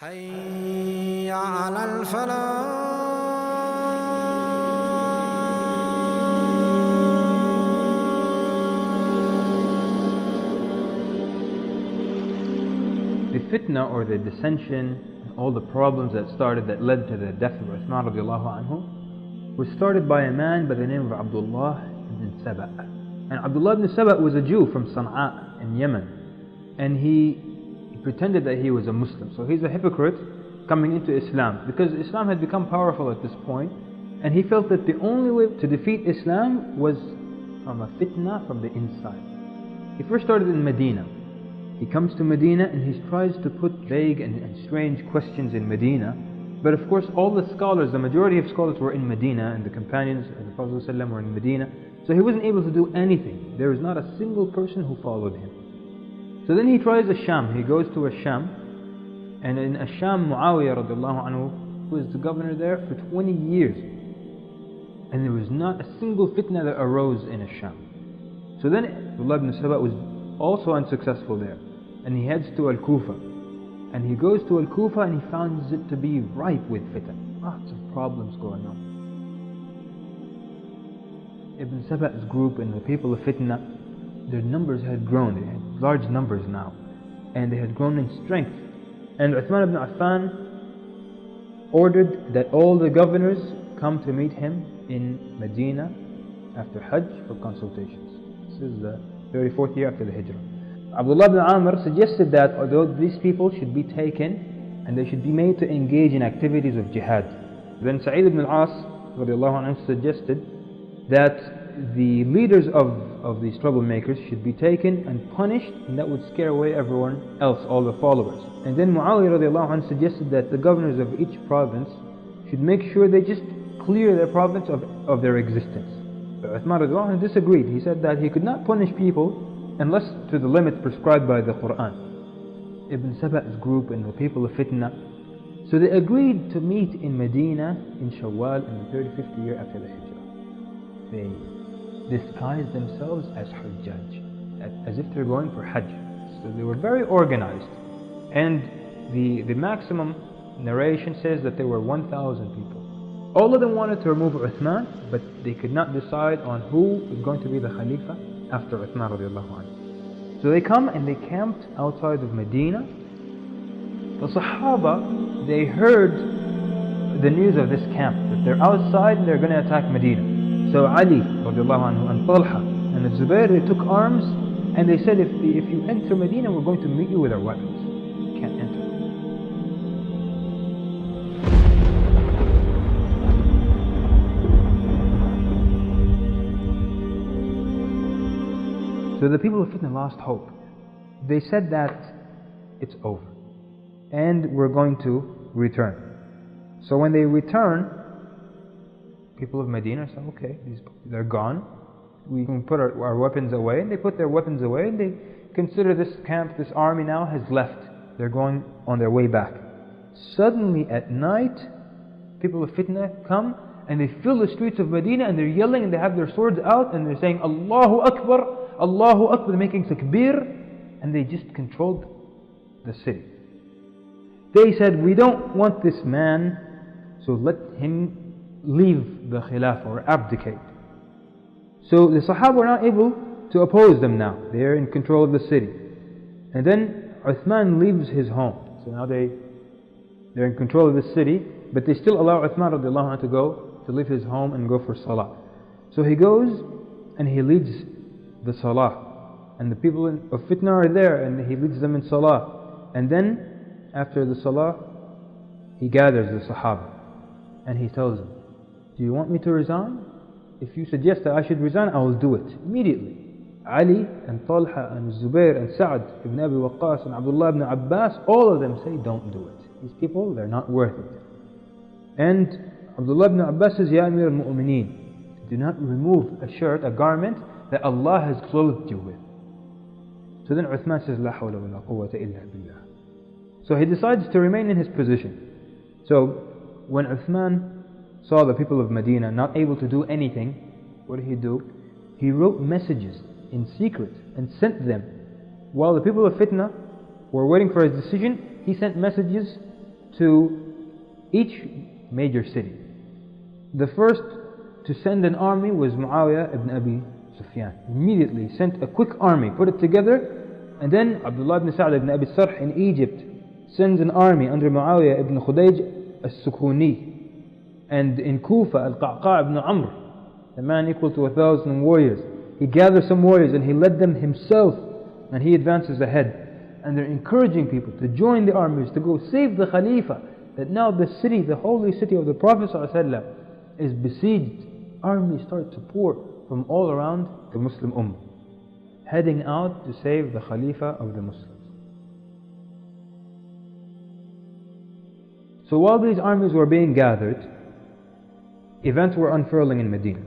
حي على الفلاح. The fitna, or the dissension, all the problems that started that led to the death of Uthman radiallahu anhu, was started by a man by the name of Abdullah ibn Saba. And Abdullah ibn Saba was a Jew from Sana'a in Yemen, and he pretended that he was a Muslim. So he's a hypocrite coming into Islam, because Islam had become powerful at this point, and he felt that the only way to defeat Islam was from a fitna from the inside. He first started in Medina. He comes to Medina and he tries to put vague and strange questions in Medina. But of course all the scholars, the majority of scholars were in Medina, and the companions of the Prophet ﷺ were in Medina. So he wasn't able to do anything. There was not a single person who followed him. So then he tries Asham. He goes to Asham, and in Asham Muawiyah radiallahu anhu, who was the governor there for 20 years. And there was not a single fitna that arose in Asham. So then Abdullah ibn Saba was also unsuccessful there, and he heads to Al-Kufa, and he goes to Al-Kufa and he finds it to be ripe with fitan, lots of problems going on. Ibn Saba's group and the people of Fitna, their numbers had grown. They had large numbers now, and they had grown in strength. And Uthman ibn Affan ordered that all the governors come to meet him in Medina after Hajj for consultations. This is the 34th year after the Hijrah. Abdullah ibn Amr suggested that although these people should be taken and they should be made to engage in activities of jihad. Then Sa'id ibn al-As radiallahu anhu suggested that the leaders of these troublemakers should be taken and punished, and that would scare away everyone else, all the followers. And then Muawiyah radiallahu anhu suggested that the governors of each province should make sure they just clear their province of their existence. But Uthman radiallahu anhu disagreed. He said that he could not punish people unless to the limits prescribed by the Quran. Ibn Saba's group and the people of Fitna, so they agreed to meet in Medina in Shawwal in the 35th year after the Hijrah. They disguised themselves as Hujjaj, as if they're going for Hajj. So they were very organized. And the maximum narration says that there were 1,000 people. All of them wanted to remove Uthman, but they could not decide on who was going to be the Khalifa after Uthman radiallahu anhu. So they come and they camped outside of Medina. The Sahaba, they heard the news of this camp, that they're outside and they're going to attack Medina. So Ali radiallahu anhu and Talha and Zubair, they took arms and they said, if you enter Medina, we're going to meet you with our weapons. You can't enter. So the people of Fitna lost hope. They said that it's over and we're going to return. So when they return, people of Medina said, okay, they're gone. We can put our weapons away. And they put their weapons away, and they consider this camp, this army now has left. They're going on their way back. Suddenly at night, people of Fitna come and they fill the streets of Medina, and they're yelling and they have their swords out and they're saying, Allahu Akbar, Allahu Akbar, they're making takbir, and they just controlled the city. They said, we don't want this man, so let him leave the Khilafah or abdicate. So the Sahaba were not able to oppose them now. They are in control of the city. And then Uthman leaves his home. So now they're in control of the city, but they still allow Uthman radiallahu anhu to leave his home and go for Salah. So he goes and he leads the Salah. And the people of Fitna are there and he leads them in Salah. And then after the Salah, he gathers the Sahaba and he tells them, do you want me to resign? If you suggest that I should resign, I will do it immediately. Ali and Talha and Zubair and Sa'd ibn Abi Waqqas and Abdullah ibn Abbas, all of them say, don't do it. These people, they're not worth it. And Abdullah ibn Abbas says, Ya Amir al-Mu'mineen, do not remove a shirt, a garment that Allah has clothed you with. So then Uthman says, La hawla wa la quwwata illa billah. So he decides to remain in his position. So when Uthman saw the people of Medina not able to do anything, what did he do? He wrote messages in secret and sent them. While the people of Fitna were waiting for his decision, he sent messages to each major city. The first to send an army was Muawiyah ibn Abi Sufyan. Immediately sent a quick army, put it together, and then Abdullah ibn Sa'd ibn Abi Sarh in Egypt sends an army under Muawiyah ibn Khudayj al-Sukuni. And in Kufa, Al-Qa'qa' ibn Amr, a man equal to 1,000 warriors, he gathers some warriors and he led them himself, and he advances ahead. And they're encouraging people to join the armies, to go save the Khalifa, that now the city, the holy city of the Prophet ﷺ is besieged. Armies start to pour from all around the Muslim Ummah, heading out to save the Khalifa of the Muslims. So while these armies were being gathered, events were unfurling in Medina.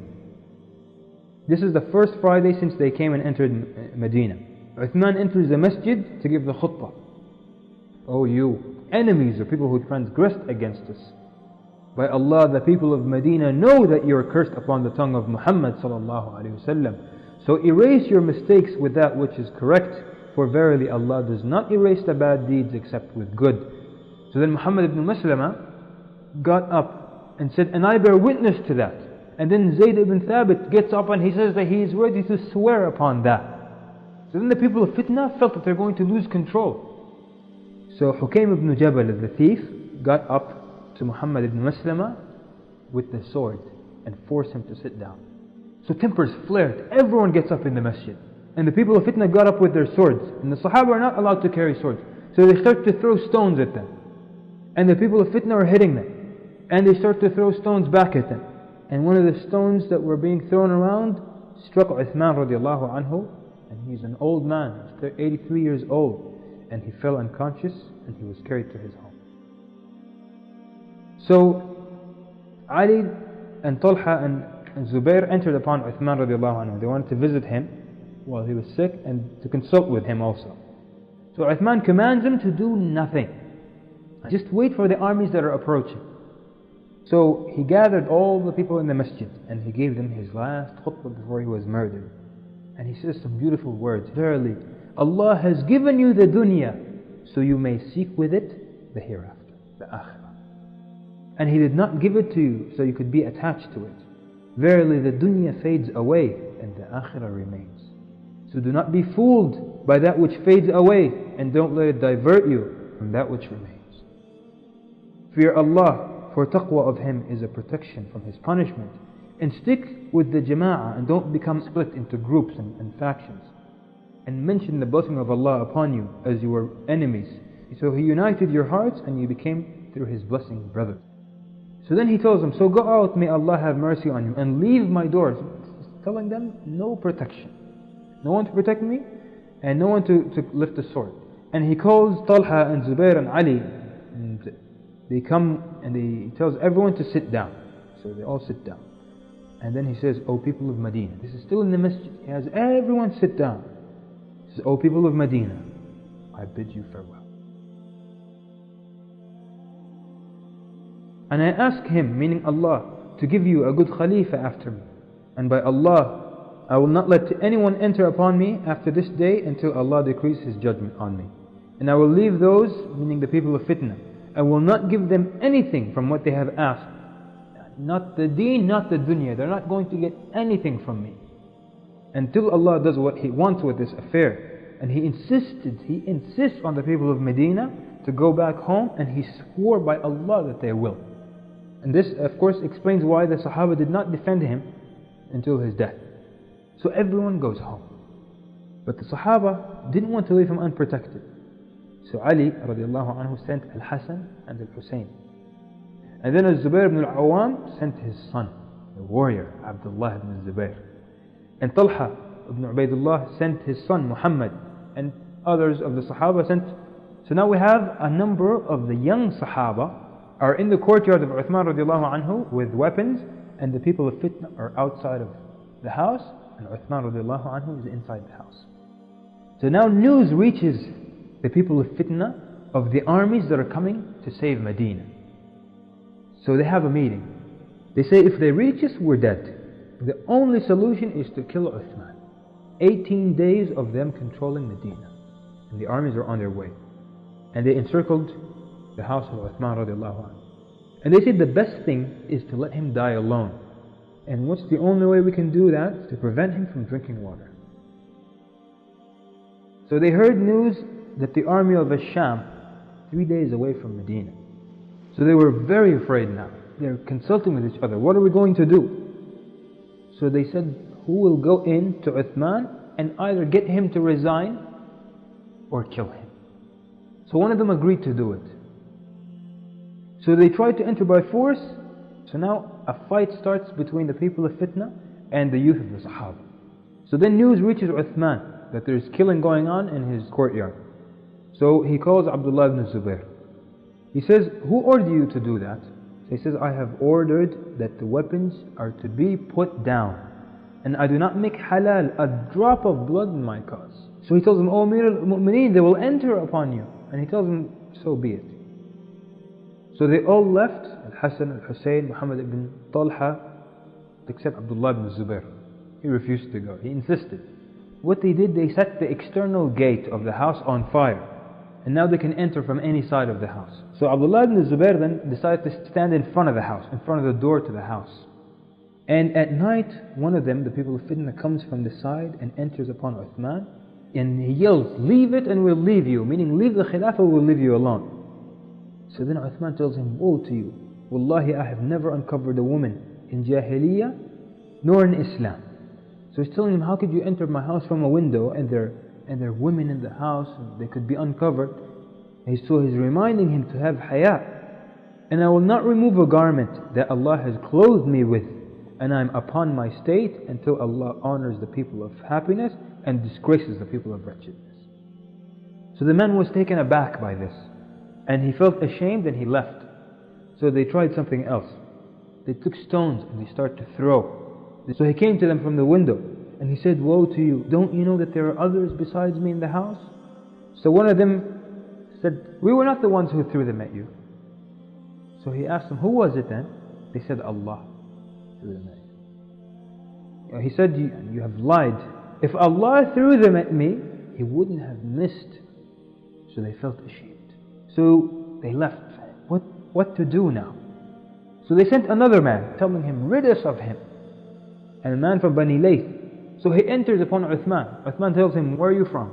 This is the first Friday since they came and entered Medina. Uthman enters the masjid to give the khutbah. Oh, you enemies or people who transgressed against us. By Allah, the people of Medina know that you are cursed upon the tongue of Muhammad sallallahu alaihi wasallam. So erase your mistakes with that which is correct, for verily Allah does not erase the bad deeds except with good. So then Muhammad ibn Maslama got up and said, and I bear witness to that. And then Zayd ibn Thabit gets up and he says that he is ready to swear upon that. So then the people of Fitna felt that they're going to lose control. So Hukaym ibn Jabal, the thief, got up to Muhammad ibn Maslama with the sword and forced him to sit down. So tempers flared. Everyone gets up in the masjid. And the people of Fitna got up with their swords. And the Sahaba are not allowed to carry swords. So they start to throw stones at them. And the people of Fitna are hitting them. And they start to throw stones back at them. And one of the stones that were being thrown around struck Uthman radiallahu anhu. And he's an old man, he's 83 years old. And he fell unconscious and he was carried to his home. So Ali and Talha and Zubair entered upon Uthman radiallahu anhu. They wanted to visit him while he was sick and to consult with him also. So Uthman commands him to do nothing. Just wait for the armies that are approaching. So he gathered all the people in the masjid and he gave them his last khutbah before he was murdered. And he says some beautiful words. Verily, Allah has given you the dunya, so you may seek with it the hereafter, the akhirah. And He did not give it to you so you could be attached to it. Verily, the dunya fades away and the akhirah remains. So do not be fooled by that which fades away, and don't let it divert you from that which remains. Fear Allah, for taqwa of Him is a protection from His punishment. And stick with the jama'ah and don't become split into groups and factions. And mention the blessing of Allah upon you as you were enemies. So He united your hearts and you became through His blessing brothers. So then He tells them, so go out, may Allah have mercy on you, and leave my doors. He's telling them no protection. No one to protect me and no one to lift the sword. And He calls Talha and Zubair and Ali, and they come and He tells everyone to sit down. So they all sit down. And then He says, O people of Medina. This is still in the masjid. He has everyone sit down. He says, O people of Medina, I bid you farewell. And I ask Him, meaning Allah, to give you a good Khalifa after me. And by Allah, I will not let anyone enter upon me after this day until Allah decrees His judgment on me. And I will leave those, meaning the people of Fitna, I will not give them anything from what they have asked. Not the deen, not the dunya. They're not going to get anything from me until Allah does what He wants with this affair. And He insists on the people of Medina to go back home, and He swore by Allah that they will. And this of course explains why the Sahaba did not defend him until his death. So everyone goes home. But the Sahaba didn't want to leave him unprotected. So Ali radiallahu anhu sent Al-Hasan and Al-Husayn. And then Zubair ibn al-Awwam sent his son, the warrior, Abdullah ibn Zubair. And Talha ibn Ubaidullah sent his son, Muhammad. And others of the Sahaba sent. So now we have a number of the young Sahaba are in the courtyard of Uthman radiallahu anhu with weapons, and the people of Fitna are outside of the house, and Uthman radiallahu anhu is inside the house. So now news reaches the people of Fitna of the armies that are coming to save Medina. So they have a meeting. They say, if they reach us, we're dead. The only solution is to kill Uthman. 18 days of them controlling Medina. And the armies are on their way. And they encircled the house of Uthman radiallahu anhu. And they said the best thing is to let him die alone. And what's the only way we can do that? To prevent him from drinking water. So they heard news that the army of Asham, 3 days away from Medina. So they were very afraid now. They're consulting with each other. What are we going to do? So they said, who will go in to Uthman and either get him to resign or kill him? So one of them agreed to do it. So they tried to enter by force. So now a fight starts between the people of Fitna and the youth of the Sahaba. So then news reaches Uthman that there is killing going on in his courtyard. So he calls Abdullah ibn Zubair. He says, who ordered you to do that? So he says, I have ordered that the weapons are to be put down, and I do not make halal a drop of blood in my cause. So he tells them, O Amir al-Mu'mineen, they will enter upon you. And he tells them, so be it. So they all left, Al-Hasan, Al-Hussein, Muhammad ibn Talha, except Abdullah ibn Zubair. He refused to go. He insisted. What they did, they set the external gate of the house on fire. And now they can enter from any side of the house. So Abdullah ibn Zubair then decided to stand in front of the house, in front of the door to the house. And at night, one of them, the people of Fitna, comes from the side and enters upon Uthman. And he yells, leave it and we'll leave you. Meaning, leave the Khilafah, we'll leave you alone. So then Uthman tells him, woe to you. Wallahi, I have never uncovered a woman in Jahiliyyah, nor in Islam. So he's telling him, how could you enter my house from a window and there are women in the house, and they could be uncovered. So he's reminding him to have haya. And I will not remove a garment that Allah has clothed me with, and I am upon my state until Allah honors the people of happiness and disgraces the people of wretchedness. So the man was taken aback by this, and he felt ashamed and he left. So they tried something else. They took stones and they started to throw. So he came to them from the window and he said, woe to you, don't you know that there are others besides me in the house? So one of them said, we were not the ones who threw them at you. So he asked them, who was it then? They said, Allah threw them at you. He said, you have lied. If Allah threw them at me, He wouldn't have missed. So they felt ashamed. So they left. What to do now? So they sent another man, telling him, rid us of him. And a man from Bani Layth. So he enters upon Uthman. Uthman tells him, where are you from?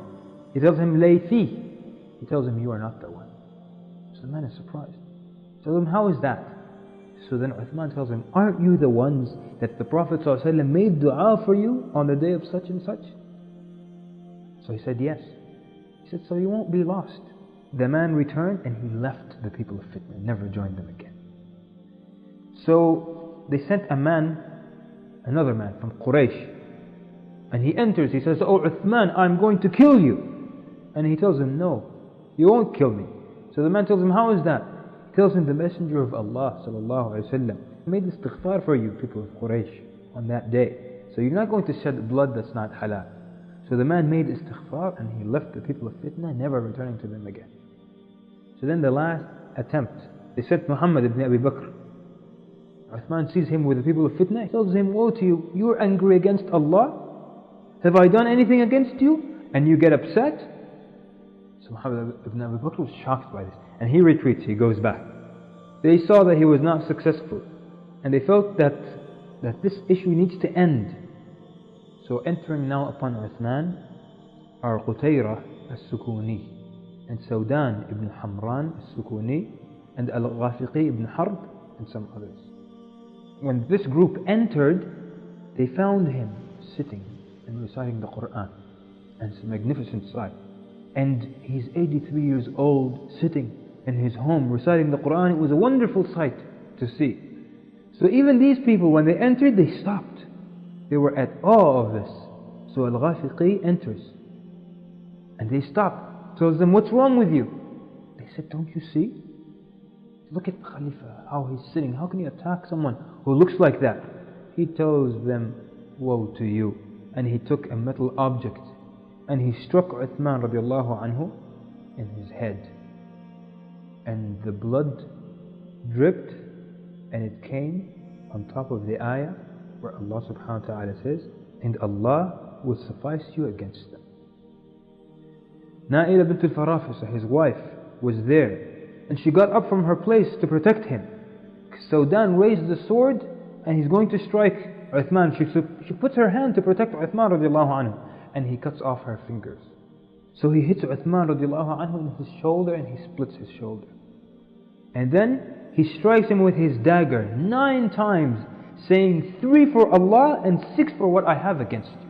He tells him, Laythi. He tells him, you are not the one. So the man is surprised. He tells him, how is that? So then Uthman tells him, aren't you the ones that the Prophet ﷺ made dua for you on the day of such and such? So he said, yes. He said, so you won't be lost. The man returned and he left the people of Fitna, never joined them again. So they sent another man from Quraysh. And he enters, he says, oh Uthman, I'm going to kill you. And he tells him, no, you won't kill me. So the man tells him, how is that? He tells him, the Messenger of Allah ﷺ made istighfar for you, people of Quraysh, on that day. So you're not going to shed blood that's not halal. So the man made istighfar and he left the people of Fitna, never returning to them again. So then the last attempt, they sent Muhammad ibn Abi Bakr. Uthman sees him with the people of Fitna. He tells him, woe to you, you are angry against Allah? Have I done anything against you? And you get upset? So Muhammad ibn Abi Bakr was shocked by this. And he retreats, he goes back. They saw that he was not successful. And they felt that this issue needs to end. So entering now upon Uthman are Qutayra al-Sukuni, and Saudan ibn Hamran al-Sukuni, and Al-Ghafiqi ibn Harb, and some others. When this group entered, they found him sitting and reciting the Quran. And it's a magnificent sight. And he's 83 years old, sitting in his home reciting the Quran. It was a wonderful sight to see. So even these people, when they entered, they stopped. They were at awe of this. So Al-Ghafiqi enters. And they stop. Tells them, what's wrong with you? They said, don't you see? Look at Khalifa, how he's sitting. How can you attack someone who looks like that? He tells them, woe to you. And he took a metal object and he struck Uthman radiallahu anhu in his head. And the blood dripped and it came on top of the ayah where Allah subhanahu wa ta'ala says, and Allah will suffice you against them. Na'ila bint al-Farafisa, his wife, was there. and she got up from her place to protect him. Saudan raised the sword and he's going to strike Uthman. She puts her hand to protect Uthman radiallahu anhu, and he cuts off her fingers. So he hits Uthman radiallahu anhu in his shoulder and he splits his shoulder. And then he strikes him with his dagger 9 times, saying 3 for Allah and 6 for what I have against you.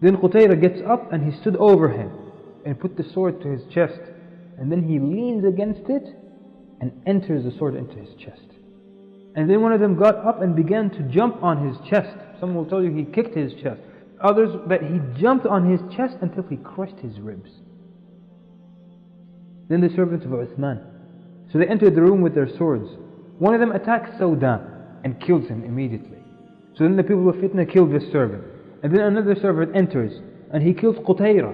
Then Qutayra gets up and he stood over him and put the sword to his chest, and then he leans against it and enters the sword into his chest. And then one of them got up and began to jump on his chest. Some will tell you he kicked his chest. Others that he jumped on his chest until he crushed his ribs. Then the servants of Uthman, so they entered the room with their swords. One of them attacks Saudan and kills him immediately. So then the people of Fitna killed this servant. And then another servant enters and he kills Qutayra.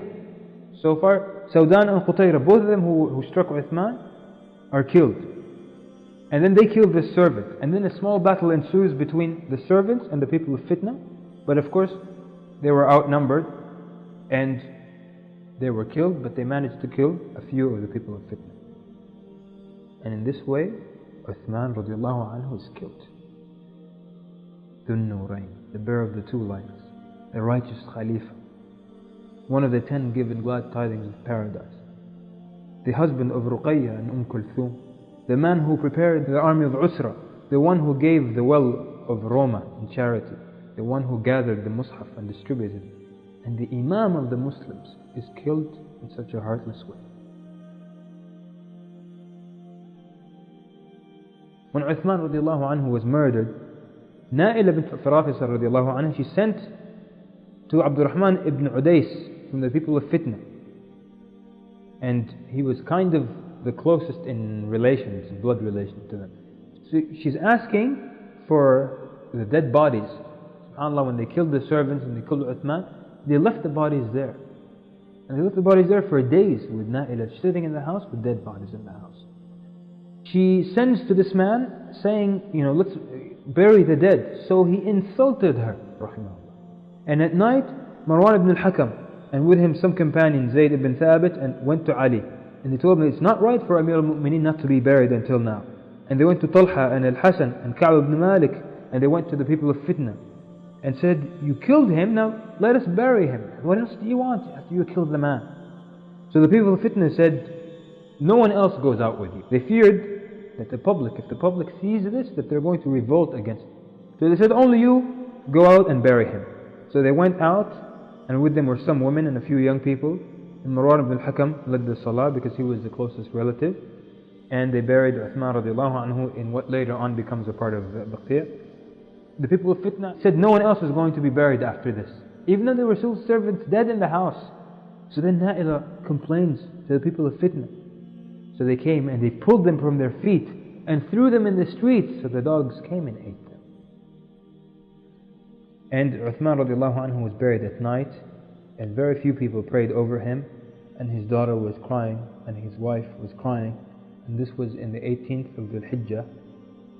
So far, Saudan and Qutayra, both of them who struck Uthman, are killed. And then they kill this servant. And then a small battle ensues between the servants and the people of Fitna. But of course, they were outnumbered and they were killed, but they managed to kill a few of the people of Fitna. And in this way, Uthman radiallahu anhu is killed. Dhun Nurayn, the bearer of the 2 lights, the righteous Khalifa, one of the 10 given glad tidings of paradise, the husband of Ruqayya and Kulthum, the man who prepared the army of Usra, the one who gave the well of Roma in charity, the one who gathered the Mus'haf and distributed it, and the Imam of the Muslims is killed in such a heartless way. When Uthman radiallahu anhu was murdered, Na'ila bint Farafisa radiallahu anha, she sent to Abdurrahman ibn Udais from the people of Fitna. And he was kind of the closest in relations, blood relation to them. So she's asking for the dead bodies. SubhanAllah, when they killed the servants and they killed Uthman, they left the bodies there. And they left the bodies there for days with Na'ila sitting in the house with dead bodies in the house. She sends to this man saying, let's bury the dead. So he insulted her, rahimahullah. And at night, Marwan ibn al-Hakam, and with him some companions, Zayd ibn Thabit, and went to Ali. And they told him it's not right for Amir al-Mu'mineen not to be buried until now. And they went to Talha and al-Hasan and Ka'b ibn Malik, and they went to the people of Fitna and said, you killed him, now let us bury him. What else do you want after you killed the man? So the people of Fitna said, no one else goes out with you. They feared that if the public sees this, that they're going to revolt against it. So they said, only you go out and bury him. So they went out, and with them were some women and a few young people. And Marwan ibn al-Hakam led the salah because he was the closest relative. And they buried Uthman radiallahu anhu in what later on becomes a part of Baqiyah. The people of Fitna said no one else is going to be buried after this, even though there were still servants dead in the house. So then Na'ila complains to the people of Fitna. So they came and they pulled them from their feet and threw them in the streets, so the dogs came and ate them. And Uthman radiallahu anhu was buried at night, and very few people prayed over him, and his daughter was crying and his wife was crying. And this was in the 18th of Dhul Hijjah,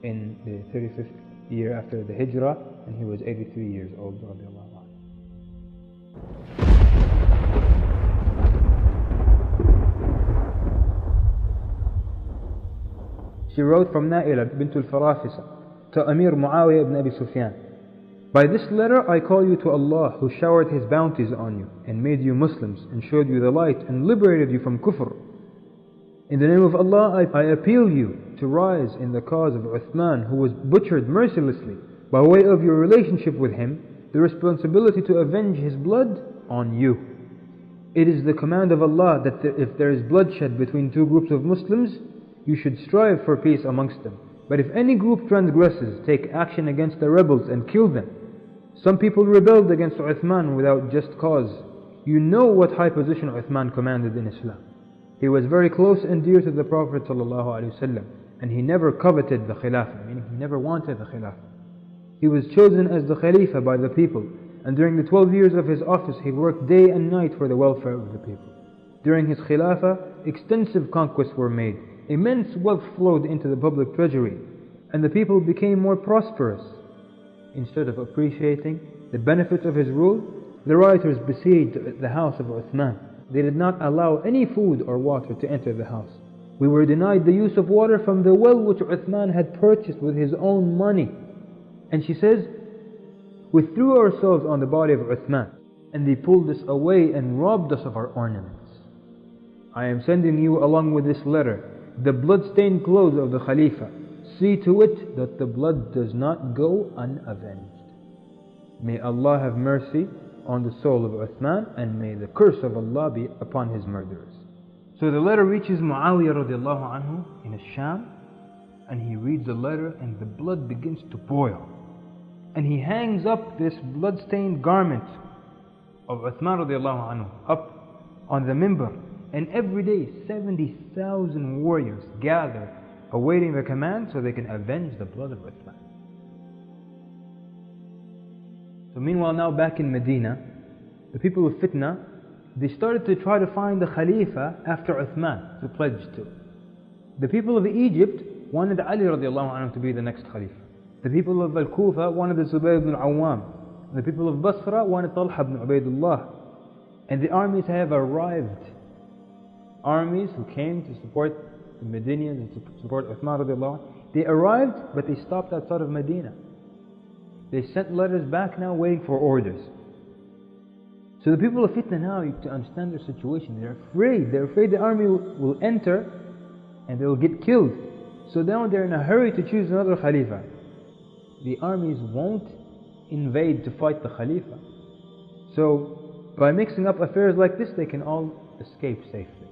in the 35th year after the Hijrah, and he was 83 years old radiallahu anhu. She wrote from Na'ila bint al-Farafisa to Amir Muawiyah ibn Abi Sufyan, by this letter I call you to Allah, who showered His bounties on you and made you Muslims and showed you the light and liberated you from kufr. In the name of Allah I appeal you to rise in the cause of Uthman, who was butchered mercilessly. By way of your relationship with him, the responsibility to avenge his blood on you. It is the command of Allah that if there is bloodshed between 2 groups of Muslims, you should strive for peace amongst them. But if any group transgresses, take action against the rebels and kill them. Some people rebelled against Uthman without just cause. You know what high position Uthman commanded in Islam. He was very close and dear to the Prophet ﷺ, and he never coveted the Khilafah, meaning he never wanted the Khilafah. He was chosen as the Khalifa by the people, and during the 12 years of his office he worked day and night for the welfare of the people. During his Khilafah, extensive conquests were made. Immense wealth flowed into the public treasury, and the people became more prosperous. Instead of appreciating the benefits of his rule, the rioters besieged the house of Uthman. They did not allow any food or water to enter the house. We were denied the use of water from the well which Uthman had purchased with his own money. And she says, we threw ourselves on the body of Uthman, and they pulled us away and robbed us of our ornaments. I am sending you along with this letter the blood-stained clothes of the Khalifa. See to it that the blood does not go unavenged. May Allah have mercy on the soul of Uthman, and may the curse of Allah be upon his murderers. So the letter reaches Muawiyah radiallahu anhu in Sham, and he reads the letter and the blood begins to boil. And he hangs up this blood-stained garment of Uthman radiallahu anhu up on the minbar. And every day 70,000 warriors gather awaiting the command so they can avenge the blood of Uthman. So meanwhile now back in Medina, the people of Fitna, they started to try to find the Khalifa after Uthman to pledge to. The people of Egypt wanted Ali radiallahu anhu to be the next Khalifa. The people of Al-Kufa wanted Zubayr ibn Al-Awwam. The people of Basra wanted Talha ibn Ubaidullah. And the armies have arrived. Armies who came to support the Medinians and to support Uthman radiallahu anhu. They arrived, but they stopped outside of Medina. They sent letters back now waiting for orders. So the people of Fitna now, to understand their situation, they're afraid. They're afraid the army will enter and they will get killed. So now they're in a hurry to choose another Khalifa. The armies won't invade to fight the Khalifa. So by mixing up affairs like this, they can all escape safely.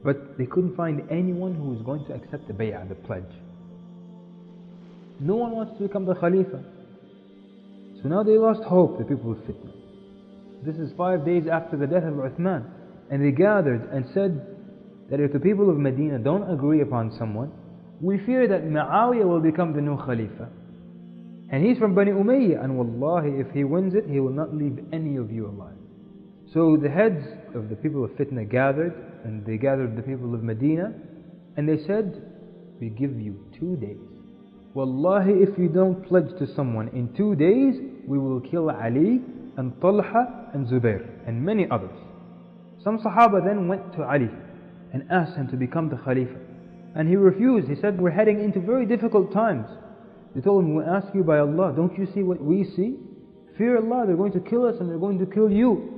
But they couldn't find anyone who was going to accept the bay'ah, the pledge. No one wants to become the Khalifa. So now they lost hope, the people of Fitna. This is 5 days after the death of Uthman. And they gathered and said that if the people of Medina don't agree upon someone, we fear that Muawiyah will become the new Khalifa. And he's from Bani Umayyah, and wallahi, if he wins it, he will not leave any of you alive. So the heads of the people of Fitna gathered, and they gathered the people of Medina, and they said, we give you 2 days. Wallahi, if you don't pledge to someone in 2 days, we will kill Ali and Talha and Zubair and many others. Some Sahaba then went to Ali and asked him to become the Khalifa. And he refused. He said, we're heading into very difficult times. They told him, we ask you by Allah, don't you see what we see? Fear Allah, they're going to kill us and they're going to kill you.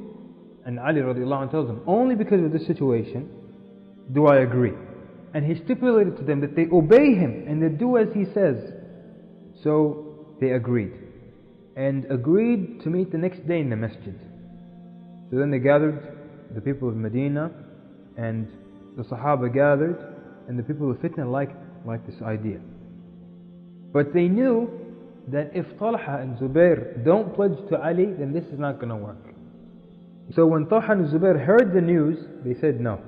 And Ali radiallahu anh tells him, only because of this situation do I agree. And he stipulated to them that they obey him and they do as he says. So they agreed. And agreed to meet the next day in the masjid. So then they gathered, the people of Medina and the Sahaba gathered, and the people of Fitna liked this idea. But they knew that if Talha and Zubair don't pledge to Ali, then this is not going to work. So when Talha and Zubair heard the news, they said, no,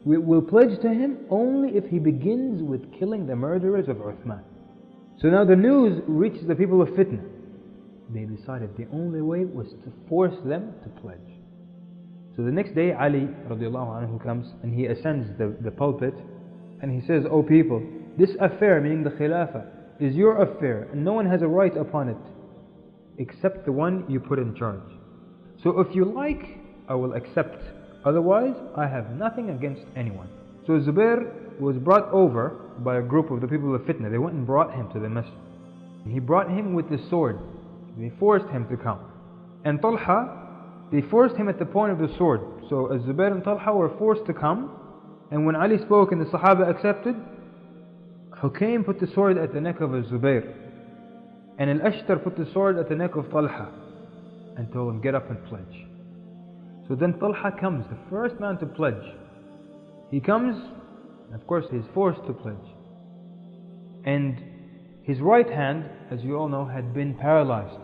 we will pledge to him only if he begins with killing the murderers of Uthman. So now the news reaches the people of Fitna. They decided the only way was to force them to pledge. So the next day, Ali radiallahu anhu comes and he ascends the pulpit and he says, O people, this affair, meaning the Khilafah, is your affair and no one has a right upon it except the one you put in charge. So if you like, I will accept. Otherwise, I have nothing against anyone. So Zubair was brought over by a group of the people of Fitna. They went and brought him to the masjid. He brought him with the sword. They forced him to come. And Talha, they forced him at the point of the sword. So Zubair and Talha were forced to come. And when Ali spoke and the Sahaba accepted, Hukaym put the sword at the neck of Zubair. And Al-Ashtar put the sword at the neck of Talha and told him, get up and pledge. So then Talha comes, the first man to pledge. He comes, and of course he's forced to pledge. And his right hand, as you all know, had been paralyzed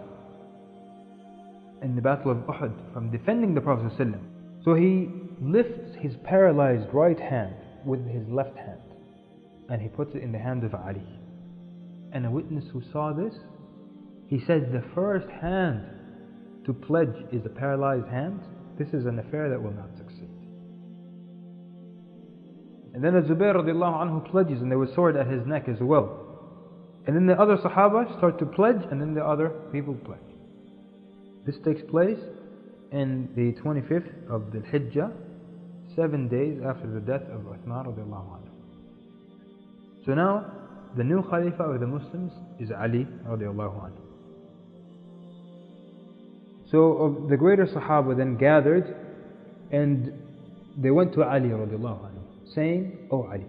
in the battle of Uhud from defending the Prophet ﷺ. So he lifts his paralyzed right hand with his left hand and he puts it in the hand of Ali. And a witness who saw this, he said, the first hand to pledge is a paralyzed hand. This is an affair that will not succeed. And then Zubair radiallahu anhu pledges, and there was sword at his neck as well. And then the other Sahaba start to pledge, and then the other people pledge. This takes place in the 25th of the Hijjah, 7 days after the death of Uthman radiallahu anhu. So now, the new Khalifa of the Muslims is Ali radiallahu anhu. So the greater Sahaba then gathered and they went to Ali radiallahu anhu, saying, "Oh Ali,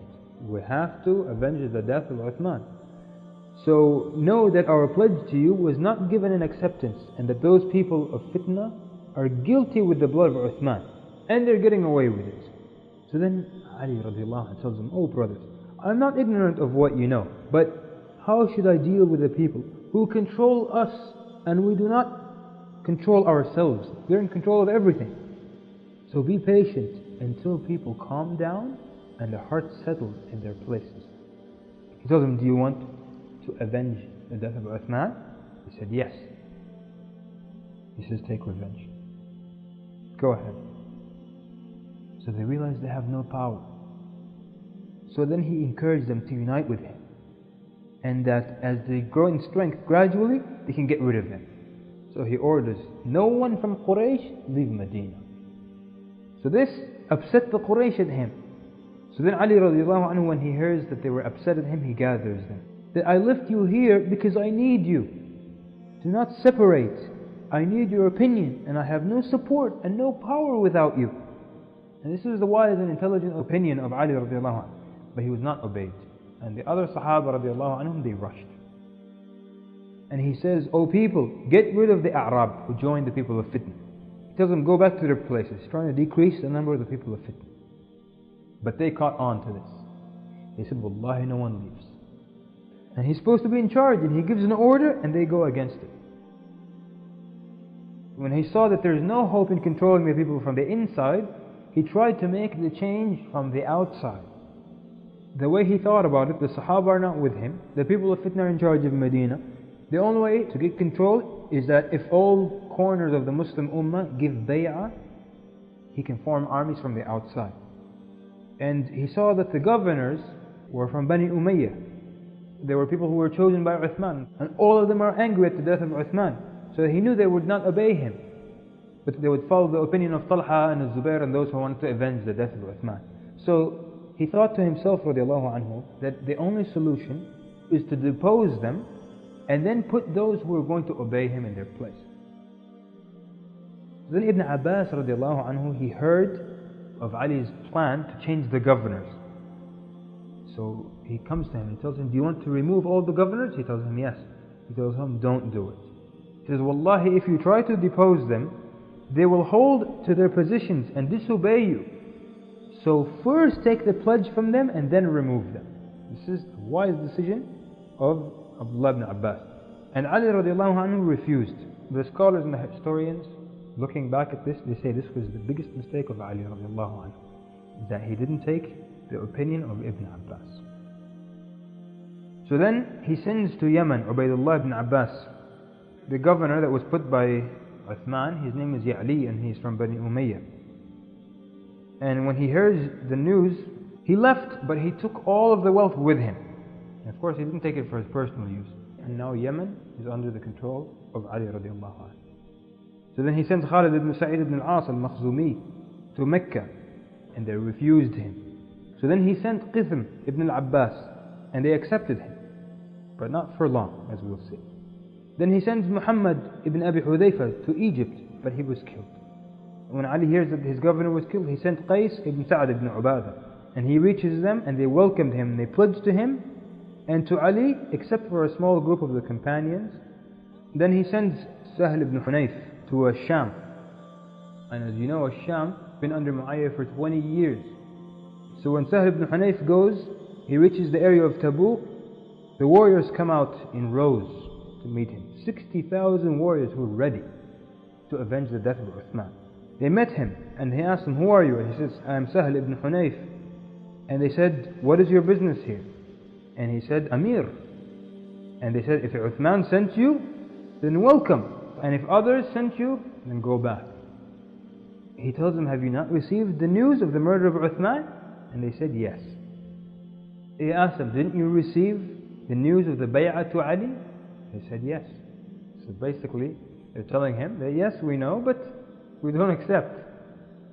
we have to avenge the death of Uthman. So know that our pledge to you was not given in acceptance, and that those people of Fitna are guilty with the blood of Uthman, and they're getting away with it." So then Ali radiallahu anhu tells them, "Oh brothers, I'm not ignorant of what you know, but how should I deal with the people who control us and we do not control ourselves? They're in control of everything. So be patient until people calm down and their hearts settle in their places." He tells them, "Do you want to avenge the death of Uthman?" He said, "Yes." He says, "Take revenge. Go ahead." So they realize they have no power. So then he encouraged them to unite with him, and that as they grow in strength gradually, they can get rid of him. So he orders, no one from Quraysh leave Medina. So this upset the Quraysh at him. So then Ali radiallahu anhu, when he hears that they were upset at him, he gathers them. That I left you here because I need you. Do not separate. I need your opinion, and I have no support and no power without you. And this is the wise and intelligent opinion of Ali radiallahu anhu. But he was not obeyed. And the other Sahaba radiallahu anhum, they rushed. And he says, "O people, get rid of the A'rab who joined the people of Fitna." He tells them, go back to their places, trying to decrease the number of the people of Fitna. But they caught on to this. They said, "Wallahi, no one leaves." And he's supposed to be in charge, and he gives an order, and they go against it. When he saw that there's no hope in controlling the people from the inside, he tried to make the change from the outside. The way he thought about it, the Sahaba are not with him, the people of Fitna are in charge of Medina. The only way to get control is that if all corners of the Muslim Ummah give bay'ah, he can form armies from the outside. And he saw that the governors were from Bani Umayyah. They were people who were chosen by Uthman, and all of them are angry at the death of Uthman. So he knew they would not obey him, but they would follow the opinion of Talha and Zubair and those who wanted to avenge the death of Uthman. So he thought to himself radiallahu anhu that the only solution is to depose them and then put those who are going to obey him in their place. Then Ibn Abbas radiallahu anhu, he heard of Ali's plan to change the governors. So he comes to him and tells him, "Do you want to remove all the governors?" He tells him, "Yes." He tells him, "Don't do it." He says, "Wallahi, if you try to depose them, they will hold to their positions and disobey you. So first take the pledge from them and then remove them." This is the wise decision of Abdullah ibn Abbas. And Ali radiallahu anhu refused. The scholars and the historians, looking back at this, they say this was the biggest mistake of Ali radiallahu anhu, that he didn't take the opinion of Ibn Abbas. So then he sends to Yemen Ubaydullah ibn Abbas, the governor that was put by Uthman. His name is Ya'li and he's from Bani Umayyah. And when he hears the news, he left, but he took all of the wealth with him. And of course he didn't take it for his personal use. And now Yemen is under the control of Ali radiallahu anhu. So then he sends Khalid ibn Sa'id ibn al-As al-Makhzumi to Mecca, and they refused him. So then he sent Qithm ibn al-Abbas, and they accepted him, but not for long, as we'll see. Then he sends Muhammad ibn Abi Hudayfa to Egypt, but he was killed. When Ali hears that his governor was killed, he sent Qais ibn Sa'ad ibn Ubadah, and he reaches them, and they welcomed him, and they pledged to him and to Ali, except for a small group of the companions. Then he sends Sahl ibn Hunayf to Sham, and as you know, Sham been under Muayyah for 20 years. So when Sahl ibn Hunayf goes, he reaches the area of Tabuk. The warriors come out in rows to meet him. 60,000 warriors who were ready to avenge the death of Uthman. They met him and he asked them, "Who are you?" And he says, "I am Sahl ibn Hunayf." And they said, "What is your business here?" And he said, "Amir." And they said, "If Uthman sent you, then welcome. And if others sent you, then go back." He tells them, "Have you not received the news of the murder of Uthman?" And they said, "Yes." He asked them, "Didn't you receive the news of the bay'ah to Ali?" They said, "Yes." So basically, they're telling him that yes, we know, but we don't accept.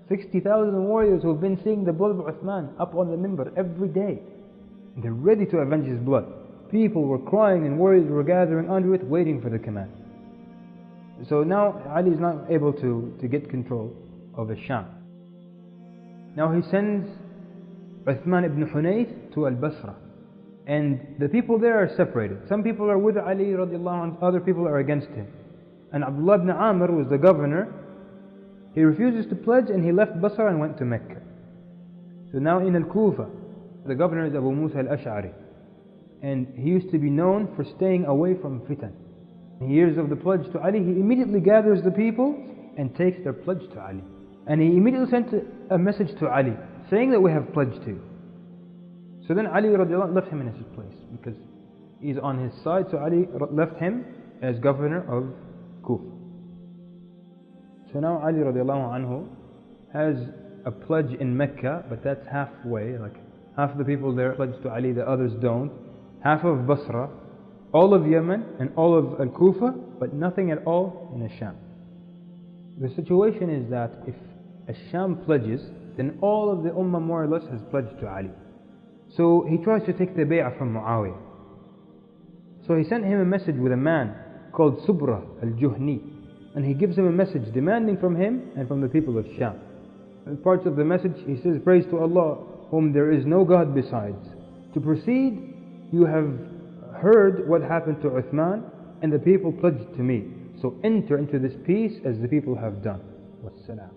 60,000 warriors who have been seeing the blood of Uthman up on the minbar every day. They're ready to avenge his blood. People were crying and warriors were gathering under it, waiting for the command. So now Ali is not able to get control of Sham. Now he sends Uthman ibn Hunayf to Al-Basra. And the people there are separated. Some people are with Ali radiallahu anhu, other people are against him. And Abdullah ibn Amr was the governor. He refuses to pledge and he left Basra and went to Mecca. So now in Al-Kufa, the governor is Abu Musa al-Ash'ari. And he used to be known for staying away from fitan. He hears of the pledge to Ali, he immediately gathers the people and takes their pledge to Ali. And he immediately sent a message to Ali saying that we have pledged to you. So then Ali radiallahu anh left him in his place because he's on his side. So Ali left him as governor of Kufa. So now Ali radiallahu anhu has a pledge in Mecca, but that's halfway. Like half of the people there pledge to Ali, the others don't. Half of Basra, all of Yemen and all of Al-Kufa, but nothing at all in Asham. The situation is that if Asham pledges, then all of the Ummah more or less has pledged to Ali. So he tries to take the bay'ah from Muawiyah. So he sent him a message with a man called Subra al-Juhni, and he gives him a message demanding from him and from the people of Sham. In parts of the message he says, praise to Allah whom there is no God besides. To proceed, you have heard what happened to Uthman and the people pledged to me. So enter into this peace as the people have done. Wassalam.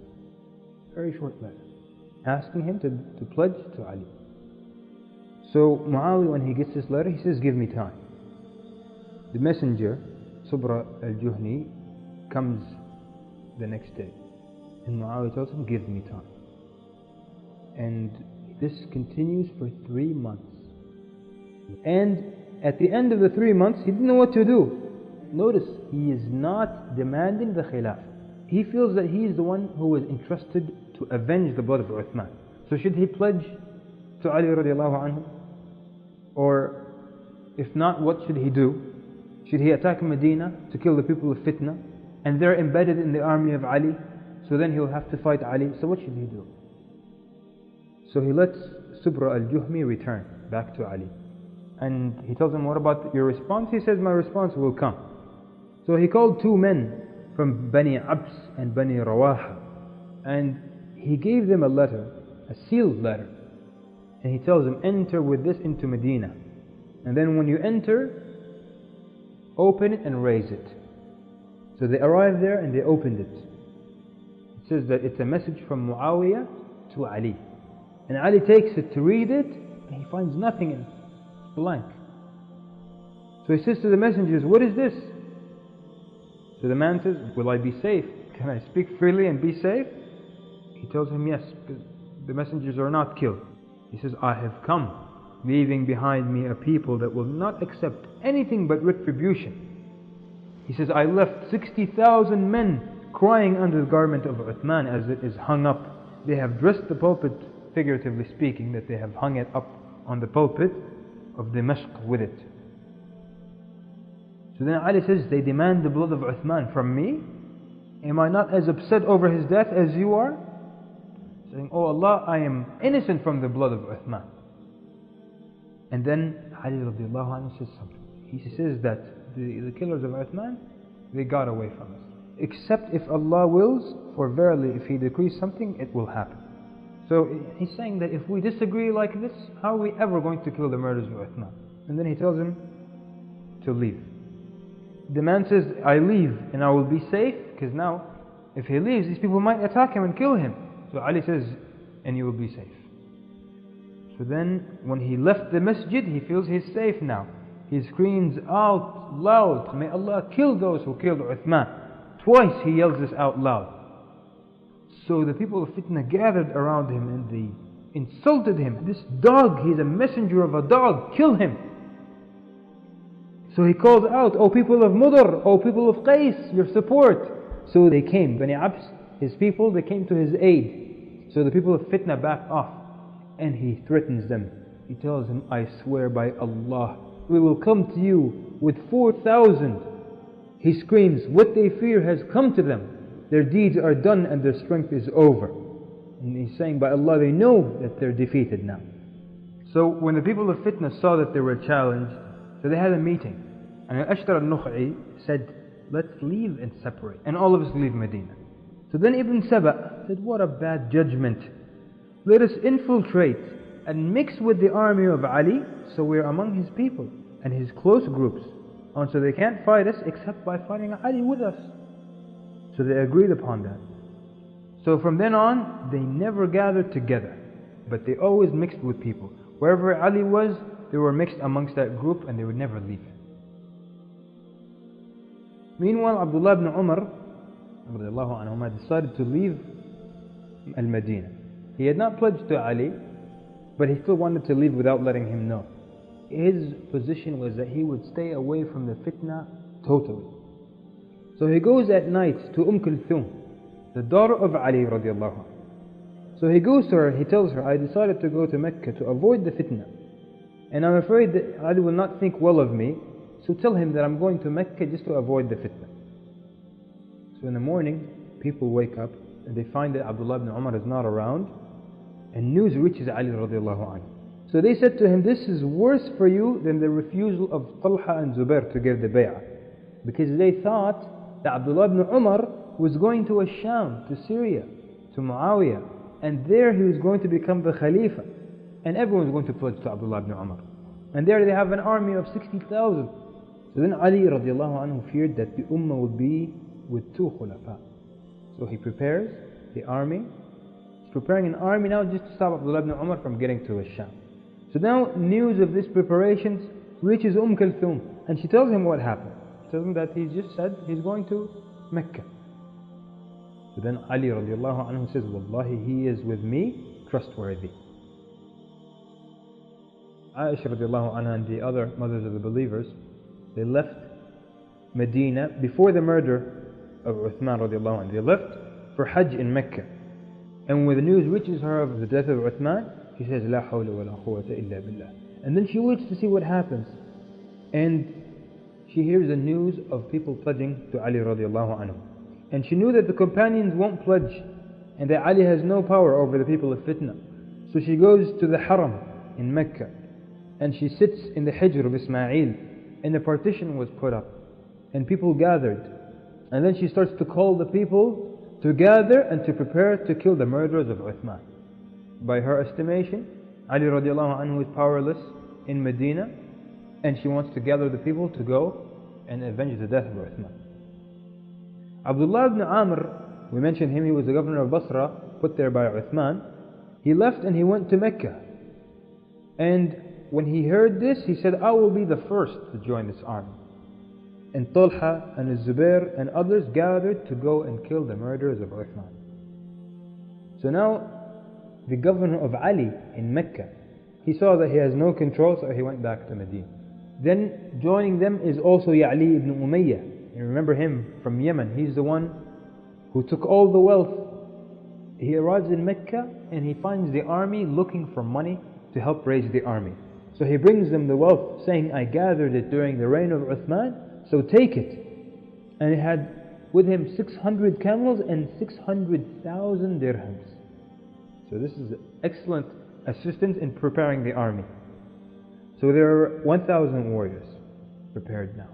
Very short letter. Asking him to pledge to Ali. So Muawiyah, when he gets this letter, he says, give me time. The messenger, Subra al-Juhni, comes the next day. And Muawiyah tells him, give me time. And this continues for 3 months. And at the end of the 3 months, he didn't know what to do. Notice, he is not demanding the khilaf. He feels that he is the one who was entrusted to avenge the blood of Uthman. So should he pledge to Ali radiallahu anhu? Or if not, what should he do? Should he attack Medina to kill the people of Fitna? And they're embedded in the army of Ali, so then he'll have to fight Ali. So what should he do? So he lets Subra al-Juhmi return back to Ali. And he tells him, what about your response? He says, my response will come. So he called 2 men from Bani Abs and Bani Rawaha. And he gave them a letter, a sealed letter. And he tells them, enter with this into Medina. And then when you enter, open it and raise it. So they arrived there and they opened it. It says that it's a message from Muawiyah to Ali. And Ali takes it to read it, and he finds nothing in it. It's blank. So he says to the messengers, what is this? So the man says, will I be safe? Can I speak freely and be safe? He tells him, yes, because the messengers are not killed. He says, I have come, leaving behind me a people that will not accept anything but retribution. He says, I left 60,000 men crying under the garment of Uthman as it is hung up. They have dressed the pulpit, figuratively speaking, that they have hung it up on the pulpit of Dimashq with it. So then Ali says, they demand the blood of Uthman from me. Am I not as upset over his death as you are? Saying, oh Allah, I am innocent from the blood of Uthman. And then Ali radiallahu anhu says something. He says that the killers of Uthman, they got away from us. Except if Allah wills, for verily if He decrees something, it will happen. So he's saying that if we disagree like this, how are we ever going to kill the murderers of Uthman? And then he tells him to leave. The man says, I leave and I will be safe, because now if he leaves, these people might attack him and kill him. So Ali says, and you will be safe. So then when he left the masjid, he feels he's safe now. He screams out loud, may Allah kill those who killed Uthman. Twice he yells this out loud. So the people of Fitna gathered around him and they insulted him. This dog, he's a messenger of a dog, kill him. So he calls out, O people of Mudar, O people of Qais, your support. So they came, Bani Abs, his people, they came to his aid. So the people of Fitna backed off and he threatens them. He tells them, I swear by Allah, we will come to you with 4,000. He screams, what they fear has come to them. Their deeds are done and their strength is over. And he's saying, by Allah, they know that they're defeated now. So when the people of Fitna saw that they were challenged, so they had a meeting. And Ashtar al-Nukh'i said, let's leave and separate. And all of us leave Medina. So then Ibn Saba said, what a bad judgment. Let us infiltrate and mix with the army of Ali, so we're among his people and his close groups. And so they can't fight us except by fighting Ali with us. So they agreed upon that. So from then on, they never gathered together, but they always mixed with people. Wherever Ali was, they were mixed amongst that group and they would never leave him. Meanwhile, Abdullah ibn Umar decided to leave Al-Madinah. He had not pledged to Ali, but he still wanted to leave without letting him know. His position was that he would stay away from the fitna totally. So he goes at night to Kulthum, the daughter of Ali radiallahu anhu. So he goes to her, he tells her, I decided to go to Mecca to avoid the fitna. And I'm afraid that Ali will not think well of me, so tell him that I'm going to Mecca just to avoid the fitna. So in the morning, people wake up and they find that Abdullah ibn Umar is not around, and news reaches Ali radiallahu anhu. So they said to him, this is worse for you than the refusal of Talha and Zubair to give the bay'ah. Because they thought that Abdullah ibn Umar was going to Sham, to Syria, to Muawiyah, and there he was going to become the Khalifa, and everyone was going to pledge to Abdullah ibn Umar. And there they have an army of 60,000. So then Ali radiallahu anhu feared that the Ummah would be with two khulafa. So he prepares the army. He's preparing an army now just to stop Abdullah ibn Umar from getting to Sham. So now news of these preparations reaches Kulthum, and she tells him what happened. She tells him that he's just said he's going to Mecca. So then Ali radiallahu anhu says, Wallahi, he is with me, trustworthy. Aisha radiallahu anha and the other mothers of the believers, they left Medina before the murder of Uthman radiallahu anhu. They left for Hajj in Mecca. And when the news reaches her of the death of Uthman, she says, La hawla wa la quwwata illa billah. And then she waits to see what happens. And she hears the news of people pledging to Ali radiallahu anhu. And she knew that the companions won't pledge, and that Ali has no power over the people of Fitna. So she goes to the Haram in Mecca, and she sits in the Hijr of Ismail, and a partition was put up, and people gathered. And then she starts to call the people to gather and to prepare to kill the murderers of Uthman. By her estimation, Ali radiallahu anhu is powerless in Medina, and she wants to gather the people to go and avenge the death of Uthman. Abdullah ibn Amr, we mentioned him, he was the governor of Basra, put there by Uthman. He left and he went to Mecca. And when he heard this, he said, I will be the first to join this army. And Talha and Zubair and others gathered to go and kill the murderers of Uthman. So now, the governor of Ali in Mecca, he saw that he has no control, so he went back to Medina. Then joining them is also Ya'li ibn Umayyah. You remember him from Yemen. He's the one who took all the wealth. He arrives in Mecca and he finds the army looking for money to help raise the army. So he brings them the wealth, saying, I gathered it during the reign of Uthman, so take it. And he had with him 600 camels and 600,000 dirhams. So this is excellent assistance in preparing the army. So there are 1,000 warriors prepared now,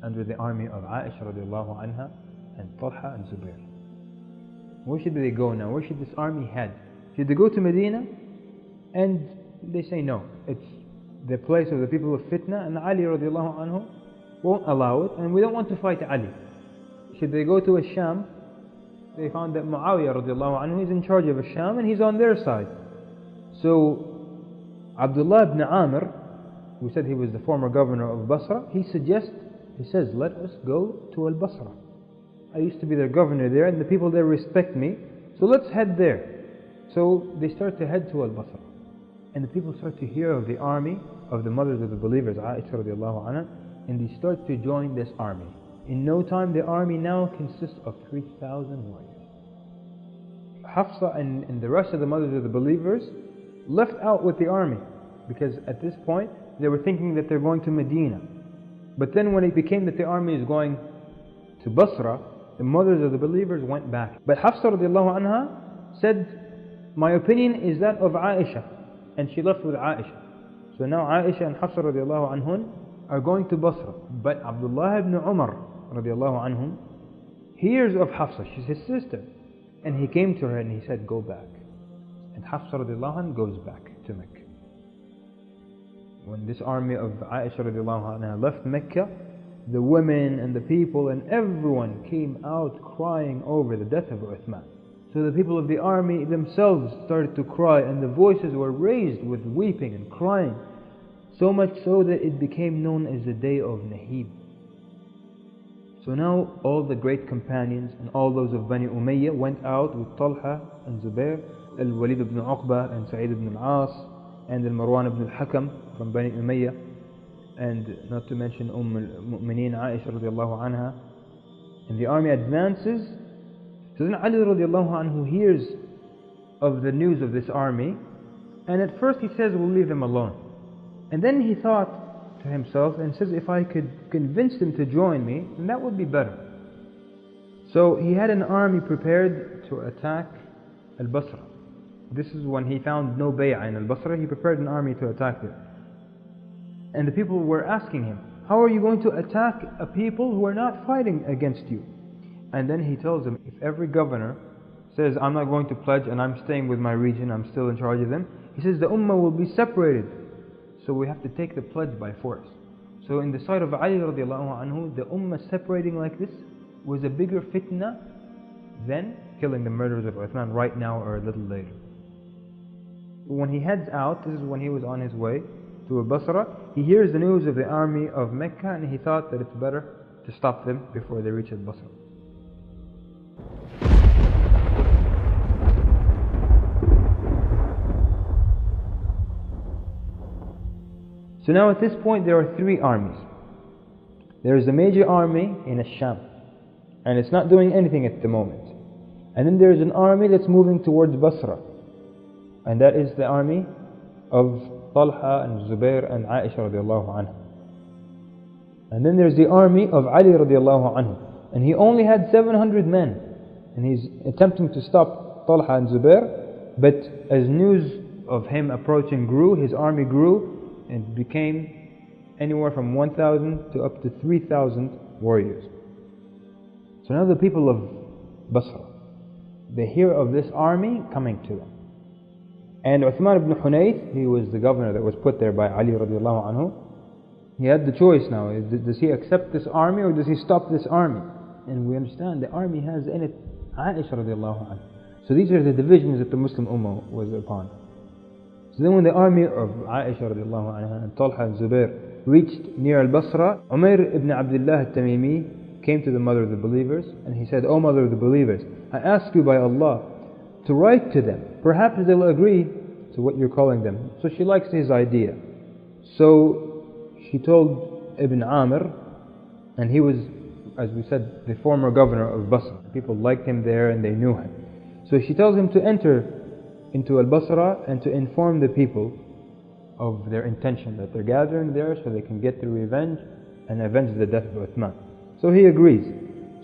under the army of Aisha radiallahu anha and Talha and Zubair. Where should they go now? Where should this army head? Should they go to Medina? And they say no, it's the place of the people of Fitna, and Ali radiallahu anhu won't allow it, and we don't want to fight Ali. Should they go to Sham? They found that Muawiyah radiallahu anhu is in charge of Sham and he's on their side. So Abdullah ibn Amr, who said he was the former governor of Basra, he says, let us go to Al-Basra. I used to be their governor there and the people there respect me, so let's head there. So they start to head to Al-Basra. And the people start to hear of the army of the mothers of the believers, Aisha radiallahu anha, and they start to join this army. In no time, the army now consists of 3,000 warriors. Hafsa and the rest of the mothers of the believers left out with the army, because at this point they were thinking that they're going to Medina. But then when it became that the army is going to Basra, the mothers of the believers went back. But Hafsa radiallahu anha said, My opinion is that of Aisha, and she left with Aisha. So now Aisha and Hafsa radiallahu anhum are going to Basra, but Abdullah ibn Umar radiallahu anhum hears of Hafsa, she's his sister, and he came to her and he said, go back. And Hafsa radiallahu anha goes back to Mecca. When this army of Aisha radiallahu anha left Mecca, the women and the people and everyone came out crying over the death of Uthman. So the people of the army themselves started to cry, and the voices were raised with weeping and crying, so much so that it became known as the day of Nahib. So now all the great companions and all those of Bani Umayyah went out with Talha and Zubair, Al-Walid ibn Uqba and Sa'id ibn al-As, and Al-Marwan ibn al-Hakam from Bani Umayyah, and not to mention al-Mu'mineen Aisha radiallahu anha. And the army advances. So then Ali radiallahu anhu hears of the news of this army, and at first he says, we'll leave them alone. And then he thought to himself and says, if I could convince them to join me, then that would be better. So he had an army prepared to attack al-Basra. This is when he found no bay'ah in al-Basra, he prepared an army to attack it. And the people were asking him, how are you going to attack a people who are not fighting against you? And then he tells them, if every governor says, I'm not going to pledge and I'm staying with my region, I'm still in charge of them, he says the ummah will be separated. So we have to take the pledge by force. So in the sight of Ali radiallahu anhu, the ummah separating like this was a bigger fitna than killing the murderers of Uthman right now or a little later. When he heads out, this is when he was on his way to Basra, he hears the news of the army of Mecca, and he thought that it's better to stop them before they reach Basra. So now at this point there are three armies. There is a major army in Sham, and it's not doing anything at the moment. And then there is an army that's moving towards Basra, and that is the army of Talha and Zubair and Aisha radiallahu anha. And then there's the army of Ali radiallahu anhu, and he only had 700 men, and he's attempting to stop Talha and Zubair, but as news of him approaching grew, his army grew, and became anywhere from 1,000 to up to 3,000 warriors. So now the people of Basra, they hear of this army coming to them. And Uthman ibn Hunayth, he was the governor that was put there by Ali radiallahu anhu, he had the choice now. Does he accept this army or does he stop this army? And we understand the army has in it Aisha radiallahu anha. So these are the divisions that the Muslim Ummah was upon. So then when the army of Aisha radiallahu anha and Talha and Zubair reached near al-Basra, Umayr ibn Abdullah al-Tamimi came to the mother of the believers and he said, O mother of the believers, I ask you by Allah to write to them. Perhaps they'll agree to what you're calling them. So she likes his idea. So she told Ibn Amr, and he was, as we said, the former governor of Basra. People liked him there and they knew him. So she tells him to enter into al-Basra and to inform the people of their intention, that they're gathering there so they can get their revenge and avenge the death of Uthman. So he agrees.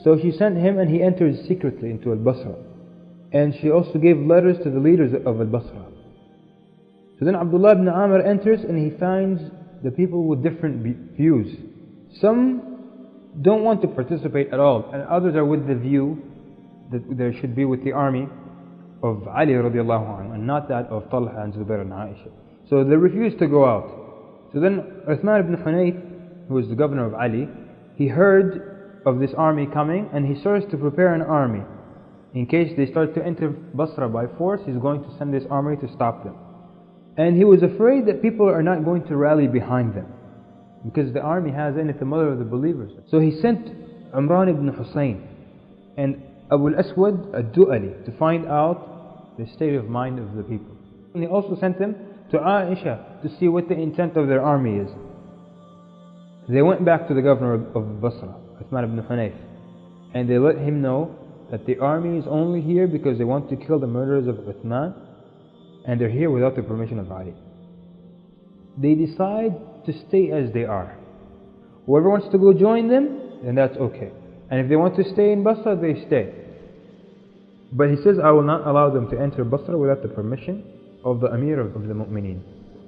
So she sent him and he entered secretly into al-Basra. And she also gave letters to the leaders of al-Basra. So then Abdullah ibn Amr enters and he finds the people with different views. Some don't want to participate at all, and others are with the view that there should be with the army of Ali radiallahu anhu and not that of Talha and Zubair and Aisha. So they refused to go out. So then Uthman ibn Hunayth, who was the governor of Ali, he heard of this army coming and he starts to prepare an army. In case they start to enter Basra by force, he's going to send this army to stop them. And he was afraid that people are not going to rally behind them, because the army has in it the mother of the believers. So he sent Imran ibn Hussein and Abu al-Aswad al-Du'ali to find out the state of mind of the people. And he also sent them to Aisha to see what the intent of their army is. They went back to the governor of Basra, Uthman ibn Hunayf, and they let him know that the army is only here because they want to kill the murderers of Uthman, and they're here without the permission of Ali. They decide to stay as they are. Whoever wants to go join them, then that's okay. And if they want to stay in Basra, they stay. But he says, I will not allow them to enter Basra without the permission of the Amir of the Mu'mineen.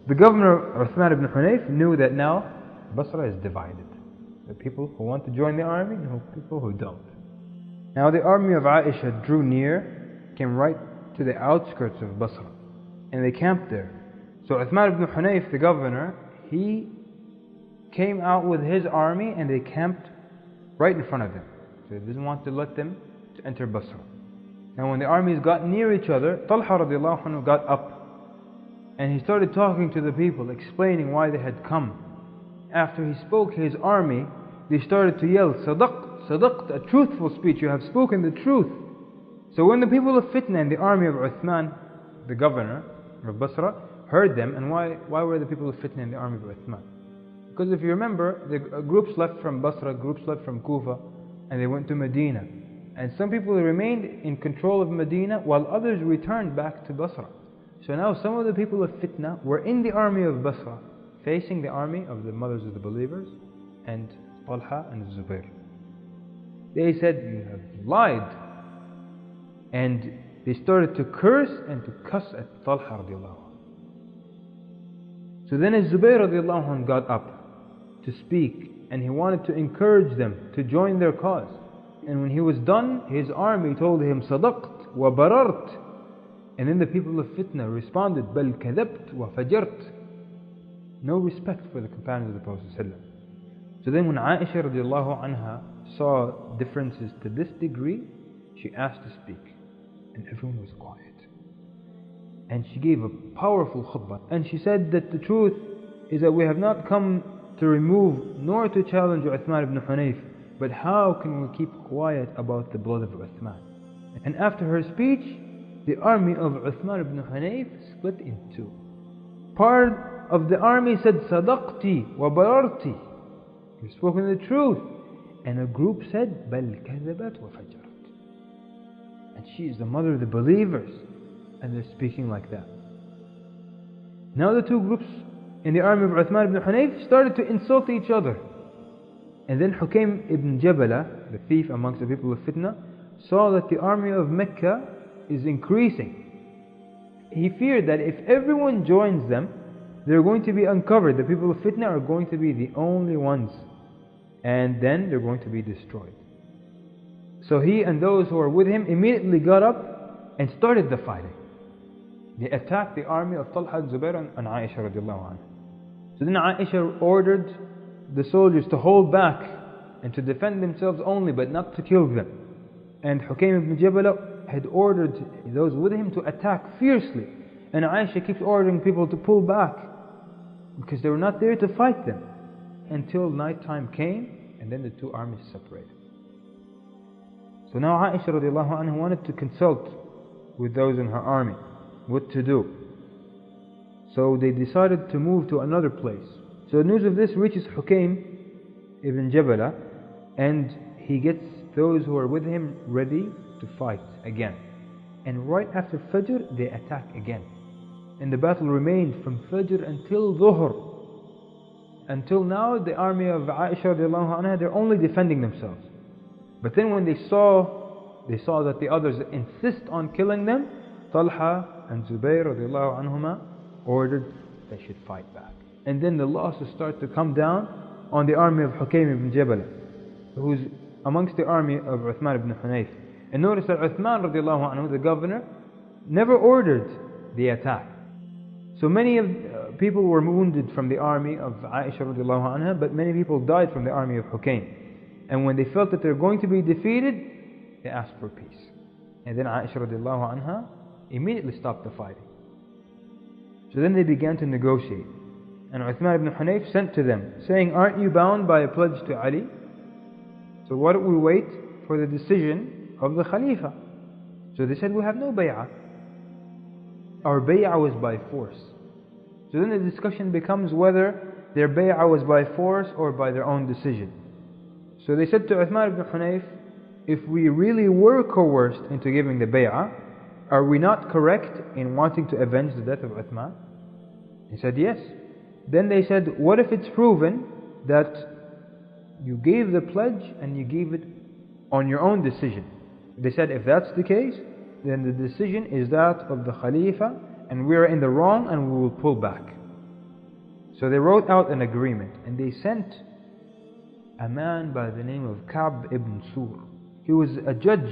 The governor Uthman ibn Hunayf knew that now Basra is divided. The people who want to join the army and people who don't. Now the army of Aisha drew near, came right to the outskirts of Basra, and they camped there. So Uthman ibn Hunayf, the governor, he came out with his army and they camped right in front of them. So he didn't want to let them to enter Basra. And when the armies got near each other, Talha radiallahu anhu got up and he started talking to the people, explaining why they had come. After he spoke his army, they started to yell, Sadaqt, Sadaqt, a truthful speech, you have spoken the truth. So when the people of Fitna and the army of Uthman, the governor of Basra, heard them, and why were the people of Fitna in the army of Uthman? Because if you remember, the groups left from Basra, groups left from Kufa, and they went to Medina. And some people remained in control of Medina, while others returned back to Basra. So now some of the people of Fitna were in the army of Basra, facing the army of the mothers of the believers, and Talha and Zubair. They said, you have lied. And they started to curse and to cuss at Talha radiallahu anhu. So then as Zubair radiallahu anhu got up to speak, and he wanted to encourage them to join their cause. And when he was done, his army told him, Sadaqt wa barart. And then the people of Fitna responded, Bal kadhabt wa fajart. No respect for the companions of the Prophet ﷺ. So then when Aisha radiallahu anha saw differences to this degree, she asked to speak. And everyone was quiet. And she gave a powerful khutbah. And she said that the truth is that we have not come to remove nor to challenge Uthman ibn Hunayf, but how can we keep quiet about the blood of Uthman? And after her speech, the army of Uthman ibn Hunayf split in two. Part of the army said, Sadaqti wa bararti. You've spoken the truth. And a group said, Bal kadhabat wa fajarat. And she is the mother of the believers. And they're speaking like that. Now the two groups in the army of Uthman ibn Hunayf started to insult each other. And then Hukaym ibn Jabala, the thief amongst the people of Fitna, saw that the army of Mecca is increasing. He feared that if everyone joins them, they're going to be uncovered. The people of Fitna are going to be the only ones. And then they're going to be destroyed. So he and those who were with him immediately got up and started the fighting. They attacked the army of Talha and Zubair and Aisha radiallahu anha. So then Aisha ordered the soldiers to hold back and to defend themselves only, but not to kill them. And Hukaym ibn Jabala had ordered those with him to attack fiercely. And Aisha keeps ordering people to pull back because they were not there to fight them until nighttime came, and then the two armies separated. So now Aisha radiallahu anha wanted to consult with those in her army what to do. So they decided to move to another place. So the news of this reaches Hukaym ibn Jabala, and he gets those who are with him ready to fight again. And right after Fajr, they attack again. And the battle remained from Fajr until Dhuhr. Until now, the army of Aisha radiallahu anha, they're only defending themselves. But then when they saw that the others insist on killing them, Talha and Zubair radiallahu anhuma ordered they should fight back. And then the losses start to come down on the army of Hukaym ibn Jabala, who's amongst the army of Uthman ibn Hunayf. And notice that Uthman radiallahu anhu, the governor, never ordered the attack. So many of people were wounded from the army of Aisha radiallahu anha, but many people died from the army of Hukaym. And when they felt that they're going to be defeated, they asked for peace. And then Aisha radiallahu anha immediately stopped the fighting. So then they began to negotiate. And Uthman ibn Hunayf sent to them, saying, aren't you bound by a pledge to Ali? So why don't we wait for the decision of the Khalifa? So they said, we have no bay'ah. Our bay'ah was by force. So then the discussion becomes whether their bay'ah was by force or by their own decision. So they said to Uthman ibn Hunayf, if we really were coerced into giving the bay'ah, are we not correct in wanting to avenge the death of Uthman? He said, yes. Then they said, what if it's proven that you gave the pledge and you gave it on your own decision? They said, if that's the case, then the decision is that of the Khalifa, and we are in the wrong and we will pull back. So they wrote out an agreement, and they sent a man by the name of Ka'b ibn Sur. He was a judge,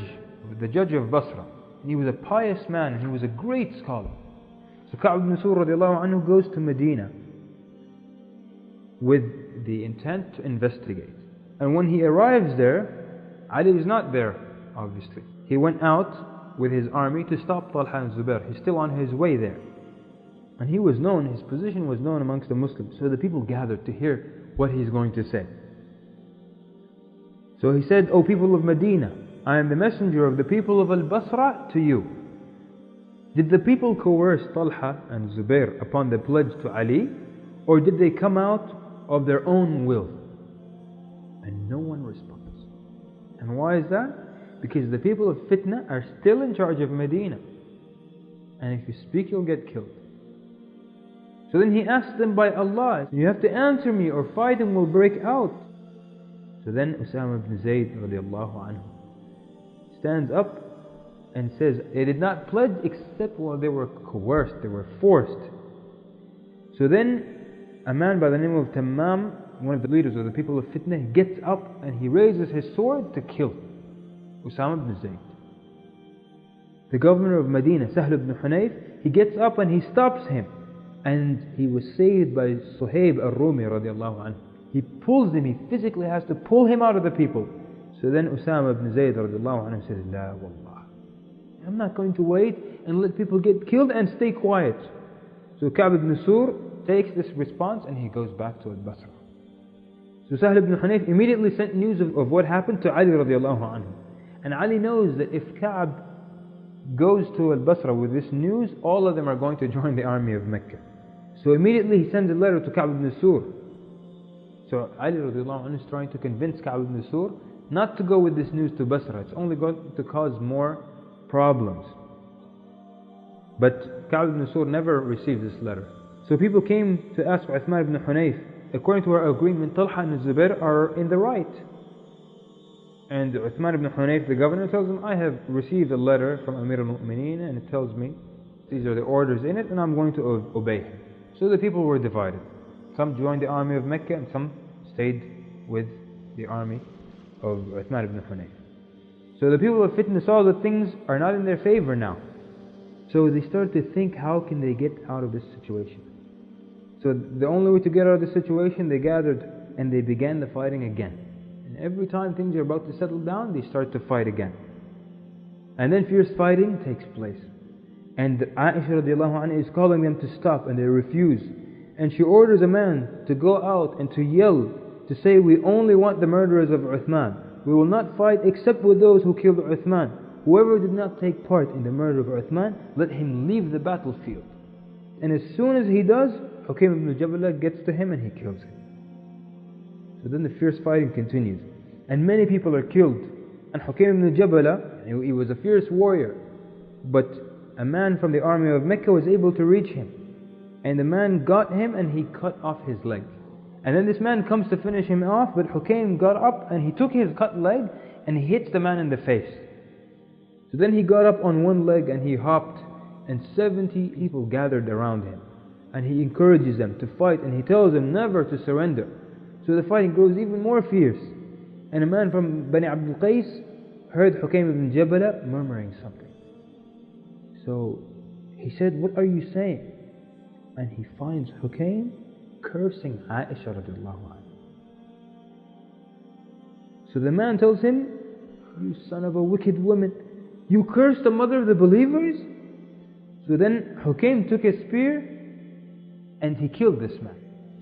the judge of Basra. He was a pious man, and he was a great scholar. So Ka'b ibn Sur radiallahu anhu goes to Medina with the intent to investigate. And when he arrives there, Ali is not there, obviously. He went out with his army to stop Talha and Zubair. He's still on his way there. And he was known, his position was known amongst the Muslims. So the people gathered to hear what he's going to say. So he said, "O people of Medina, I am the messenger of the people of Al-Basra to you. Did the people coerce Talha and Zubair upon the pledge to Ali, or did they come out of their own will?" And no one responds. And why is that? Because the people of Fitna are still in charge of Medina. And if you speak, you'll get killed. So then he asked them, "By Allah, you have to answer me or fighting will break out." So then Usama ibn Zayd radiallahu anhu stands up and says, they did not pledge except while they were coerced, they were forced. So then a man by the name of Tammam, one of the leaders of the people of Fitna, he gets up and he raises his sword to kill Usama ibn Zayd. The governor of Medina, Sahl ibn Hunayf, he gets up and he stops him. And he was saved by Suhaib al-Rumi radiallahu anhu. He pulls him, he physically has to pull him out of the people. So then Usama ibn Zayd radiallahu anhu says, "La wallah, I'm not going to wait and let people get killed and stay quiet." So Ka'b ibn Sur takes this response and he goes back to Al-Basra. So Sahl ibn Hunayf immediately sent news of what happened to Ali radiallahu anhu. And Ali knows that if Ka'b goes to Al-Basra with this news, all of them are going to join the army of Mecca. So immediately he sends a letter to Ka'b ibn Sur. So Ali radiallahu anhu is trying to convince Ka'b ibn Sur not to go with this news to Basra. It's only going to cause more problems. But Ka'b ibn Sur never received this letter. So people came to ask Uthman ibn Hunayf, according to our agreement, Talha and Zubair are in the right. And Uthman ibn Hunayf, the governor, tells him, "I have received a letter from Amir al-Mu'mineen and it tells me these are the orders in it and I'm going to obey him." So the people were divided. Some joined the army of Mecca and some stayed with the army of Uthman ibn Hunayf. So the people of Fitna saw that things are not in their favor now. So they started to think, how can they get out of this situation? So the only way to get out of this situation, they gathered and they began the fighting again. And every time things are about to settle down, they start to fight again. And then fierce fighting takes place. And Aisha radiallahu anha is calling them to stop and they refuse. And she orders a man to go out and to yell, to say, "We only want the murderers of Uthman. We will not fight except with those who killed Uthman. Whoever did not take part in the murder of Uthman, let him leave the battlefield." And as soon as he does, Hukaym ibn Jabala gets to him and he kills him. So then the fierce fighting continues. And many people are killed. And Hukaym ibn Jabala, he was a fierce warrior. But a man from the army of Mecca was able to reach him. And the man got him and he cut off his leg. And then this man comes to finish him off, but Hukaym got up and he took his cut leg and he hits the man in the face. So then he got up on one leg and he hopped, and 70 people gathered around him. And he encourages them to fight and he tells them never to surrender. So the fighting grows even more fierce. And a man from Bani Abdul Qais heard Hukaym ibn Jabala murmuring something. So he said, "What are you saying?" And he finds Hukaym cursing Aisha radiallahu anha. So the man tells him, "You son of a wicked woman, you cursed the mother of the believers?" So then Hukaym took a spear and he killed this man.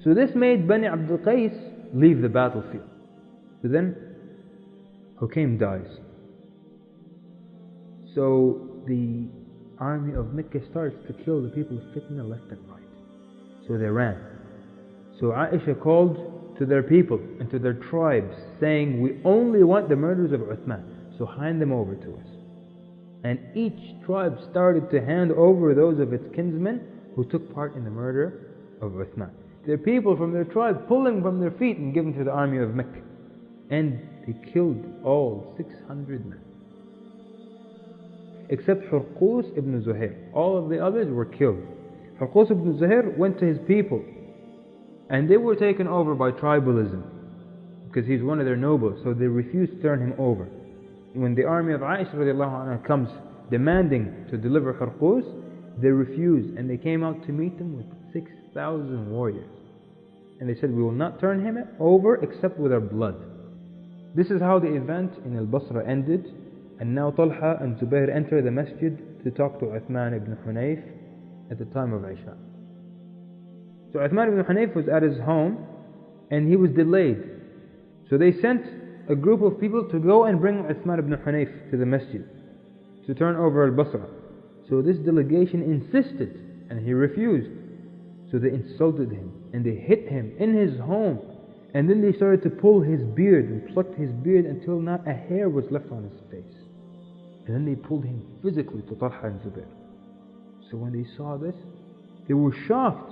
So this made Bani Abdul Qais leave the battlefield. So then Hukaym dies. So the army of Mecca starts to kill the people of Fitna left and right. So they ran. So Aisha called to their people and to their tribes, saying, "We only want the murders of Uthman, so hand them over to us." And each tribe started to hand over those of its kinsmen who took part in the murder of Uthman. Their people from their tribe pull them from their feet and give them to the army of Mecca. And they killed all 600 men. except Hurqus ibn Zuhair. All of the others were killed. Hurqus ibn Zuhair went to his people, and they were taken over by tribalism, because he's one of their nobles, so they refused to turn him over. When the army of Aisha radiallahu anha comes demanding to deliver Hurqus, they refused, and they came out to meet them with 6,000 warriors. And they said, we will not turn him over except with our blood. This is how the event in Al-Basra ended, and now Talha and Zubair enter the masjid to talk to Uthman ibn Hunayf at the time of Isha. So Uthman ibn Hunayf was at his home, and he was delayed. So they sent a group of people to go and bring Uthman ibn Hunayf to the masjid to turn over Al-Basra. So this delegation insisted, and he refused. So they insulted him, and they hit him in his home. And then they started to pull his beard and plucked his beard until not a hair was left on his face. And then they pulled him physically to Talha and Zubair. So when they saw this, they were shocked.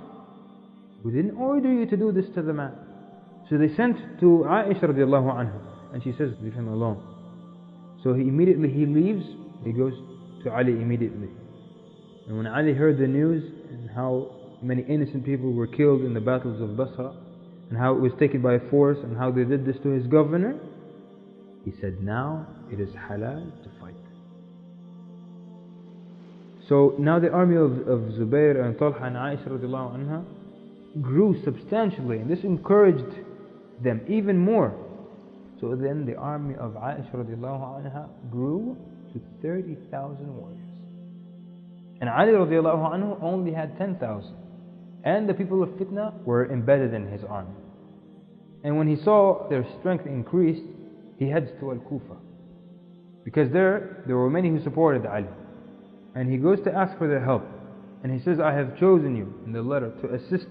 We didn't order you to do this to the man. So they sent to Aisha radiallahu anha, and she says, leave him alone. So he leaves, he goes to Ali immediately. And when Ali heard the news and how many innocent people were killed in the battles of Basra, and how it was taken by force, and how they did this to his governor, he said, now it is halal to fight. So now the army of Zubair and Talha and Aisha radiallahu anha grew substantially, and this encouraged them even more. So then the army of Aisha radiallahu anha grew to 30,000 warriors. And Ali radiallahu anhu only had 10,000. And the people of Fitna were embedded in his army. And when he saw their strength increased, he heads to Al-Kufa. Because there were many who supported Ali. And he goes to ask for their help. And he says, I have chosen you in the letter to assist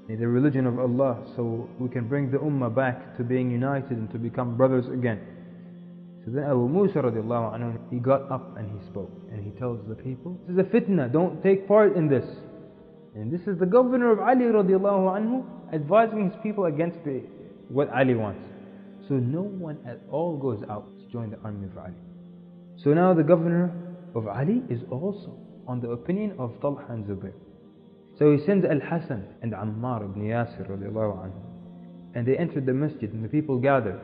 in the religion of Allah, so we can bring the ummah back to being united and to become brothers again. So then Abu Musa radiallahu anhu, he got up and he spoke. And he tells the people, this is a fitna, don't take part in this. And this is the governor of Ali radiallahu anhu advising his people against what Ali wants. So no one at all goes out to join the army of Ali. So now the governor of Ali is also on the opinion of Talha and Zubair. So he sends Al-Hasan and Ammar ibn Yasir radiallahu anhu. And they entered the masjid and the people gathered.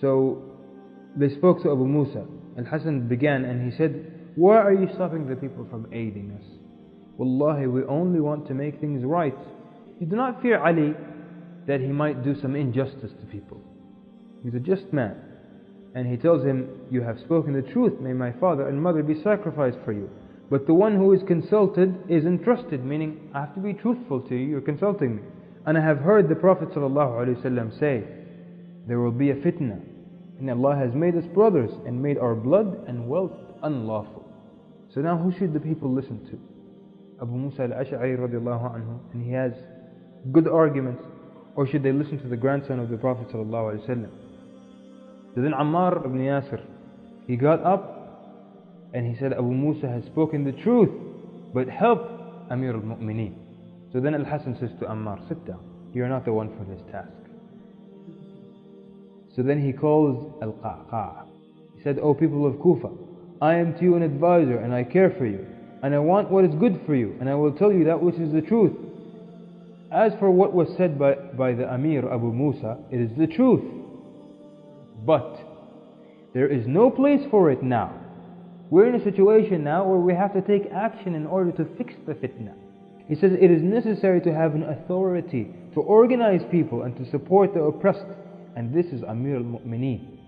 So they spoke to Abu Musa. Al-Hasan began and he said, why are you stopping the people from aiding us? Wallahi, we only want to make things right. You do not fear Ali that he might do some injustice to people. He's a just man. And he tells him, you have spoken the truth, may my father and mother be sacrificed for you. But the one who is consulted is entrusted, meaning I have to be truthful to you, you're consulting me. And I have heard the Prophet ﷺ say, there will be a fitna, and Allah has made us brothers and made our blood and wealth unlawful. So now who should the people listen to? Abu Musa al-Ash'ari radiallahu anhu, and he has good arguments, or should they listen to the grandson of the Prophet ﷺ? So then Ammar ibn Yasir, he got up and he said, Abu Musa has spoken the truth, but help Amir al-Mu'mineen. So then Al-Hasan says to Ammar, sit down, you're not the one for this task. So then he calls Al-Qa'qa'. He said, O people of Kufa, I am to you an advisor and I care for you, and I want what is good for you, and I will tell you that which is the truth. As for what was said by the Amir Abu Musa, it is the truth. But there is no place for it now. We're in a situation now where we have to take action in order to fix the fitna. He says it is necessary to have an authority to organize people and to support the oppressed. And this is Amir al-Mu'mineen.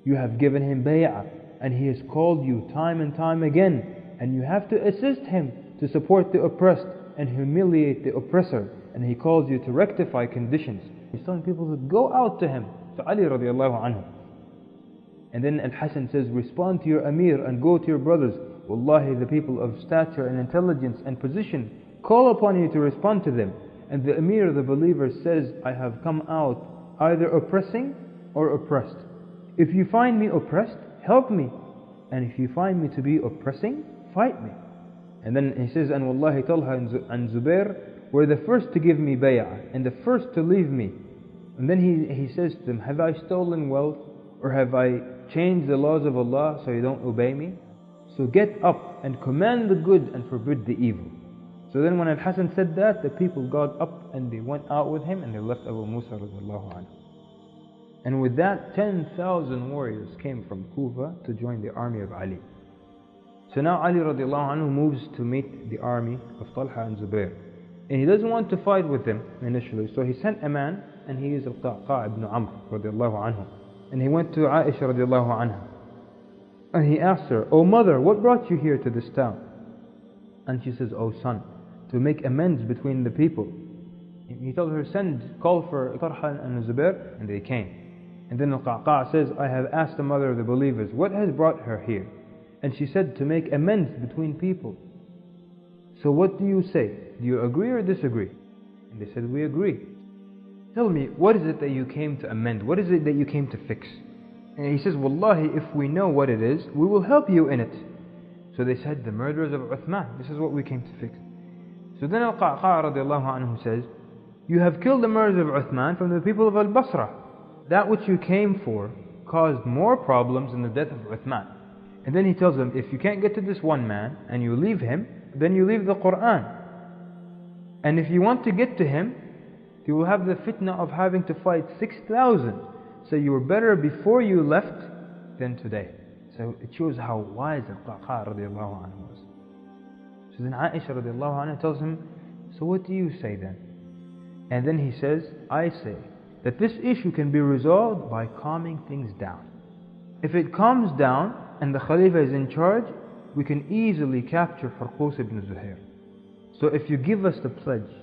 You have given him bay'ah, and he has called you time and time again. And you have to assist him to support the oppressed and humiliate the oppressor. And he calls you to rectify conditions. He's telling people to go out to him, to Ali radiallahu anhu. And then Al-Hasan says, respond to your Amir and go to your brothers. Wallahi, the people of stature and intelligence and position call upon you to respond to them. And the Amir of the believers says, I have come out either oppressing or oppressed. If you find me oppressed, help me. And if you find me to be oppressing, fight me. And then he says, and Wallahi, Talha and Zubair were the first to give me bay'ah and the first to leave me. And then he says to them, have I stolen wealth, or have I changed the laws of Allah so you don't obey me? So get up and command the good and forbid the evil. So then when Al-Hasan said that, the people got up and they went out with him and they left Abu Musa radiallahu anhu. And with that, 10,000 warriors came from Kufa to join the army of Ali. So now Ali radiallahu anhu moves to meet the army of Talha and Zubair. And he doesn't want to fight with them initially. So he sent a man, and he is Al-Qa'qa' ibn Amr radiallahu anhu. And he went to Aisha radiallahu anha. And he asked her, "O mother, what brought you here to this town?" And she says, "O son, to make amends between the people." He told her, call for Talha and Zubair, and they came. And then Al-Qa'qa' says, "I have asked the mother of the believers, what has brought her here?" And she said, "To make amends between people." "So what do you say? Do you agree or disagree?" And they said, "We agree." "Tell me, what is it that you came to amend? What is it that you came to fix?" And he says, "Wallahi, if we know what it is, we will help you in it." So they said, "The murderers of Uthman, this is what we came to fix." So then Al-Qa'qa' radiallahu anhu says, "You have killed the murderers of Uthman from the people of Al-Basra. That which you came for caused more problems than the death of Uthman." And then he tells them, if you can't get to this one man and you leave him, then you leave the Quran. And if you want to get to him, you will have the fitna of having to fight 6,000. So you were better before you left than today. So it shows how wise Al-Qa'qa' radiallahu anhu was. So then Aisha radiallahu anha tells him, "So what do you say then?" And then he says, "I say that this issue can be resolved by calming things down. If it calms down and the Khalifa is in charge, we can easily capture Hurqus ibn Zuhair. So if you give us the pledge,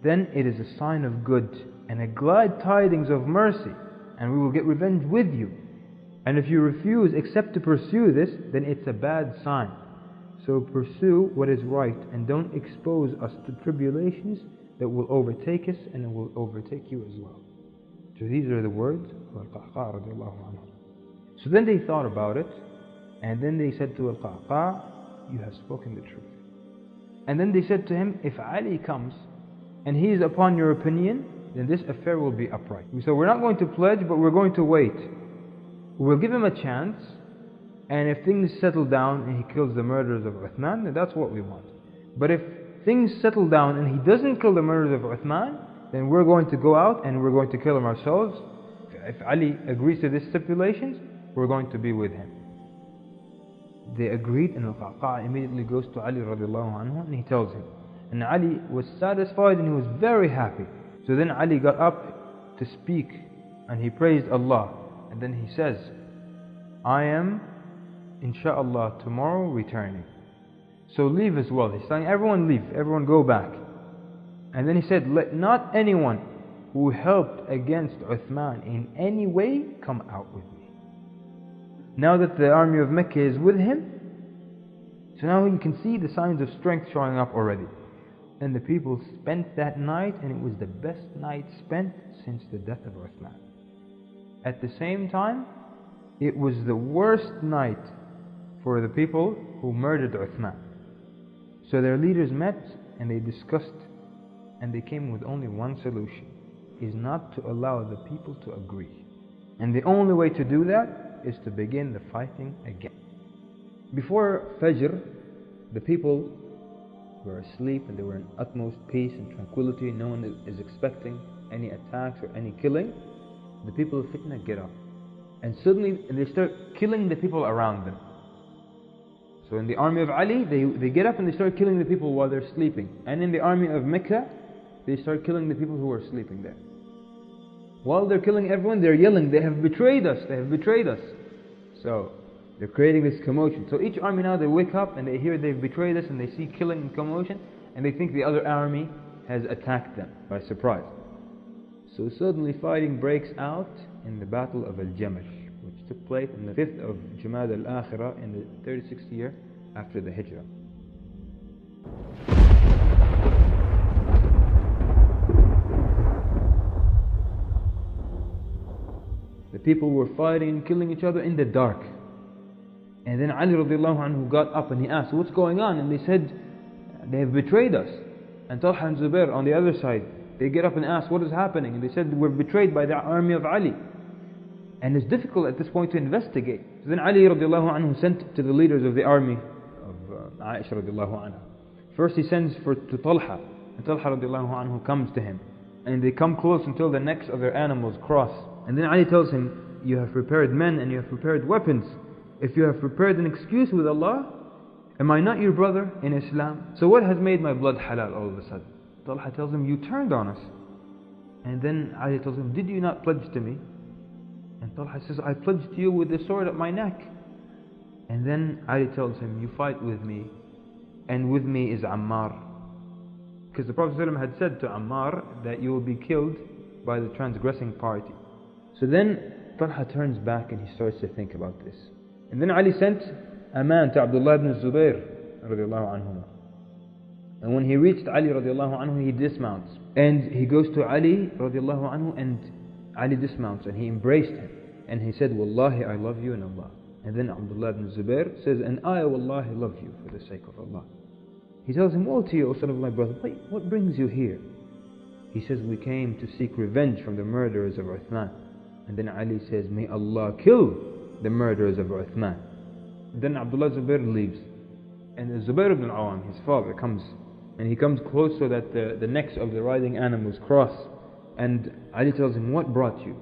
then it is a sign of good and a glad tidings of mercy, and we will get revenge with you. And if you refuse except to pursue this, then it's a bad sign. So pursue what is right and don't expose us to tribulations that will overtake us and it will overtake you as well." So these are the words of Al-Qa'qa' radiallahu anhu. So then they thought about it, and then they said to Al-Qa'qa', "You have spoken the truth." And then they said to him, "If Ali comes and he is upon your opinion, then this affair will be upright. So we're not going to pledge, but we're going to wait. We'll give him a chance, and if things settle down and he kills the murderers of Uthman, then that's what we want. But if things settle down and he doesn't kill the murderers of Uthman, then we're going to go out and we're going to kill him ourselves. If Ali agrees to these stipulations, we're going to be with him." They agreed, and Al-Qa'qa' immediately goes to Ali radiallahu anhu and he tells him. And Ali was satisfied and he was very happy. So then Ali got up to speak and he praised Allah. And then he says, "I am, insha'Allah, tomorrow returning. So leave as well." He's saying, everyone leave, everyone go back. And then he said, "Let not anyone who helped against Uthman in any way come out with me." Now that the army of Mecca is with him, so now you can see the signs of strength showing up already. And the people spent that night, and it was the best night spent since the death of Uthman. At the same time, it was the worst night for the people who murdered Uthman. So their leaders met and they discussed, and they came with only one solution, is not to allow the people to agree. And the only way to do that is to begin the fighting again. Before Fajr, the people were asleep and they were in utmost peace and tranquility. No one is expecting any attacks or any killing. The people of Fitna get up, and suddenly they start killing the people around them. So in the army of Ali, they get up and they start killing the people while they're sleeping. And in the army of Mecca, they start killing the people who are sleeping there. While they're killing everyone, they're yelling, "They have betrayed us, they have betrayed us." So they're creating this commotion. So each army now, they wake up and they hear they've betrayed us, and they see killing and commotion, and they think the other army has attacked them by surprise. So suddenly fighting breaks out in the battle of Al Jamal, which took place on the 5th of Jumad al-Akhirah in the 36th year after the Hijrah. The people were fighting and killing each other in the dark. And then Ali radiallahu anhu got up and he asked, "What's going on?" And they said, "They have betrayed us." And Talha and Zubair on the other side, they get up and ask, "What is happening?" And they said, "We're betrayed by the army of Ali." And it's difficult at this point to investigate. So then Ali radiallahu anhu sent to the leaders of the army of Aisha radiallahu anha. First he sends to Talha, and Talha radiallahu anhu comes to him. And they come close until the necks of their animals cross. And then Ali tells him, you have prepared men and you have prepared weapons. If you have prepared an excuse with Allah, am I not your brother in Islam? So what has made my blood halal all of a sudden? Talha tells him, you turned on us. And then Ali tells him, did you not pledge to me? And Talha says, I pledged to you with the sword at my neck. And then Ali tells him, you fight with me, and with me is Ammar. Because the Prophet ﷺ had said to Ammar that you will be killed by the transgressing party. So then Talha turns back and he starts to think about this. And then Ali sent a man to Abdullah ibn Zubayr radiallahu anhuma. And when he reached Ali radiallahu anhu, he dismounts. And he goes to Ali radiallahu anhu, and Ali dismounts and he embraced him. And he said, Wallahi, I love you in Allah. And then Abdullah ibn Zubayr says, and I wallahi love you for the sake of Allah. He tells him, woe to you, O son of my brother, wait, what brings you here? He says, we came to seek revenge from the murderers of Uthman. And then Ali says, may Allah kill the murderers of Uthman. Then Abdullah Zubayr leaves. And Zubayr ibn al-Awwam, his father, comes. And he comes close so that the necks of the riding animals cross. And Ali tells him, what brought you?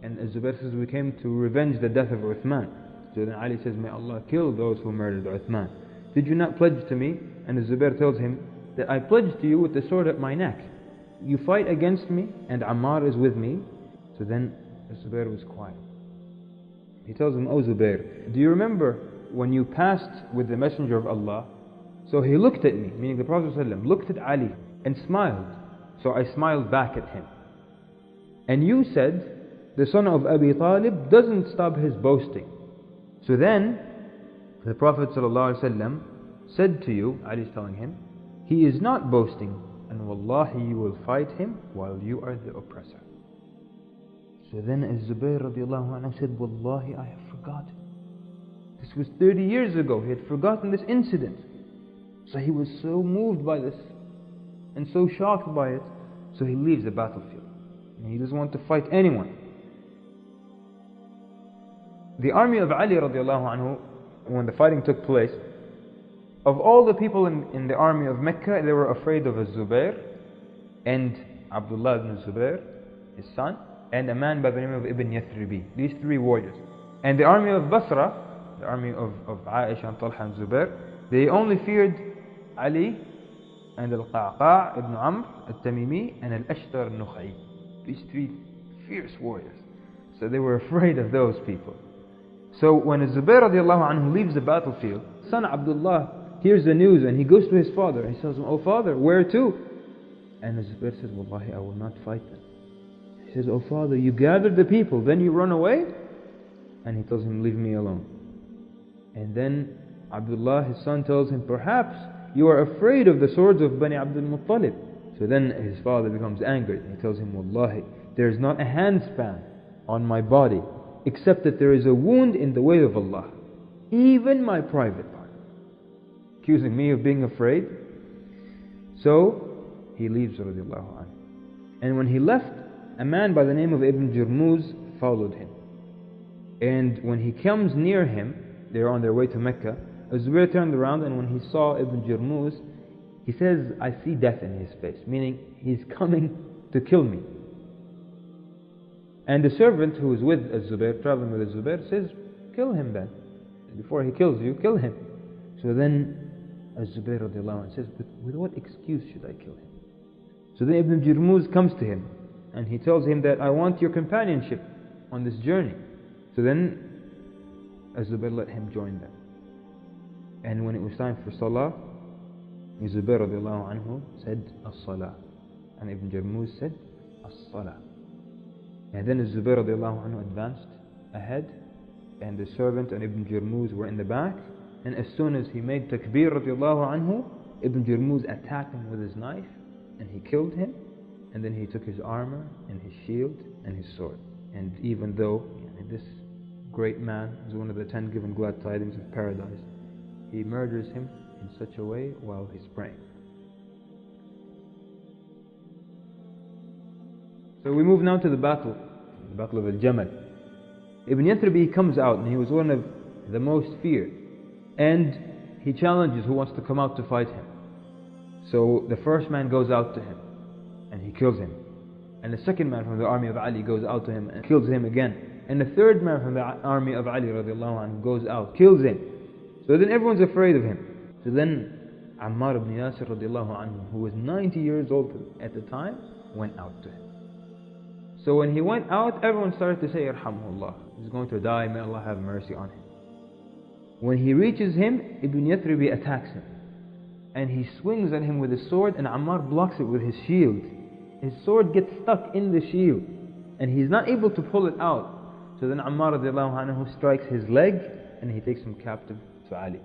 And Zubayr says, we came to revenge the death of Uthman. So then Ali says, may Allah kill those who murdered Uthman. Did you not pledge to me? And Zubayr tells him that I pledged to you with the sword at my neck. You fight against me and Ammar is with me. So then Zubayr was quiet. He tells him, oh Zubayr, do you remember when you passed with the Messenger of Allah? So he looked at me, meaning the Prophet ﷺ, looked at Ali and smiled. So I smiled back at him. And you said, the son of Abi Talib doesn't stop his boasting. So then the Prophet ﷺ said to you, Ali is telling him, he is not boasting, and wallahi you will fight him while you are the oppressor. So then Zubayr radiallahu anhu said, wallahi I have forgotten. This was 30 years ago. He had forgotten this incident. So he was so moved by this and so shocked by it. So he leaves the battlefield. And he doesn't want to fight anyone. The army of Ali radiallahu anhu, when the fighting took place, of all the people in the army of Mecca, they were afraid of Zubayr and Abdullah ibn Zubayr, his son, and a man by the name of Ibn Yathribi. These three warriors. And the army of Basra, the army of Aisha and Talha and Zubayr, they only feared Ali and Al-Qa'qa' ibn Amr al-Tamimi and Al-Ashtar al-Nukhai. These three fierce warriors. So they were afraid of those people. So when Zubayr radiallahu anhu leaves the battlefield, son Abdullah hears the news and he goes to his father and he tells him, oh father, where to? And Zubayr says, wallahi I will not fight them. He says, oh father, you gathered the people, then you run away? And he tells him, leave me alone. And then Abdullah, his son, tells him, perhaps you are afraid of the swords of Bani Abdul Muttalib. So then his father becomes angry and he tells him, wallahi, there is not a handspan on my body except that there is a wound in the way of Allah, even my private part. Accusing me of being afraid. So he leaves radiallahu anhu. And when he left, a man by the name of Ibn Jurmuz followed him. And when he comes near him, they're on their way to Mecca, Zubayr turned around and when he saw Ibn Jurmuz, he says, I see death in his face, meaning he's coming to kill me. And the servant who is with Zubayr, traveling with Zubayr, says, kill him then. Before he kills you, kill him. So then Zubayr radiallahu anhu says, with what excuse should I kill him? So then Ibn Jurmuz comes to him and he tells him that I want your companionship on this journey. So then Zubayr let him join them. And when it was time for Salah, Zubayr radiallahu anhu said, As-Salah. And Ibn Jurmuz said, As-Salah. And then Zubayr radiallahu anhu advanced ahead, and the servant and Ibn Jurmuz were in the back. And as soon as he made takbir radiallahu anhu, Ibn Jurmuz attacked him with his knife, and he killed him. And then he took his armor and his shield and his sword. And even though this great man is one of the 10 given glad tidings of paradise, he murders him in such a way while he's praying. So we move now to the Battle of Al Jamal. Ibn Yathribi comes out, and he was one of the most feared. And he challenges who wants to come out to fight him. So the first man goes out to him, and he kills him. And the second man from the army of Ali goes out to him and kills him again. And the third man from the army of Ali radiallahu anhu goes out, kills him. So then everyone's afraid of him. So then Ammar ibn Yasir radiallahu anhu, who was 90 years old at the time, went out to him. So when he went out, everyone started to say, Yarhamullah, he's going to die, may Allah have mercy on him. When he reaches him, Ibn Yathribi attacks him. And he swings at him with his sword, and Ammar blocks it with his shield. His sword gets stuck in the shield, and he's not able to pull it out. So then Ammar radiallahu anhu strikes his leg, and he takes him captive to Ali.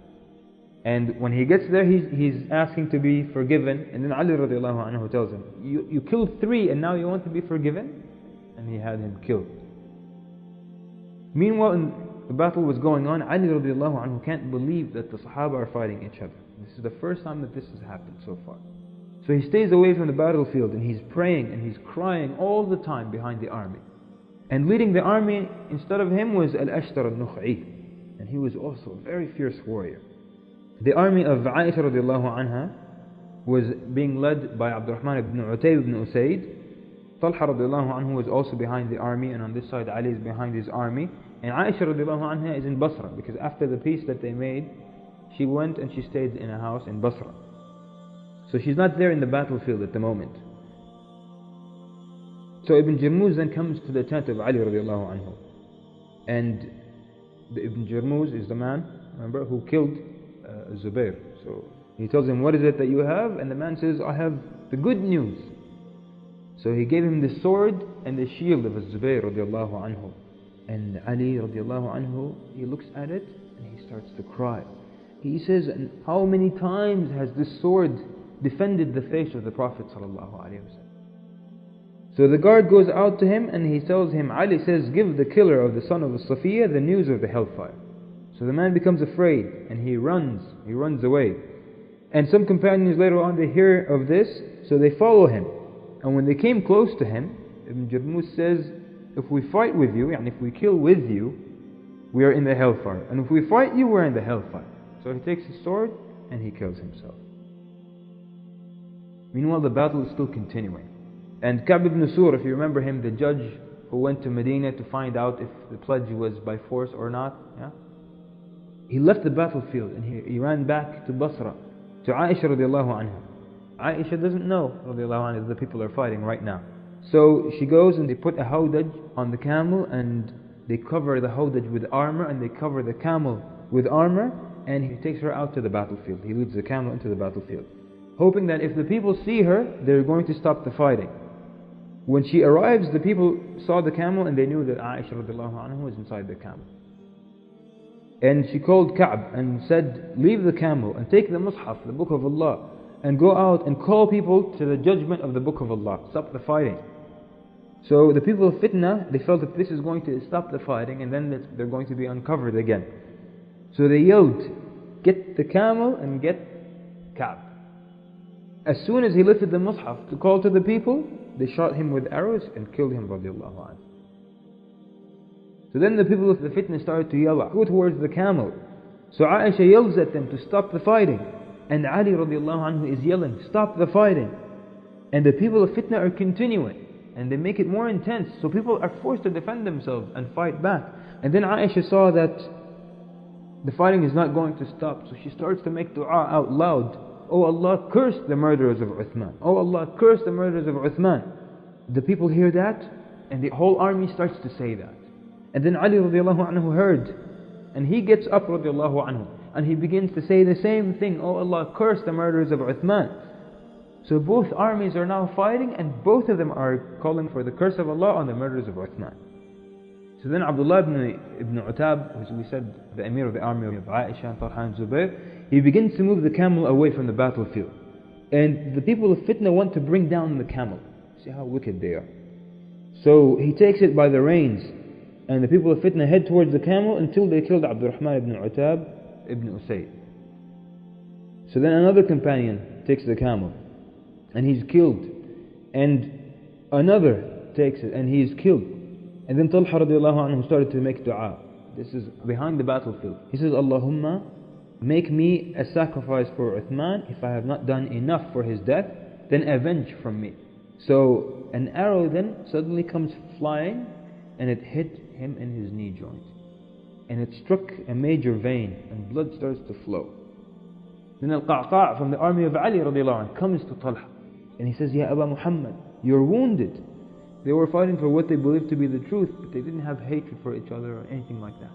And when he gets there, he's asking to be forgiven. And then Ali radiallahu anhu tells him, you killed 3 and now you want to be forgiven? And he had him killed. Meanwhile, when the battle was going on, Ali radiallahu anhu can't believe that the Sahaba are fighting each other. This is the first time that this has happened so far. So he stays away from the battlefield, and he's praying and he's crying all the time behind the army. And leading the army instead of him was Al-Ashtar al-Nukh'i. And he was also a very fierce warrior. The army of Aisha radiallahu anha was being led by Abdurrahman ibn Utayb ibn Usayd. Talha radiallahu anhu was also behind the army, and on this side Ali is behind his army. And Aisha radiallahu anha is in Basra, because after the peace that they made, she went and she stayed in a house in Basra. So she's not there in the battlefield at the moment. So Ibn Jarmuz then comes to the tent of Ali radiallahu anhu. And the Ibn Jarmuz is the man, remember, who killed Zubair. So he tells him, what is it that you have? And the man says, I have the good news. So he gave him the sword and the shield of Zubair radiallahu anhu. And Ali radiallahu anhu, he looks at it and he starts to cry. He says, and how many times has this sword defended the face of the Prophet sallallahu alaihi wasallam? So the guard goes out to him and he tells him, Ali says, give the killer of the son of Safiya the news of the hellfire. So the man becomes afraid and he runs away. And some companions later on, they hear of this, so they follow him. And when they came close to him, Ibn Jarmuz says, if we fight with you, and if we kill with you, we are in the hellfire. And if we fight you, we're in the hellfire. So he takes his sword and he kills himself. Meanwhile, the battle is still continuing. And Ka'b ibn Sur, if you remember him, the judge who went to Medina to find out if the pledge was by force or not, he left the battlefield and he ran back to Basra, to Aisha radiallahu anha. Aisha doesn't know radiallahu anha, the people are fighting right now. So she goes and they put a hawdaj on the camel, and they cover the hawdaj with armor, and they cover the camel with armor, and he takes her out to the battlefield. He leads the camel into the battlefield, hoping that if the people see her, they're going to stop the fighting. When she arrives, the people saw the camel and they knew that Aisha radiallahu anha was inside the camel. And she called Ka'b and said, leave the camel and take the Mus'haf, the Book of Allah, and go out and call people to the judgment of the Book of Allah. Stop the fighting. So the people of Fitna, they felt that this is going to stop the fighting, and then they're going to be uncovered again. So they yelled, get the camel and get Ka'b. As soon as he lifted the Mus'haf to call to the people, they shot him with arrows and killed him radiallahu anhu. So then the people of the Fitna started to yell, go towards the camel. So Aisha yells at them to stop the fighting. And Ali radiallahu anhu is yelling, stop the fighting. And the people of Fitna are continuing. And they make it more intense. So people are forced to defend themselves and fight back. And then Aisha saw that the fighting is not going to stop. So she starts to make dua out loud. Oh Allah, curse the murderers of Uthman. Oh Allah, curse the murderers of Uthman. The people hear that, and the whole army starts to say that. And then Ali radiallahu anhu heard. And he gets up radiallahu anhu. And he begins to say the same thing. Oh Allah, curse the murderers of Uthman. So both armies are now fighting, and both of them are calling for the curse of Allah on the murderers of Uthman. So then Abdullah ibn Utab, as we said, the emir of the army of Aisha and Talha and Zubair, he begins to move the camel away from the battlefield. And the people of Fitna want to bring down the camel. See how wicked they are. So he takes it by the reins, and the people of Fitna head towards the camel until they killed Abdurrahman ibn Utab ibn Usayd. So then another companion takes the camel, and he's killed. And another takes it, and he's killed. And then Talha radiallahu anhu started to make dua. This is behind the battlefield. He says, Allahumma, make me a sacrifice for Uthman. If I have not done enough for his death, then avenge from me. So an arrow then suddenly comes flying, and it hit him in his knee joint. And it struck a major vein, and blood starts to flow. Then Al-Qa'qa' from the army of Ali radiallahu anhu comes to Talha, and he says, Ya Aba Muhammad, you're wounded. They were fighting for what they believed to be the truth, but they didn't have hatred for each other or anything like that.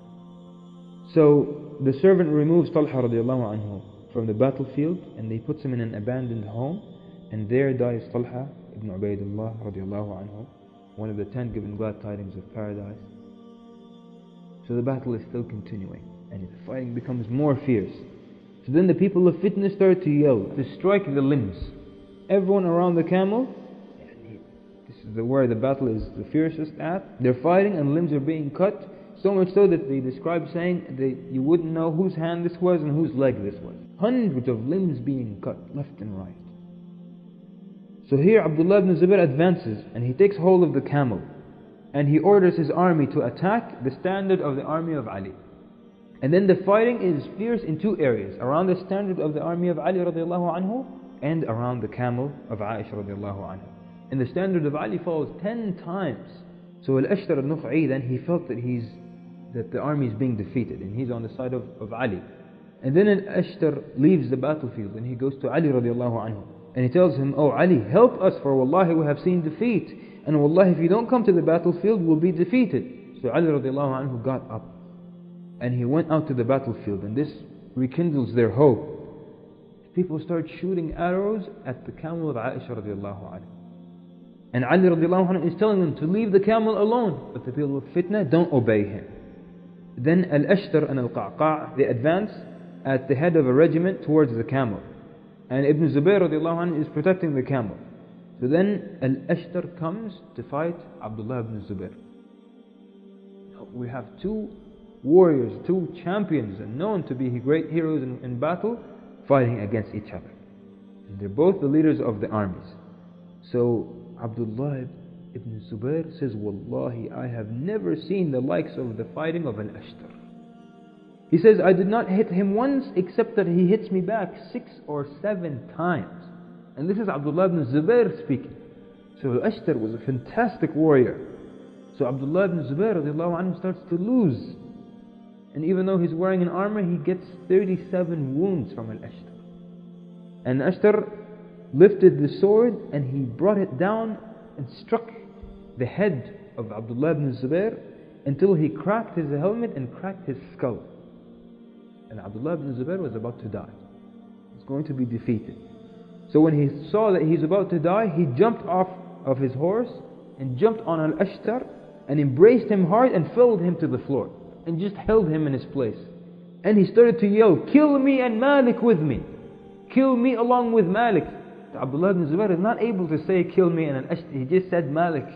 So the servant removes Talha radiallahu anhu from the battlefield, and they puts him in an abandoned home, and there dies Talha ibn Ubaidullah radiallahu anhu, one of the 10 given glad tidings of paradise. So the battle is still continuing, and the fighting becomes more fierce. So then the people of Fitna start to yell, to strike the limbs. Everyone around the camel, this is where the battle is the fiercest at. They're fighting and limbs are being cut, so much so that they describe saying that you wouldn't know whose hand this was and whose leg this was. Hundreds of limbs being cut left and right. So here Abdullah ibn Zubair advances and he takes hold of the camel and he orders his army to attack the standard of the army of Ali. And then the fighting is fierce in two areas, around the standard of the army of Ali radiallahu anhu and around the camel of Aisha radiallahu anha. And the standard of Ali falls 10 times. So Al-Ashtar al-Nukh'i then he felt that the army is being defeated and he's on the side of Ali. And then Al-Ashtar leaves the battlefield and he goes to Ali radiallahu anhu. And he tells him, Oh Ali, help us, for wallahi we have seen defeat. And wallahi if you don't come to the battlefield, we'll be defeated. So Ali radiallahu anhu got up. And he went out to the battlefield. And this rekindles their hope. People start shooting arrows at the camel of Aisha radiallahu anha. And Ali radiallahu anhu is telling them to leave the camel alone. But the people of Fitna don't obey him. Then Al-Ashtar and Al-Qa'qa' they advance at the head of a regiment towards the camel. And Ibn Zubayr radiallahu anhu is protecting the camel. So then Al-Ashtar comes to fight Abdullah ibn Zubayr. We have two warriors, two champions, and known to be great heroes in battle, fighting against each other. And they're both the leaders of the armies. So Abdullah ibn Zubayr says, Wallahi, I have never seen the likes of the fighting of Al-Ashtar. He says, I did not hit him once except that he hits me back 6 or 7 times. And this is Abdullah ibn Zubayr speaking. So Al-Ashtar was a fantastic warrior. So Abdullah ibn Zubayr radiallahu anhu starts to lose. And even though he's wearing an armor, he gets 37 wounds from Al-Ashtar. And Ashtar lifted the sword and he brought it down and struck the head of Abdullah ibn Zubayr until he cracked his helmet and cracked his skull. And Abdullah ibn Zubayr was about to die. He's going to be defeated. So when he saw that he's about to die, he jumped off of his horse and jumped on Al-Ashtar and embraced him hard and felled him to the floor and just held him in his place. And he started to yell, kill me and Malik with me. Kill me along with Malik. Abdullah ibn Zubayr is not able to say kill me and Al-Ashtar. He just said Malik.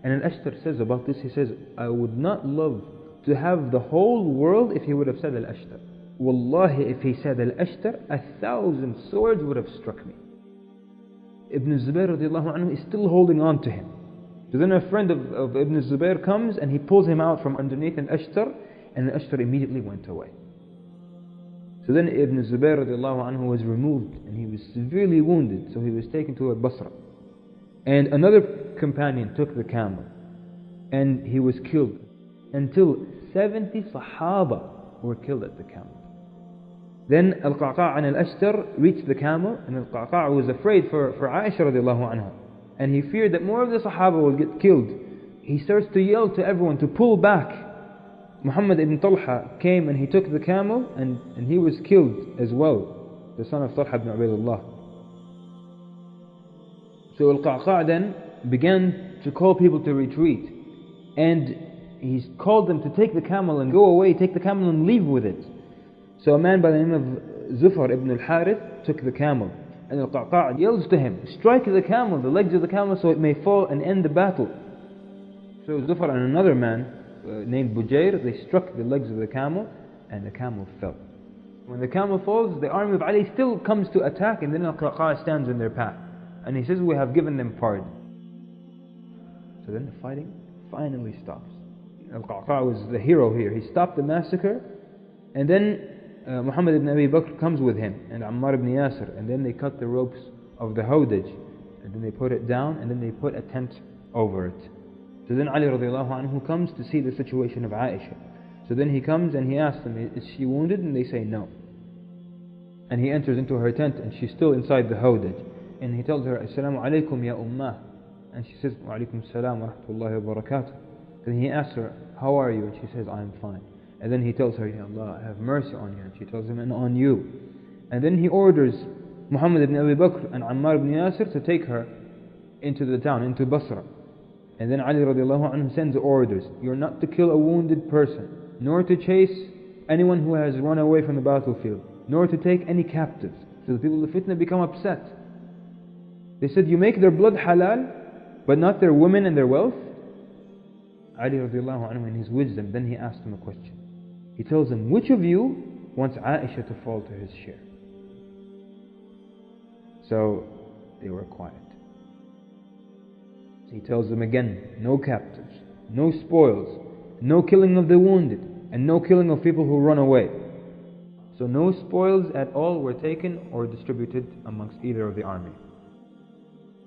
And Al-Ashtar says about this, he says, I would not love to have the whole world if he would have said Al-Ashtar. Wallahi, if he said Al-Ashtar, 1,000 swords would have struck me. Ibn Zubayr radiallahu anhu is still holding on to him. So then a friend of Ibn Zubayr comes and he pulls him out from underneath Al-Ashtar, and Al-Ashtar immediately went away. So then Ibn Zubayr radiallahu anhu was removed and he was severely wounded, so he was taken to Basra. And another companion took the camel and he was killed until 70 Sahaba were killed at the camel. Then Al-Qa'qa' and Al-Ashtar reached the camel, and Al-Qa'qa' was afraid for Aisha radiallahu anha, and he feared that more of the Sahaba will get killed. He starts to yell to everyone to pull back. Muhammad ibn Talha came and he took the camel and he was killed as well, the son of Talha ibn Ubaidullah. So Al-Qa'qa' then began to call people to retreat, and he called them to take the camel and go away, take the camel and leave with it. So a man by the name of Zufar ibn al-Harith took the camel, and Al-Qa'qa' yells to him, strike the camel, the legs of the camel, so it may fall and end the battle. So Zufar and another man named Bujair, they struck the legs of the camel and the camel fell. When the camel falls, the army of Ali still comes to attack, and then Al-Qa'qa' stands in their path and he says, we have given them pardon. So then the fighting finally stops. Al-Qa'qa' was the hero here. He stopped the massacre, and then Muhammad ibn Abi Bakr comes with him, and Ammar ibn Yasir, and then they cut the ropes of the Hawdaj, and then they put it down, and then they put a tent over it. So then Ali radiallahu anhu comes to see the situation of Aisha. So then he comes and he asks them, is she wounded? And they say no. And he enters into her tent, and she's still inside the Hawdaj. And he tells her, Assalamu alaikum ya ummah. And she says, Wa alaikum salam wa rahmatullahi wa barakatuh. Then he asks her, how are you? And she says, I'm fine. And then he tells her, Ya Allah, have mercy on you. And she tells him, and on you. And then he orders Muhammad ibn Abi Bakr and Ammar ibn Yasir to take her into the town, into Basra. And then Ali radiallahu anhu sends orders, you're not to kill a wounded person, nor to chase anyone who has run away from the battlefield, nor to take any captives. So the people of Fitna become upset. They said, you make their blood halal, but not their women and their wealth? Ali radiallahu anhu, in his wisdom, then he asked them a question. He tells them, which of you wants Aisha to fall to his share? So they were quiet. So he tells them again, no captives, no spoils, no killing of the wounded, and no killing of people who run away. So no spoils at all were taken or distributed amongst either of the army.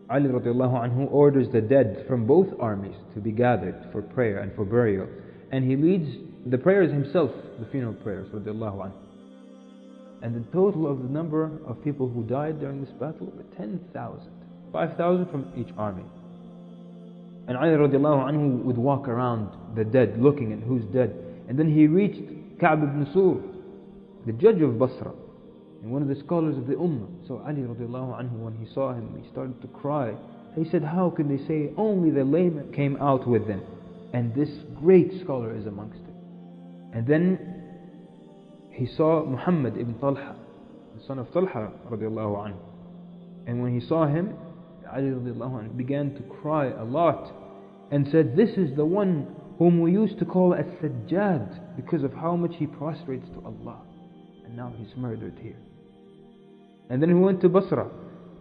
Ali radiallahu anhu orders the dead from both armies to be gathered for prayer and for burial. And he leads the prayers himself, the funeral prayers radiallahu anhu. And the total of the number of people who died during this battle were 10,000. 5,000 from each army. And Ali radiallahu anhu would walk around the dead, looking at who's dead. And then he reached Ka'b ibn Sur, the judge of Basra, and one of the scholars of the Ummah. So Ali radiallahu anhu, when he saw him, he started to cry. He said, how can they say only the layman came out with them, and this great scholar is amongst them? And then he saw Muhammad ibn Talha, the son of Talha radiallahu anhu. And when he saw him, Ali radiallahu anhu began to cry a lot and said, this is the one whom we used to call as-Sajjad because of how much he prostrates to Allah. And now he's murdered here. And then he went to Basra,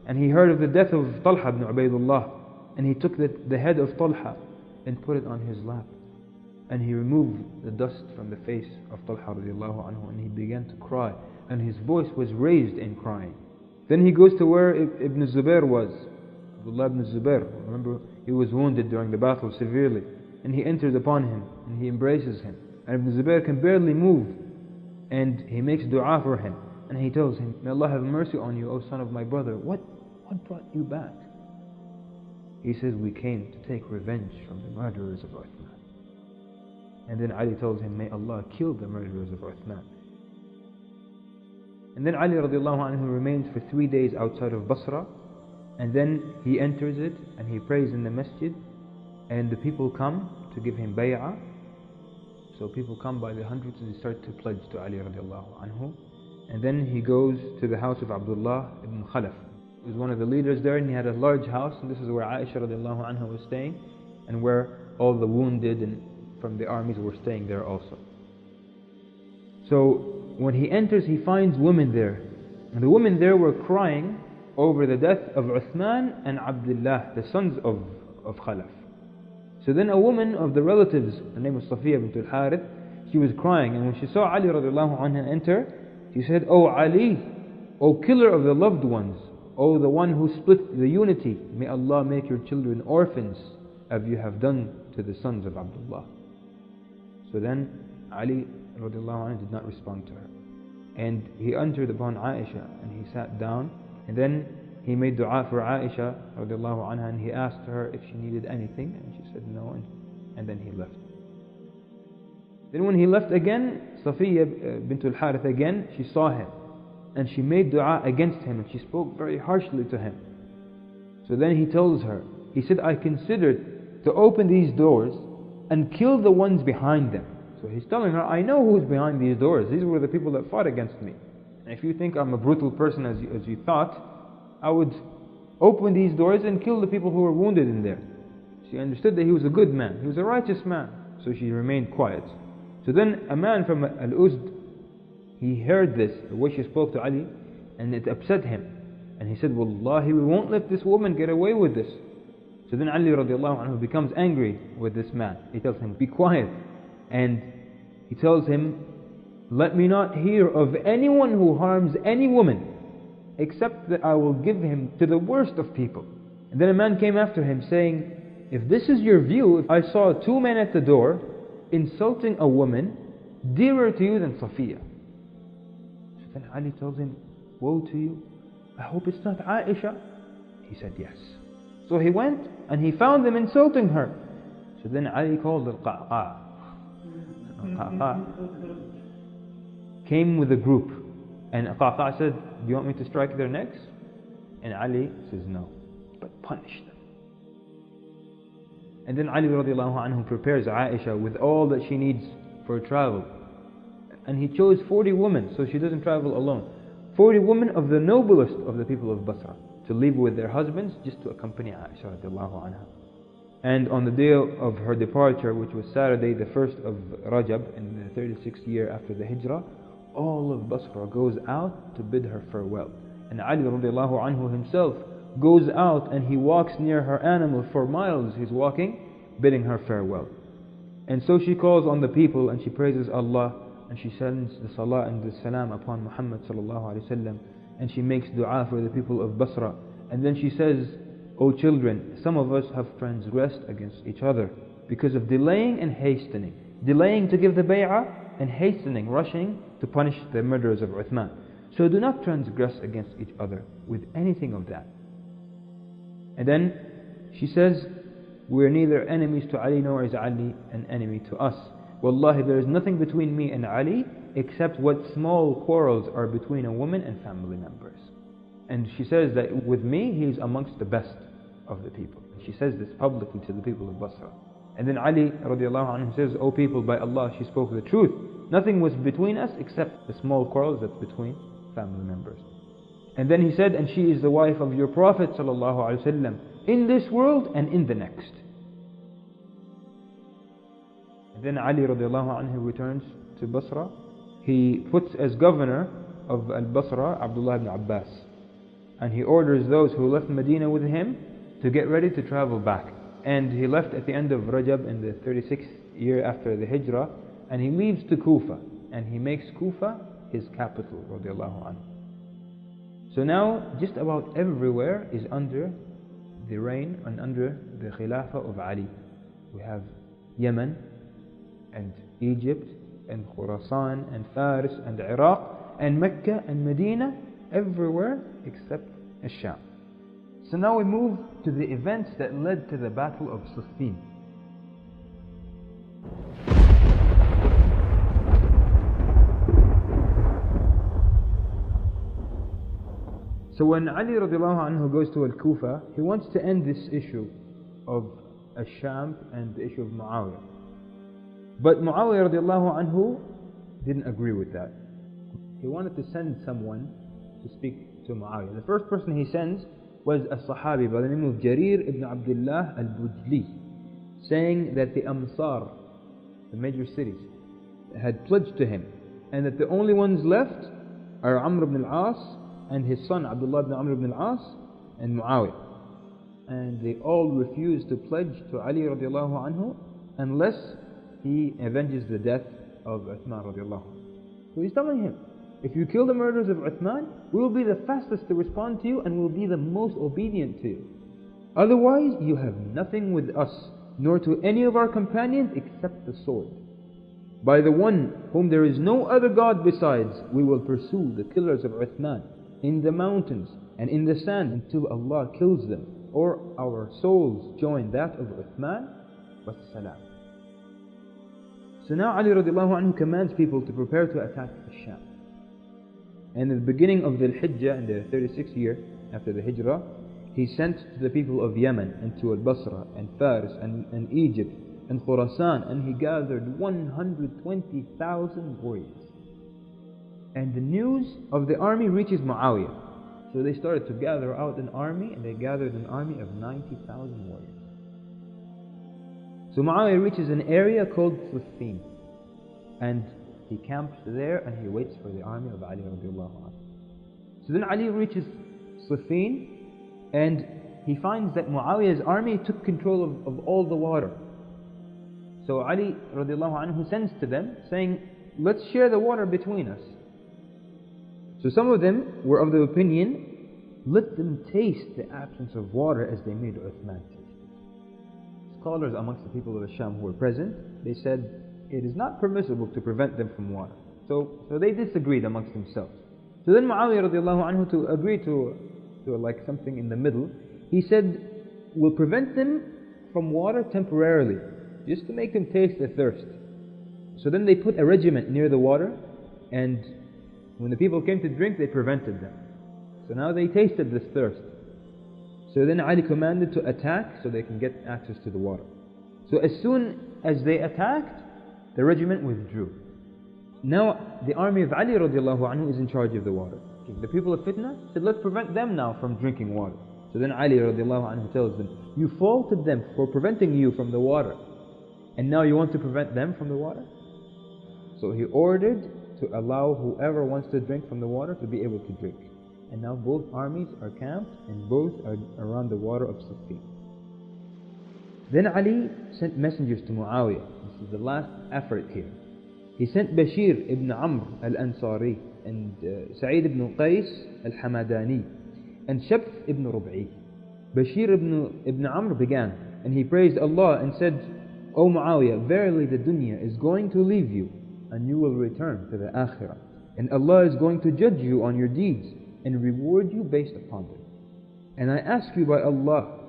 and he heard of the death of Talha ibn Ubaydullah, and he took the head of Talha and put it on his lap, and he removed the dust from the face of Talha radiallahu anhu, and he began to cry, and his voice was raised in crying. Then he goes to where Ibn Zubair was, Abdullah ibn Zubair. Remember, he was wounded during the battle severely, and he enters upon him and he embraces him, and Ibn Zubair can barely move, and he makes dua for him, and he tells him, may Allah have mercy on you, O son of my brother. What brought you back? He says, we came to take revenge from the murderers of Uthman. And then Ali tells him, may Allah kill the murderers of Uthman. And then Ali radiallahu anhu remains for 3 days outside of Basra, and then he enters it and he prays in the masjid, and the people come to give him bay'ah. So people come by the hundreds and they start to pledge to Ali radiallahu anhu. And then he goes to the house of Abdullah ibn Khalaf. He was one of the leaders there, and he had a large house, and this is where Aisha radiallahu anha was staying, and where all the wounded and from the armies were staying there also. So when he enters, he finds women there, and the women there were crying over the death of Uthman and Abdullah, the sons of Khalaf. So then a woman of the relatives, her name was Safiya bint al-Harith, she was crying, and when she saw Ali radiallahu anha enter, she said, O Ali, O killer of the loved ones, O the one who split the unity, may Allah make your children orphans as you have done to the sons of Abdullah. So then Ali radiallahu anhu did not respond to her, and he entered upon Aisha and he sat down, and then he made dua for Aisha radiallahu anha, and he asked her if she needed anything, and she said no, and then he left. Then when he left again, Safiya bint al-Harith again, she saw him, and she made dua against him, and she spoke very harshly to him. So then he tells her, he said, I considered to open these doors and kill the ones behind them. So he's telling her, I know who's behind these doors. These were the people that fought against me. And if you think I'm a brutal person as you thought, I would open these doors and kill the people who were wounded in there. She understood that he was a good man, he was a righteous man. So she remained quiet. So then a man from Al-Uzd, he heard this, the way she spoke to Ali, and it upset him. And he said, Wallahi, we won't let this woman get away with this. So then Ali radiallahu anhu becomes angry with this man. He tells him, be quiet. And he tells him, let me not hear of anyone who harms any woman, except that I will give him to the worst of people. And then a man came after him saying, if this is your view, if I saw two men at the door insulting a woman dearer to you than Safiya. So then Ali tells him, woe to you, I hope it's not Aisha. He said yes. So he went and he found them insulting her. So then Ali called Al-Qa'qa'. Al-Qa'qa' came with a group, and Al-Qa'qa' said, do you want me to strike their necks? And Ali says no, but punish them. And then Ali radiallahu anhu prepares Aisha with all that she needs for travel. And he chose 40 women, so she doesn't travel alone. 40 women of the noblest of the people of Basra to leave with their husbands just to accompany Aisha radiallahu anha. And on the day of her departure, which was Saturday, the 1st of Rajab, in the 36th year after the Hijrah, all of Basra goes out to bid her farewell. And Ali radiallahu anhu himself goes out and he walks near her animal for miles. He's walking, bidding her farewell. And so she calls on the people and she praises Allah, and she sends the salah and the salam upon Muhammad sallallahu alaihi wasallam, and she makes dua for the people of Basra. And then she says, O children, some of us have transgressed against each other because of delaying and hastening. Delaying to give the bay'ah and hastening, rushing to punish the murderers of Uthman. So do not transgress against each other with anything of that. And then she says, we are neither enemies to Ali nor is Ali an enemy to us. Wallahi, there is nothing between me and Ali except what small quarrels are between a woman and family members. And she says that with me, he is amongst the best of the people. And she says this publicly to the people of Basra. And then Ali radiallahu anhu says, O people, by Allah, she spoke the truth. Nothing was between us except the small quarrels that's between family members. And then he said, and she is the wife of your Prophet sallallahu alaihi wasallam in this world and in the next. And then Ali radiallahu anhu returns to Basra. He puts as governor of Al-Basra Abdullah ibn Abbas. And he orders those who left Medina with him to get ready to travel back. And he left at the end of Rajab in the 36th year after the Hijrah. And he leaves to Kufa. And he makes Kufa his capital, radiallahu anhu. So now, just about everywhere is under the reign and under the Khilafah of Ali. We have Yemen, and Egypt, and Khurasan, and Faris, and Iraq, and Mecca, and Medina, everywhere except Sham. So now we move to the events that led to the Battle of Siffin. So when Ali radiallahu anhu goes to Al-Kufa, he wants to end this issue of Sham and the issue of Muawiyah. But Muawiyah radiallahu anhu didn't agree with that. He wanted to send someone to speak to Muawiyah. The first person he sends was a Sahabi by the name of Jarir ibn Abdullah al-Bujli, saying that the Amsar, the major cities, had pledged to him, and that the only ones left are Amr ibn al-As and his son Abdullah ibn Amr ibn al-As and Muawiyah. And they all refused to pledge to Ali radiallahu anhu unless he avenges the death of Uthman radiallahu anhu. So he's telling him, if you kill the murderers of Uthman, we will be the fastest to respond to you and will be the most obedient to you. Otherwise, you have nothing with us, nor to any of our companions except the sword. By the one whom there is no other God besides, we will pursue the killers of Uthman in the mountains and in the sand until Allah kills them, or our souls join that of Uthman. Wassalam. So now Ali radiallahu anhu commands people to prepare to attack Sham. And at the beginning of the Hijjah, in the 36th year after the Hijrah, he sent to the people of Yemen and to Al-Basra and Faris and Egypt and Khurasan, and he gathered 120,000 warriors. And the news of the army reaches Muawiyah. So they started to gather out an army, and they gathered an army of 90,000 warriors. So Muawiyah reaches an area called Siffin, and he camps there and he waits for the army of Ali radiallahu anhu. So then Ali reaches Siffin, and he finds that Muawiyah's army took control of all the water. So Ali radiallahu anhu sends to them saying, let's share the water between us. So some of them were of the opinion, let them taste the absence of water as they made Uthman taste it. Scholars amongst the people of Sham who were present, they said it is not permissible to prevent them from water. So they disagreed amongst themselves. So then Muawiyah radiallahu anhu, to agree to like something in the middle, he said, we'll prevent them from water temporarily, just to make them taste the thirst. So then they put a regiment near the water, and when the people came to drink, they prevented them. So now they tasted this thirst. So then Ali commanded to attack so they can get access to the water. So as soon as they attacked, the regiment withdrew. Now the army of Ali radiallahu anhu is in charge of the water. The people of Fitna said, let's prevent them now from drinking water. So then Ali radiallahu anhu tells them, you faulted them for preventing you from the water, and now you want to prevent them from the water? So he ordered to allow whoever wants to drink from the water to be able to drink. And now both armies are camped and both are around the water of Siffin. Then Ali sent messengers to Muawiyah. This is the last effort here. He sent Bashir ibn Amr al-Ansari and Sa'id ibn Qais al-Hamadani and Shabth ibn Rub'i. Bashir ibn Amr began, and he praised Allah and said, O Muawiyah, verily the dunya is going to leave you, and you will return to the akhirah. And Allah is going to judge you on your deeds and reward you based upon them. And I ask you by Allah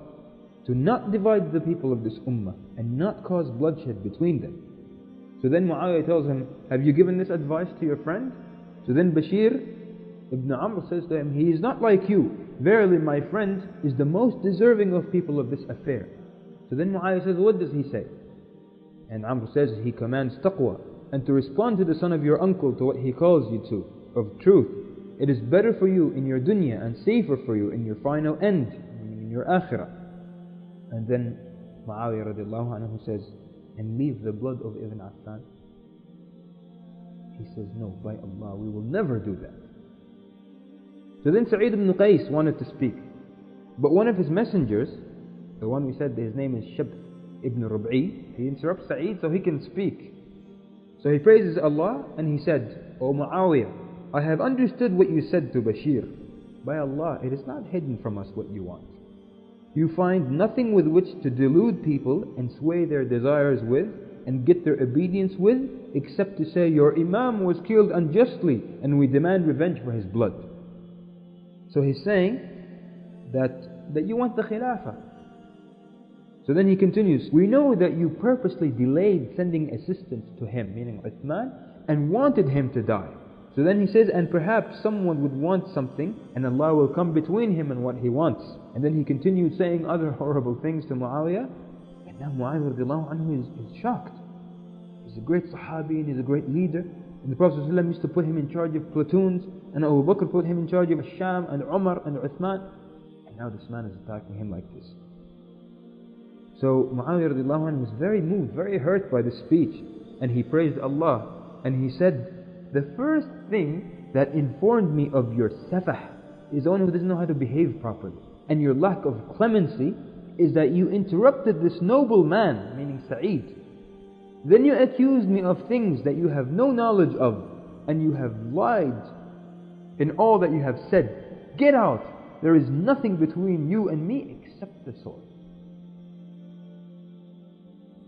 to not divide the people of this ummah and not cause bloodshed between them. So then Muawiyah tells him, have you given this advice to your friend? So then Bashir ibn Amr says to him, he is not like you. Verily my friend is the most deserving of people of this affair. So then Muawiyah says, what does he say? And Amr says, he commands taqwa, and to respond to the son of your uncle to what he calls you to, of truth. It is better for you in your dunya and safer for you in your final end, in your akhirah. And then Muawiyah radiallahu anhu says, and leave the blood of Ibn Affan? He says, no, by Allah, we will never do that. So then Sa'id ibn Qais wanted to speak. But one of his messengers, the one we said his name is Shabth ibn Rub'i, he interrupts Sa'id so he can speak. So he praises Allah and he said, O Muawiyah, I have understood what you said to Bashir. By Allah, it is not hidden from us what you want. You find nothing with which to delude people and sway their desires with and get their obedience with, except to say your Imam was killed unjustly and we demand revenge for his blood. So he's saying that you want the Khilafah. So then he continues, we know that you purposely delayed sending assistance to him, meaning Uthman, and wanted him to die. So then he says, and perhaps someone would want something and Allah will come between him and what he wants. And then he continued saying other horrible things to Muawiyah. And now Muawiyah radiallahu anhu is shocked. He's a great Sahabi and he's a great leader. And the Prophet ﷺ used to put him in charge of platoons, and Abu Bakr put him in charge of Sham and Umar and Uthman. And now this man is attacking him like this. So Muawiyah radiallahu anhu was very moved, very hurt by this speech. And he praised Allah. And he said, the first thing that informed me of your safah is the one who doesn't know how to behave properly. And your lack of clemency is that you interrupted this noble man, meaning Sa'id. Then you accused me of things that you have no knowledge of, and you have lied in all that you have said. Get out! There is nothing between you and me except the sword.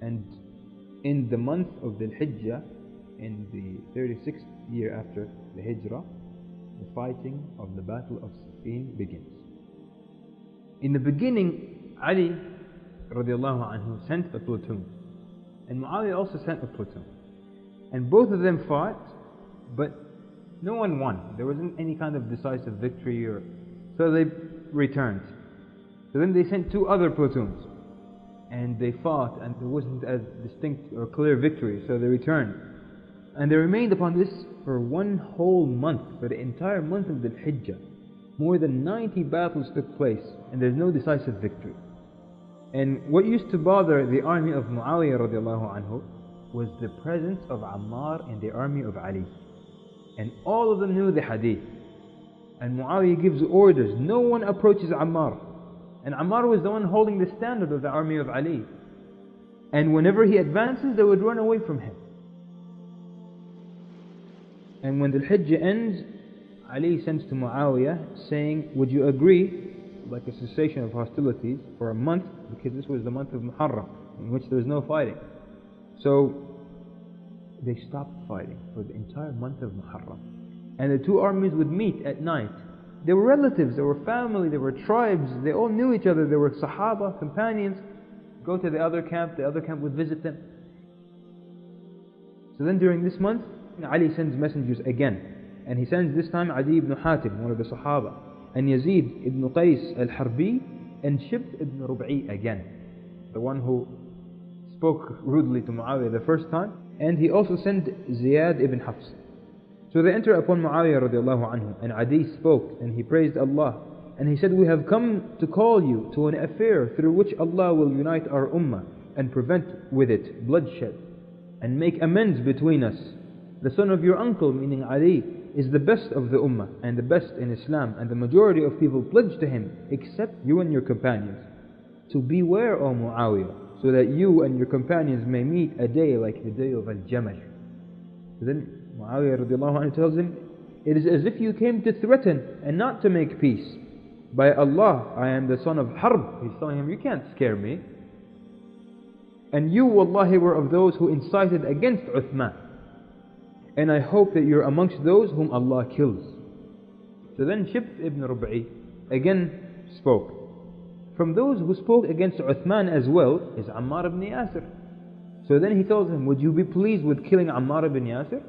And in the month of Dhul Hijjah, in the 36th year after the Hijrah, the fighting of the Battle of Siffin begins. In the beginning, Ali radiallahu anhu sent a platoon, and Muawiyah also sent a platoon. And both of them fought, but no one won. There wasn't any kind of decisive victory, so they returned. So then they sent two other platoons, and they fought, and there wasn't a distinct or clear victory, so they returned. And they remained upon this for one whole month, for the entire month of the Hijjah. More than 90 battles took place, and there's no decisive victory. And what used to bother the army of Muawiyah radiallahu anhu was the presence of Ammar in the army of Ali. And all of them knew the hadith. And Muawiyah gives orders, no one approaches Ammar. And Ammar was the one holding the standard of the army of Ali. And whenever he advances, they would run away from him. And when the Hijjah ends, Ali sends to Muawiyah saying, would you agree, like a cessation of hostilities for a month, because this was the month of Muharram, in which there was no fighting. So they stopped fighting for the entire month of Muharram. And the two armies would meet at night. They were relatives, they were family, they were tribes, they all knew each other, they were Sahaba, companions. Go to the other camp would visit them. So then during this month, Ali sends messengers again. And he sends this time Adi ibn Hatim, one of the Sahaba, and Yazid ibn Qais al-Harbi, and Shibt ibn Rub'i again, the one who spoke rudely to Muawiyah the first time. And he also sent Ziyad ibn Hafs. So they enter upon Muawiyah radiallahu anhu, and Adi spoke, and he praised Allah. And he said, we have come to call you to an affair through which Allah will unite our ummah and prevent with it bloodshed and make amends between us. The son of your uncle, meaning Ali, is the best of the ummah and the best in Islam, and the majority of people pledge to him except you and your companions. So beware, O Muawiyah, so that you and your companions may meet a day like the day of Al Jamal. So then Muawiyah radiallahu anhu tells him, it is as if you came to threaten and not to make peace. By Allah, I am the son of Harb. He's telling him, you can't scare me. And you, wallahi, were of those who incited against Uthman. And I hope that you're amongst those whom Allah kills. So then Shibt ibn Rub'i again spoke. From those who spoke against Uthman as well is Ammar ibn Yasir. So then he tells him, would you be pleased with killing Ammar ibn Yasir?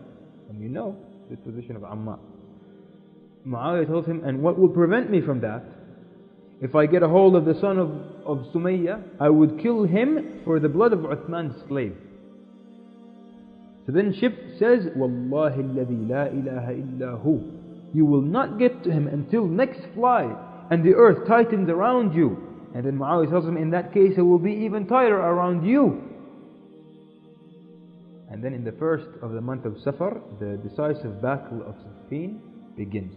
And you know the position of Ammar. Muawiyah tells him, and what will prevent me from that? If I get a hold of the son of Sumayyah, I would kill him for the blood of Uthman's slave. So then Shibt says, Wallahi alladhi la ilaha illa hu. You will not get to him until next fly, and the earth tightens around you. And then Muawiyah tells him, in that case it will be even tighter around you. And then in the first of the month of Safar, the decisive battle of Siffin begins.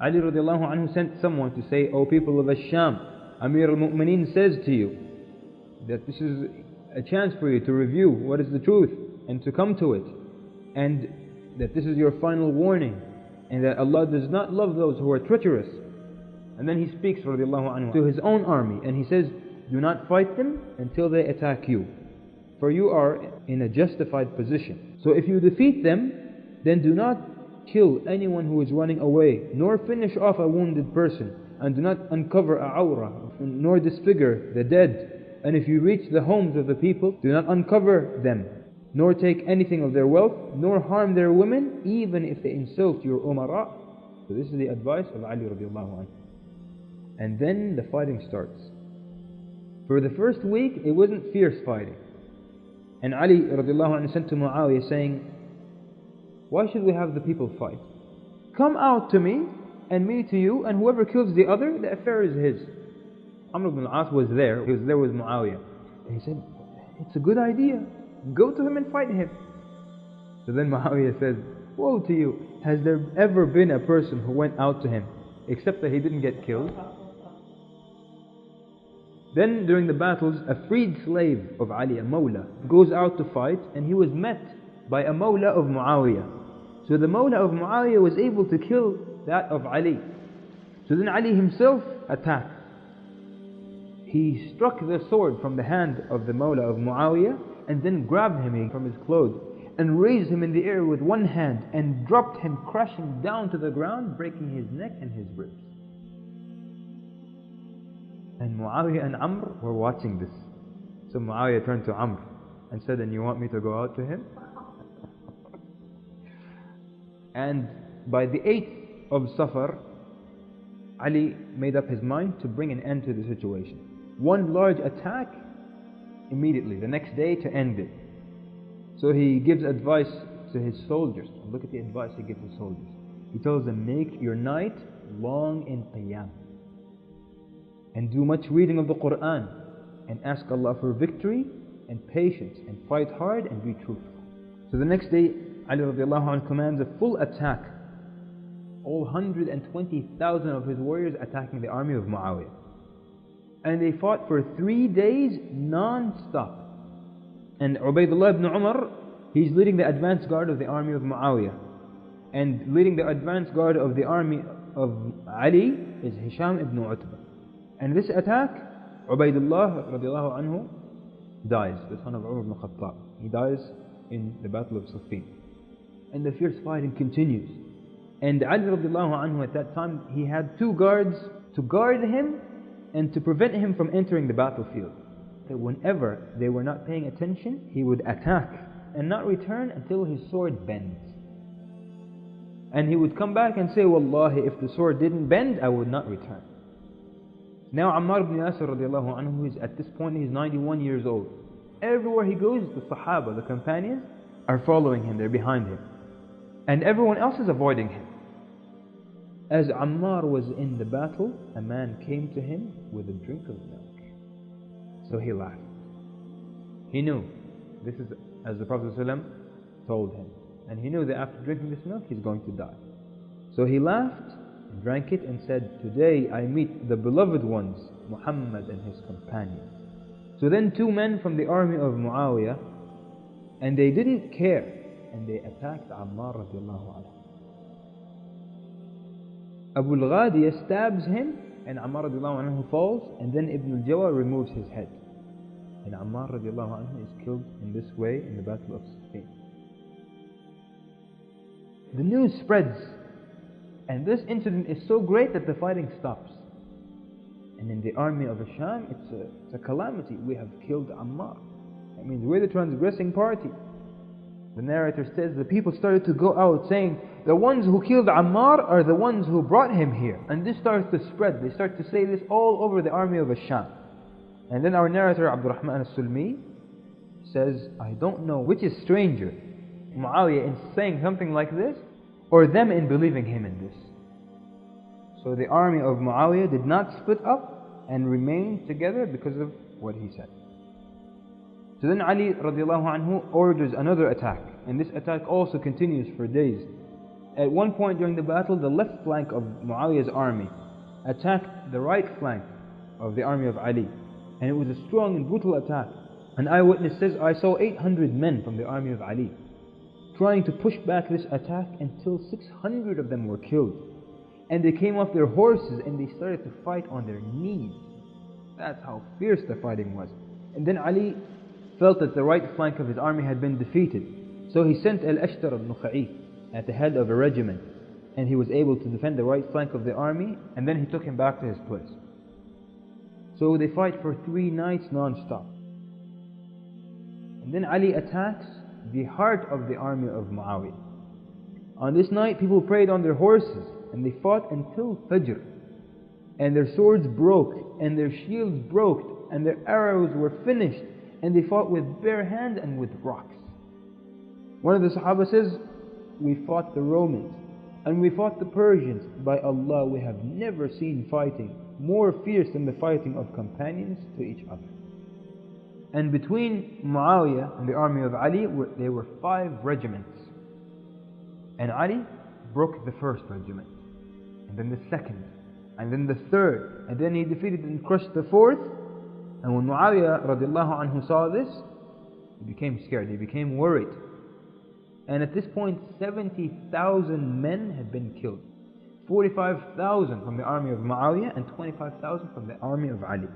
Ali radiallahu anhu sent someone to say, O people of Ash-Sham, Amir al-Mu'mineen says to you that this is a chance for you to review what is the truth and to come to it, and that this is your final warning, and that Allah does not love those who are treacherous. And then he speaks radiallahu anhu to his own army, and he says, do not fight them until they attack you, for you are in a justified position. So if you defeat them, then do not kill anyone who is running away, nor finish off a wounded person, and do not uncover a awrah, nor disfigure the dead. And if you reach the homes of the people, do not uncover them, nor take anything of their wealth, nor harm their women, even if they insult your umara. So this is the advice of Ali radiallahu anhu. And then the fighting starts. For the first week, it wasn't fierce fighting. And Ali radiallahu anhu sent to Muawiyah saying, why should we have the people fight? Come out to me, and me to you, and whoever kills the other, the affair is his. Amr ibn al-As was there, he was there with Muawiyah. And he said, it's a good idea, go to him and fight him. So then Muawiyah says, woe to you, has there ever been a person who went out to him, except that he didn't get killed? Then during the battles, a freed slave of Ali, a Mawla, goes out to fight, and he was met by a Mawla of Muawiyah. So the Mawla of Muawiyah was able to kill that of Ali. So then Ali himself attacked. He struck the sword from the hand of the Mawla of Muawiyah, and then grabbed him from his clothes and raised him in the air with one hand and dropped him crashing down to the ground, breaking his neck and his ribs. And Muawiyah and Amr were watching this. So Muawiyah turned to Amr and said, and you want me to go out to him? And by the 8th of Safar, Ali made up his mind to bring an end to the situation. One large attack immediately, the next day, to end it. So he gives advice to his soldiers. Look at the advice he gives his soldiers. He tells them, make your night long in qiyam, and do much reading of the Quran, and ask Allah for victory and patience, and fight hard and be truthful. So the next day, Ali radiallahu anh commands a full attack all 120,000 of his warriors attacking the army of Muawiyah. And they fought for 3 days non-stop. And Ubaydullah ibn Umar, he's leading the advance guard of the army of Muawiyah. And leading the advance guard of the army of Ali is Hisham ibn Utbah. And this attack, Ubaydullah radiallahu anhu dies, the son of Umar ibn Khattab. He dies in the battle of Siffin. And the fierce fighting continues. And Ali radiallahu anhu at that time, he had 2 guards to guard him and to prevent him from entering the battlefield. That whenever they were not paying attention, he would attack and not return until his sword bends. And he would come back and say, Wallahi, if the sword didn't bend, I would not return. Now Ammar ibn Yasir radiallahu anhu, is at this point, he's 91 years old. Everywhere he goes, the Sahaba, the companions, are following him, they're behind him. And everyone else is avoiding him. As Ammar was in the battle, a man came to him with a drink of milk. So he laughed. He knew, this is as the Prophet ﷺ told him. And he knew that after drinking this milk, he's going to die. So he laughed, drank it, and said, today I meet the beloved ones, Muhammad and his companions. So then 2 men from the army of Muawiyah, and they didn't care, and they attacked Ammar radiallahu anhu. Abu al-Ghadiyah stabs him, and Ammar radiallahu anhu falls, and then Ibn al-Jawa removes his head. And Ammar radiallahu anhu is killed in this way in the battle of Siffin. The news spreads, and this incident is so great that the fighting stops. And in the army of Sham, it's a calamity. We have killed Ammar. That means we're the transgressing party. The narrator says the people started to go out saying, the ones who killed Ammar are the ones who brought him here. And this starts to spread. They start to say this all over the army of Sham. And then our narrator, Abdurrahman al-Sulmi, says, I don't know which is stranger, Muawiyah in saying something like this, or them in believing him in this. So the army of Muawiyah did not split up and remain together because of what he said. So then Ali radiallahu anhu orders another attack, and this attack also continues for days. At one point during the battle, the left flank of Muawiyah's army attacked the right flank of the army of Ali, and it was a strong and brutal attack. An eyewitness says, I saw 800 men from the army of Ali trying to push back this attack until 600 of them were killed. And they came off their horses and they started to fight on their knees. That's how fierce the fighting was. And then Ali felt that the right flank of his army had been defeated. So he sent Al-Ashtar al-Nukha'i at the head of a regiment, and he was able to defend the right flank of the army, and then he took him back to his place. So they fight for 3 nights non-stop. And then Ali attacks the heart of the army of Muawiyah. On this night, people prayed on their horses, and they fought until Fajr. And their swords broke, and their shields broke, and their arrows were finished, and they fought with bare hands and with rocks. One of the Sahaba says, we fought the Romans, and we fought the Persians. By Allah, we have never seen fighting more fierce than the fighting of companions to each other. And between Muawiyah and the army of Ali, there were 5 regiments. And Ali broke the 1st regiment, and then the 2nd, and then the 3rd, and then he defeated and crushed the 4th. And when Muawiyah radiallahu anhu saw this, he became scared, he became worried. And at this point, 70,000 men had been killed. 45,000 from the army of Muawiyah and 25,000 from the army of Ali.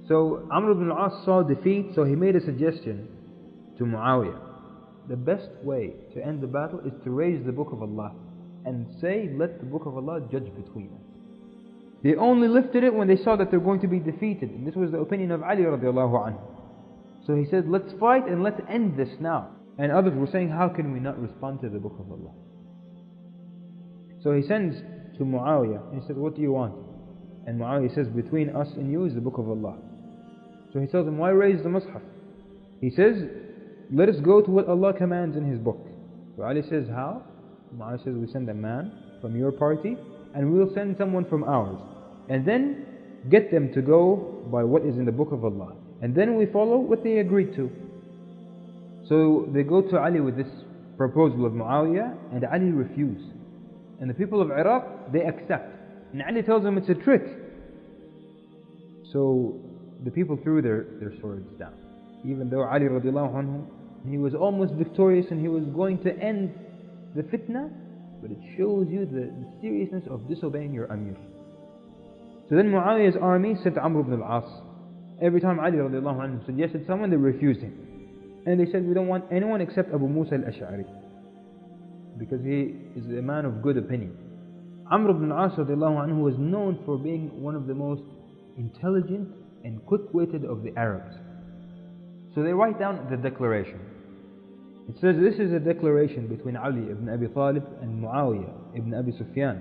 So Amr ibn al-As saw defeat, so he made a suggestion to Muawiyah. The best way to end the battle is to raise the book of Allah and say, let the book of Allah judge between us. They only lifted it when they saw that they're going to be defeated, and this was the opinion of Ali radiallahu anhu. So he said, let's fight and let's end this now. And others were saying, how can we not respond to the book of Allah? So he sends to Muawiyah, and he said, what do you want? And Muawiyah says, between us and you is the book of Allah. So he tells him, why raise the Mus'haf? He says, let us go to what Allah commands in His book. So Ali says, how? Muawiyah says, we send a man from your party, and we will send someone from ours. And then get them to go by what is in the book of Allah. And then we follow what they agreed to. So they go to Ali with this proposal of Muawiyah, and Ali refused. And the people of Iraq, they accept. And Ali tells them it's a trick. So the people threw their swords down. Even though Ali radiallahu anhu, he was almost victorious and he was going to end the fitna, but it shows you the seriousness of disobeying your Amir. So then Muawiyah's army sent Amr ibn al-As. Every time Ali radiallahu anhu suggested someone, they refused him. And they said, we don't want anyone except Abu Musa al-Ash'ari, because he is a man of good opinion. Amr ibn al-As radiallahu anhu was known for being one of the most intelligent and quick-witted of the Arabs. So they write down the declaration. It says, this is a declaration between Ali ibn Abi Talib and Muawiyah ibn Abi Sufyan,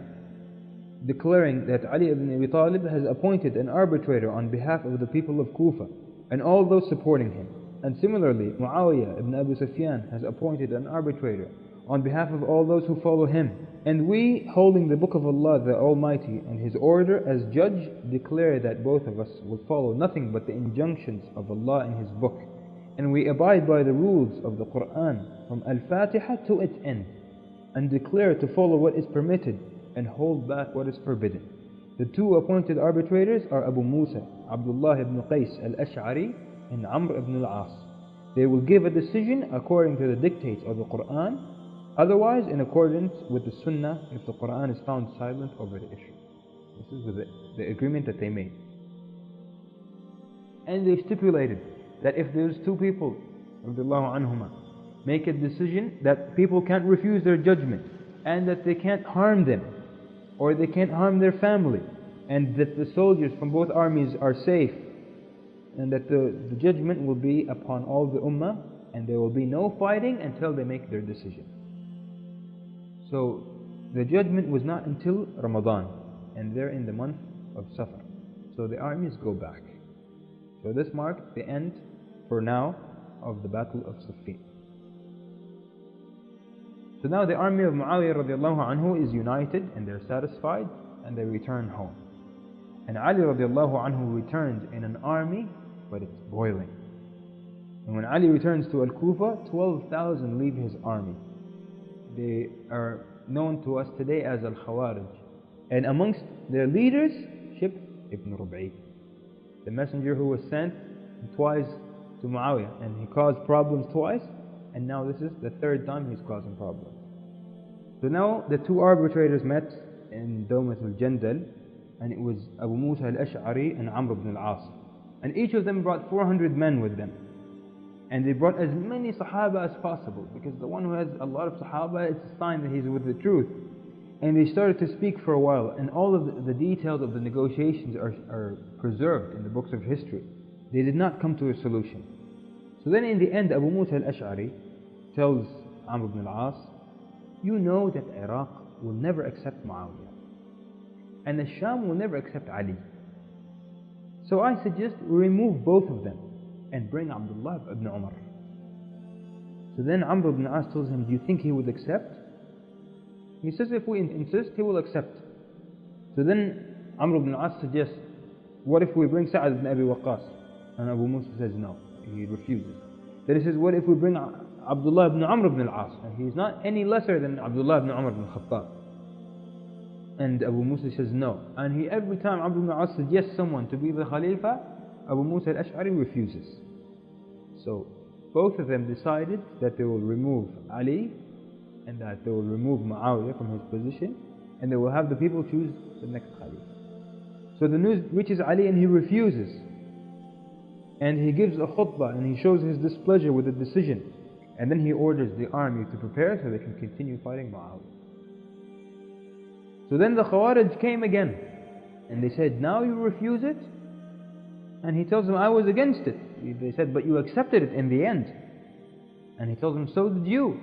declaring that Ali ibn Abi Talib has appointed an arbitrator on behalf of the people of Kufa and all those supporting him. And similarly, Muawiyah ibn Abi Sufyan has appointed an arbitrator on behalf of all those who follow him. And we, holding the book of Allah the Almighty and His order as judge, declare that both of us will follow nothing but the injunctions of Allah in His book. And we abide by the rules of the Quran from Al-Fatiha to its end, and declare to follow what is permitted and hold back what is forbidden. The two appointed arbitrators are Abu Musa, Abdullah ibn Qais al-Ash'ari, and Amr ibn al-As. They will give a decision according to the dictates of the Quran, otherwise in accordance with the Sunnah if the Quran is found silent over the issue. This is the agreement that they made. And they stipulated that if there's two people, radiallahu anhuma, make a decision, that people can't refuse their judgment, and that they can't harm them, or they can't harm their family, and that the soldiers from both armies are safe, and that the judgment will be upon all the ummah, and there will be no fighting until they make their decision. So the judgment was not until Ramadan, and they're in the month of Safar. So the armies go back. So this marked the end, for now, of the battle of Siffin. So now the army of Muawiyah radiallahu anhu is united, and they're satisfied, and they return home. And Ali radiallahu anhu returns in an army, but it's boiling. And when Ali returns to Al-Kufa, 12,000 leave his army. They are known to us today as Al-Khawarij. And amongst their leaders, Shib ibn Rub'i, the messenger who was sent twice to Muawiyah, and he caused problems twice, and now this is the third time he's causing problems. So now the two arbitrators met in Dawmat al-Jandal, and it was Abu Musa al-Ash'ari and Amr ibn al-As. And each of them brought 400 men with them. And they brought as many Sahaba as possible, because the one who has a lot of Sahaba, it's a sign that he's with the truth. And they started to speak for a while, and all of the details of the negotiations are preserved in the books of history. They did not come to a solution. So then in the end, Abu Musa al-Ash'ari tells Amr ibn al-As, you know that Iraq will never accept Muawiyah, and the Sham will never accept Ali. So I suggest we remove both of them and bring Abdullah ibn Umar. So then Amr ibn al-As tells him, do you think he would accept? He says, if we insist, he will accept. So then Amr ibn al-As suggests, what if we bring Sa'ad ibn Abi Waqqas? And Abu Musa says no, he refuses. Then he says, what if we bring Abdullah ibn Amr ibn al-As? And he's not any lesser than Abdullah ibn Umar ibn Khattab. And Abu Musa says no. And every time Amr ibn al-As suggests someone to be the Khalifa, Abu Musa al-Ash'ari refuses. So both of them decided that they will remove Ali, and that they will remove Muawiyah from his position, and they will have the people choose the next Khalifa. So the news reaches Ali, and he refuses. And he gives a khutbah, and he shows his displeasure with the decision. And then he orders the army to prepare so they can continue fighting Muawiyah. So then the Khawarij came again, and they said, now you refuse it? And he tells them, I was against it. They said, but you accepted it in the end. And he tells them, so did you.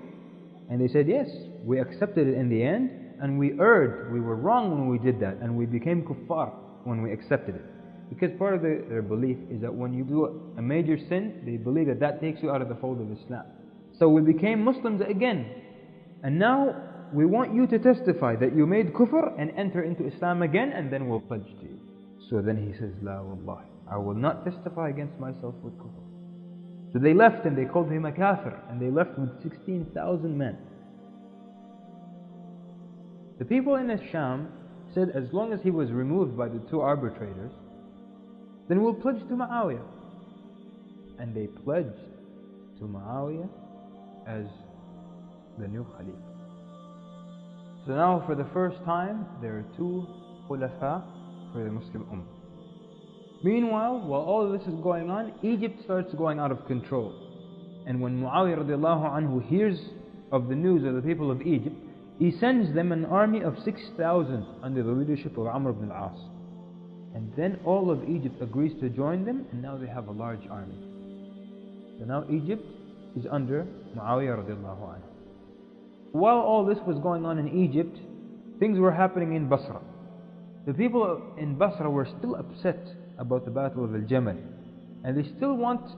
And they said, yes, we accepted it in the end, and we erred, we were wrong when we did that, and we became kuffar when we accepted it. Because part of their belief is that when you do a major sin, they believe that that takes you out of the fold of Islam. So we became Muslims again. And now we want you to testify that you made kufr and enter into Islam again, and then we'll pledge to you. So then he says, La wallah, I will not testify against myself with kufr. So they left, and they called him a kafir, and they left with 16,000 men. The people in Sham said, as long as he was removed by the two arbitrators, then we'll pledge to Muawiyah. And they pledged to Muawiyah as the new Khalifa. So now for the first time, there are two khulafa for the Muslim Ummah. Meanwhile, while all of this is going on, Egypt starts going out of control. And when Muawiyah radiallahu anhu hears of the news of the people of Egypt, he sends them an army of 6,000 under the leadership of Amr ibn al-As. And then all of Egypt agrees to join them, and now they have a large army. So now Egypt is under Muawiyah radiallahu anhu. While all this was going on in Egypt, things were happening in Basra. The people in Basra were still upset about the Battle of Al Jamal, and they still want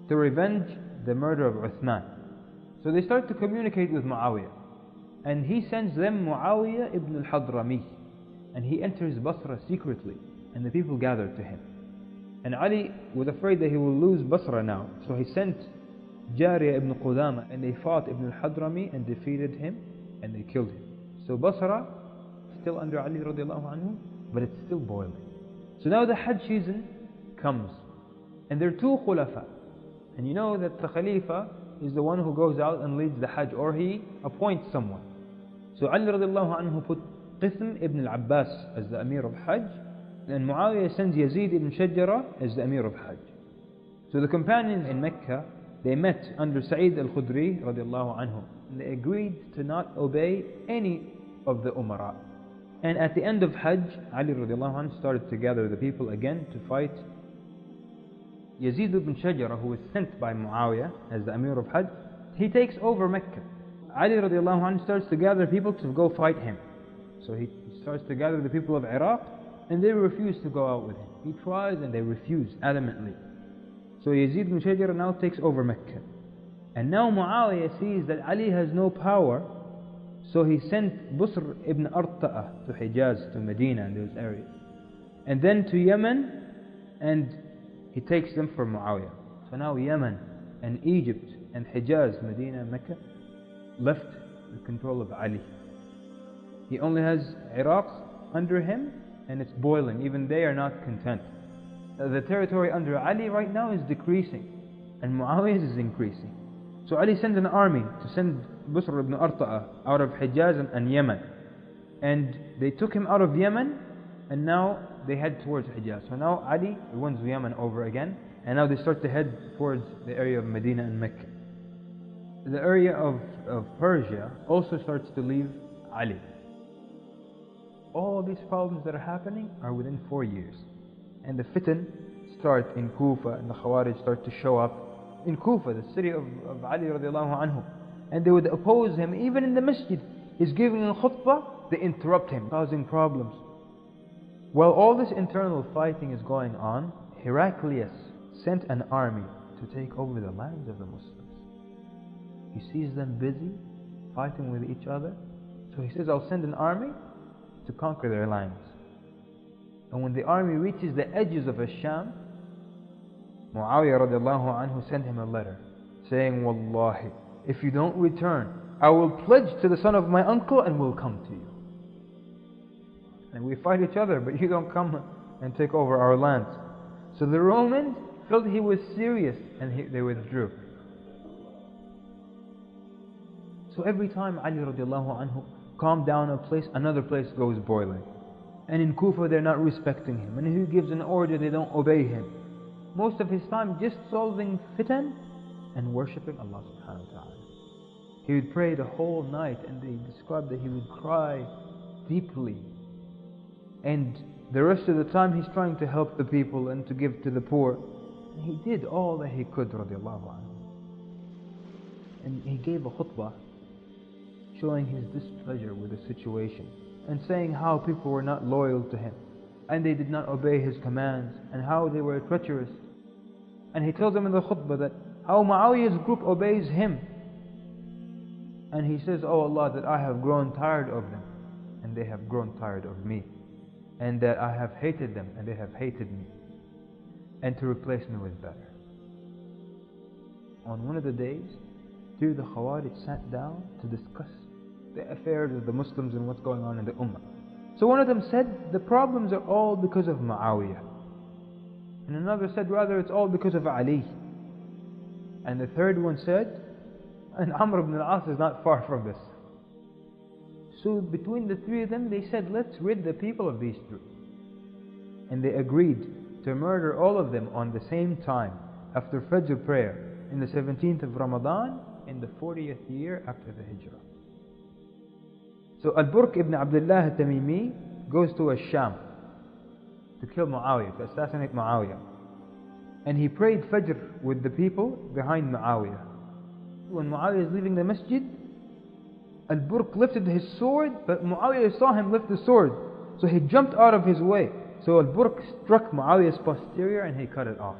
to revenge the murder of Uthman. So they start to communicate with Muawiyah, and he sends them Muawiyah ibn al-Hadrami, and he enters Basra secretly, and the people gather to him. And Ali was afraid that he will lose Basra now, so he sent Jariya ibn Qudama, and they fought Ibn al-Hadrami and defeated him, and they killed him. So Basra still under Ali radiallahu anhu, but it's still boiling. So now the Hajj season comes, and there are two khulafa. And you know that the Khalifa is the one who goes out and leads the Hajj, or he appoints someone. So Ali radiallahu anhu put Qithm ibn al-Abbas as the Amir of Hajj, and Muawiyah sends Yazid ibn Shajjara as the Amir of Hajj. So the companions in Mecca, they met under Sa'id al-Khudri radiallahu anhu, and they agreed to not obey any of the Umara. And at the end of Hajj, Ali radiallahu anhu started to gather the people again to fight. Yazid ibn Shajjara, who was sent by Muawiyah as the Amir of Hajj, he takes over Mecca. Ali radiallahu anhu starts to gather people to go fight him. So he starts to gather the people of Iraq, and they refuse to go out with him. He tries and they refuse adamantly. So Yazid ibn Shajjara now takes over Mecca. And now Muawiyah sees that Ali has no power, so he sent Busr ibn Arta'ah to Hijaz, to Medina and those areas. And then to Yemen, and he takes them for Muawiyah. So now Yemen and Egypt and Hijaz, Medina, Mecca, left the control of Ali. He only has Iraq under him, and it's boiling. Even they are not content. The territory under Ali right now is decreasing, and Muawiyah is increasing. So Ali sends an army to send Busr ibn Arta'ah out of Hijaz and Yemen. And they took him out of Yemen, and now they head towards Hijaz. So now Ali wins Yemen over again, and now they start to head towards the area of Medina and Mecca. The area of Persia also starts to leave Ali. All these problems that are happening are within 4 years. And the fitan start in Kufa, and the Khawarij start to show up in Kufa, the city of Ali radiallahu anhu. And they would oppose him, even in the masjid. He's giving a khutbah, they interrupt him, causing problems. While all this internal fighting is going on, Heraclius sent an army to take over the lands of the Muslims. He sees them busy, fighting with each other. So he says, I'll send an army to conquer their lands. And when the army reaches the edges of Sham, Muawiyah radiallahu anhu sent him a letter saying, Wallahi, if you don't return, I will pledge to the son of my uncle and will come to you. And we fight each other, but you don't come and take over our lands. So the Romans felt he was serious, and they withdrew. So every time Ali radiallahu anhu calmed down a place, another place goes boiling. And in Kufa they're not respecting him, and if he gives an order they don't obey him. Most of his time just solving fitan and worshipping Allah subhanahu wa ta'ala. He would pray the whole night, and they described that he would cry deeply. And the rest of the time he's trying to help the people and to give to the poor. And he did all that he could radiallahu anhu. And he gave a khutbah showing his displeasure with the situation, and saying how people were not loyal to him, and they did not obey his commands, and how they were treacherous. And he told them in the khutbah that how Muawiyah's group obeys him. And he says, Oh Allah, that I have grown tired of them, and they have grown tired of me, and that I have hated them, and they have hated me, and to replace me with better. On one of the days, two of the Khawarij sat down to discuss the affairs of the Muslims and what's going on in the Ummah. So one of them said, the problems are all because of Muawiyah. And another said, rather it's all because of Ali. And the third one said, and Amr ibn al-As is not far from this. So between the three of them, they said, let's rid the people of these three. And they agreed to murder all of them on the same time, after Fajr prayer, in the 17th of Ramadan, in the 40th year after the Hijrah. So Al-Burq ibn Abdullah al-Tamimi goes to Sham to kill Muawiyah, to assassinate Muawiyah. And he prayed Fajr with the people behind Muawiyah. When Muawiyah is leaving the masjid, Al-Burq lifted his sword, but Muawiyah saw him lift the sword, so he jumped out of his way. So Al-Burq struck Muawiyah's posterior and he cut it off.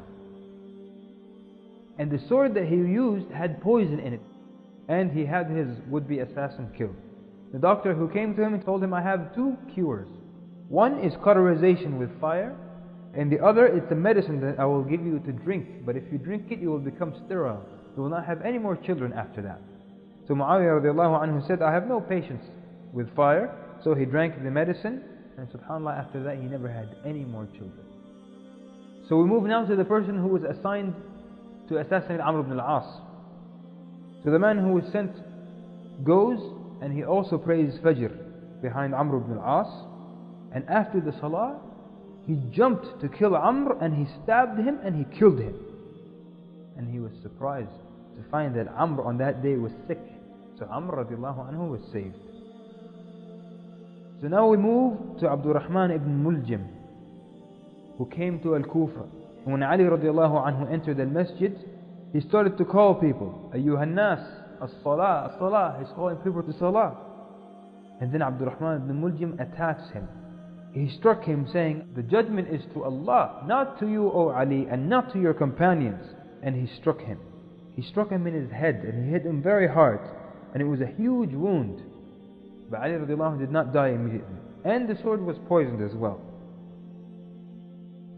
And the sword that he used had poison in it, and he had his would-be assassin killed. The doctor who came to him told him, I have two cures. One is cauterization with fire, and the other is a medicine that I will give you to drink, but if you drink it you will become sterile. You will not have any more children after that. So Muawiyah radiallahu anhu said, I have no patience with fire, so he drank the medicine, and subhanAllah, after that he never had any more children. So we move now to the person who was assigned to assassinate Amr ibn al-As. So the man who was sent goes, and he also prays Fajr behind Amr ibn al-As, and after the Salah he jumped to kill Amr, and he stabbed him and he killed him. And he was surprised to find that Amr on that day was sick. So Amr radiallahu anhu was saved. So now we move to Abdurrahman ibn Muljim, who came to Al-Kufa. And when Ali radiallahu anhu entered the masjid, he started to call people, Ayyuhan nas, as-salah, as-salah. He's calling people to salah. And then Abdurrahman ibn Muljim attacks him. He struck him saying, the judgment is to Allah, not to you, O Ali, and not to your companions. And he struck him. He struck him in his head, and he hit him very hard. And it was a huge wound. But Ali radiallahu anhu did not die immediately. And the sword was poisoned as well.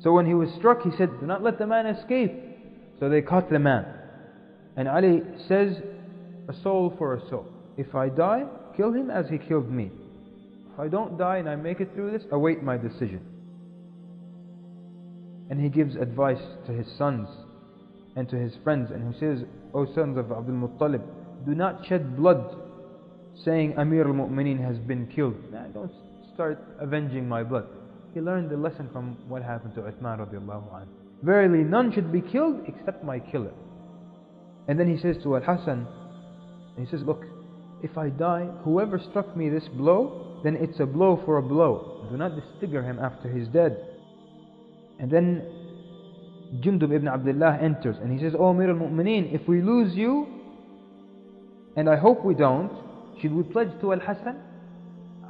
So when he was struck, he said, do not let the man escape. So they caught the man. And Ali says, a soul for a soul. If I die, kill him as he killed me. If I don't die and I make it through this, await my decision. And he gives advice to his sons and to his friends, and he says, O sons of Abdul Muttalib, do not shed blood saying Amir al-Mu'mineen has been killed. Nah, don't start avenging my blood. He learned the lesson from what happened to Uthman radiallahu anhu. Verily none should be killed except my killer. And then he says to Al-Hasan, he says, look, if I die, whoever struck me this blow, then it's a blow for a blow. Do not disfigure him after he's dead. And then Jundub ibn Abdullah enters and he says, O Amir al-Mu'mineen, if we lose you, and I hope we don't, should we pledge to Al-Hasan?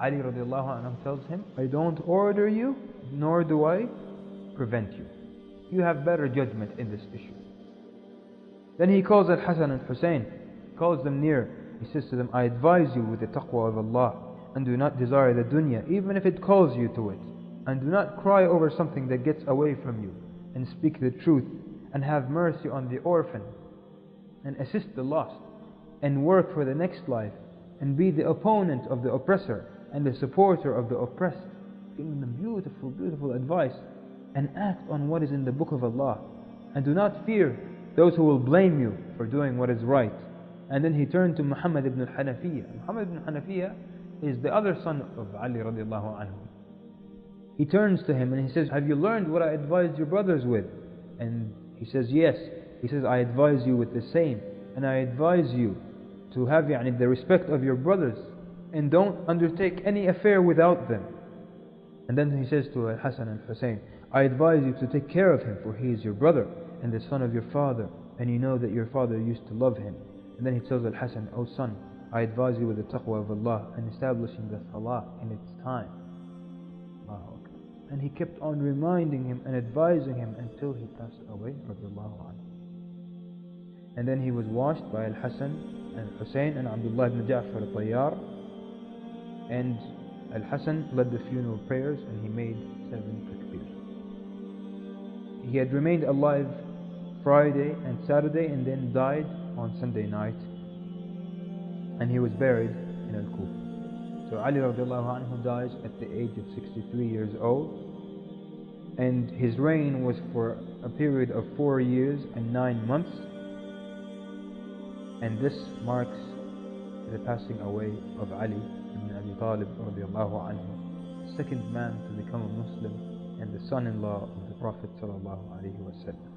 Ali radiallahu anhu tells him, I don't order you, nor do I prevent you. You have better judgment in this issue. Then he calls Al-Hasan and Hussein, calls them near. He says to them, I advise you with the taqwa of Allah, and do not desire the dunya, even if it calls you to it. And do not cry over something that gets away from you, and speak the truth, and have mercy on the orphan, and assist the lost, and work for the next life, and be the opponent of the oppressor, and the supporter of the oppressed. Giving them beautiful, beautiful advice, and act on what is in the book of Allah, and do not fear those who will blame you for doing what is right. And then he turned to Muhammad ibn al-Hanafiyyah. Muhammad ibn al-Hanafiyyah is the other son of Ali radiallahu anhu. He turns to him and he says, have you learned what I advised your brothers with? And he says, yes. He says, I advise you with the same, and I advise you to have the respect of your brothers, and don't undertake any affair without them. And then he says to Hassan and Hussein, I advise you to take care of him, for he is your brother and the son of your father, and you know that your father used to love him. And then he tells Al-Hasan, O son, I advise you with the taqwa of Allah and establishing the salah in its time. And he kept on reminding him and advising him until he passed away. And then he was washed by Al-Hasan and Hussein and Abdullah ibn Ja'far al-Tayyar. And Al-Hasan led the funeral prayers and he made 7 takbir. He had remained alive Friday and Saturday and then died on Sunday night. And he was buried in in al-Kufa. So Ali radiallahu anhu dies at the age of 63 years old, and his reign was for a period of 4 years and 9 months, and this marks the passing away of Ali ibn Abi Talib radiallahu anhu, second man to become a Muslim and the son-in-law of the Prophet sallallahu alaihi wasallam.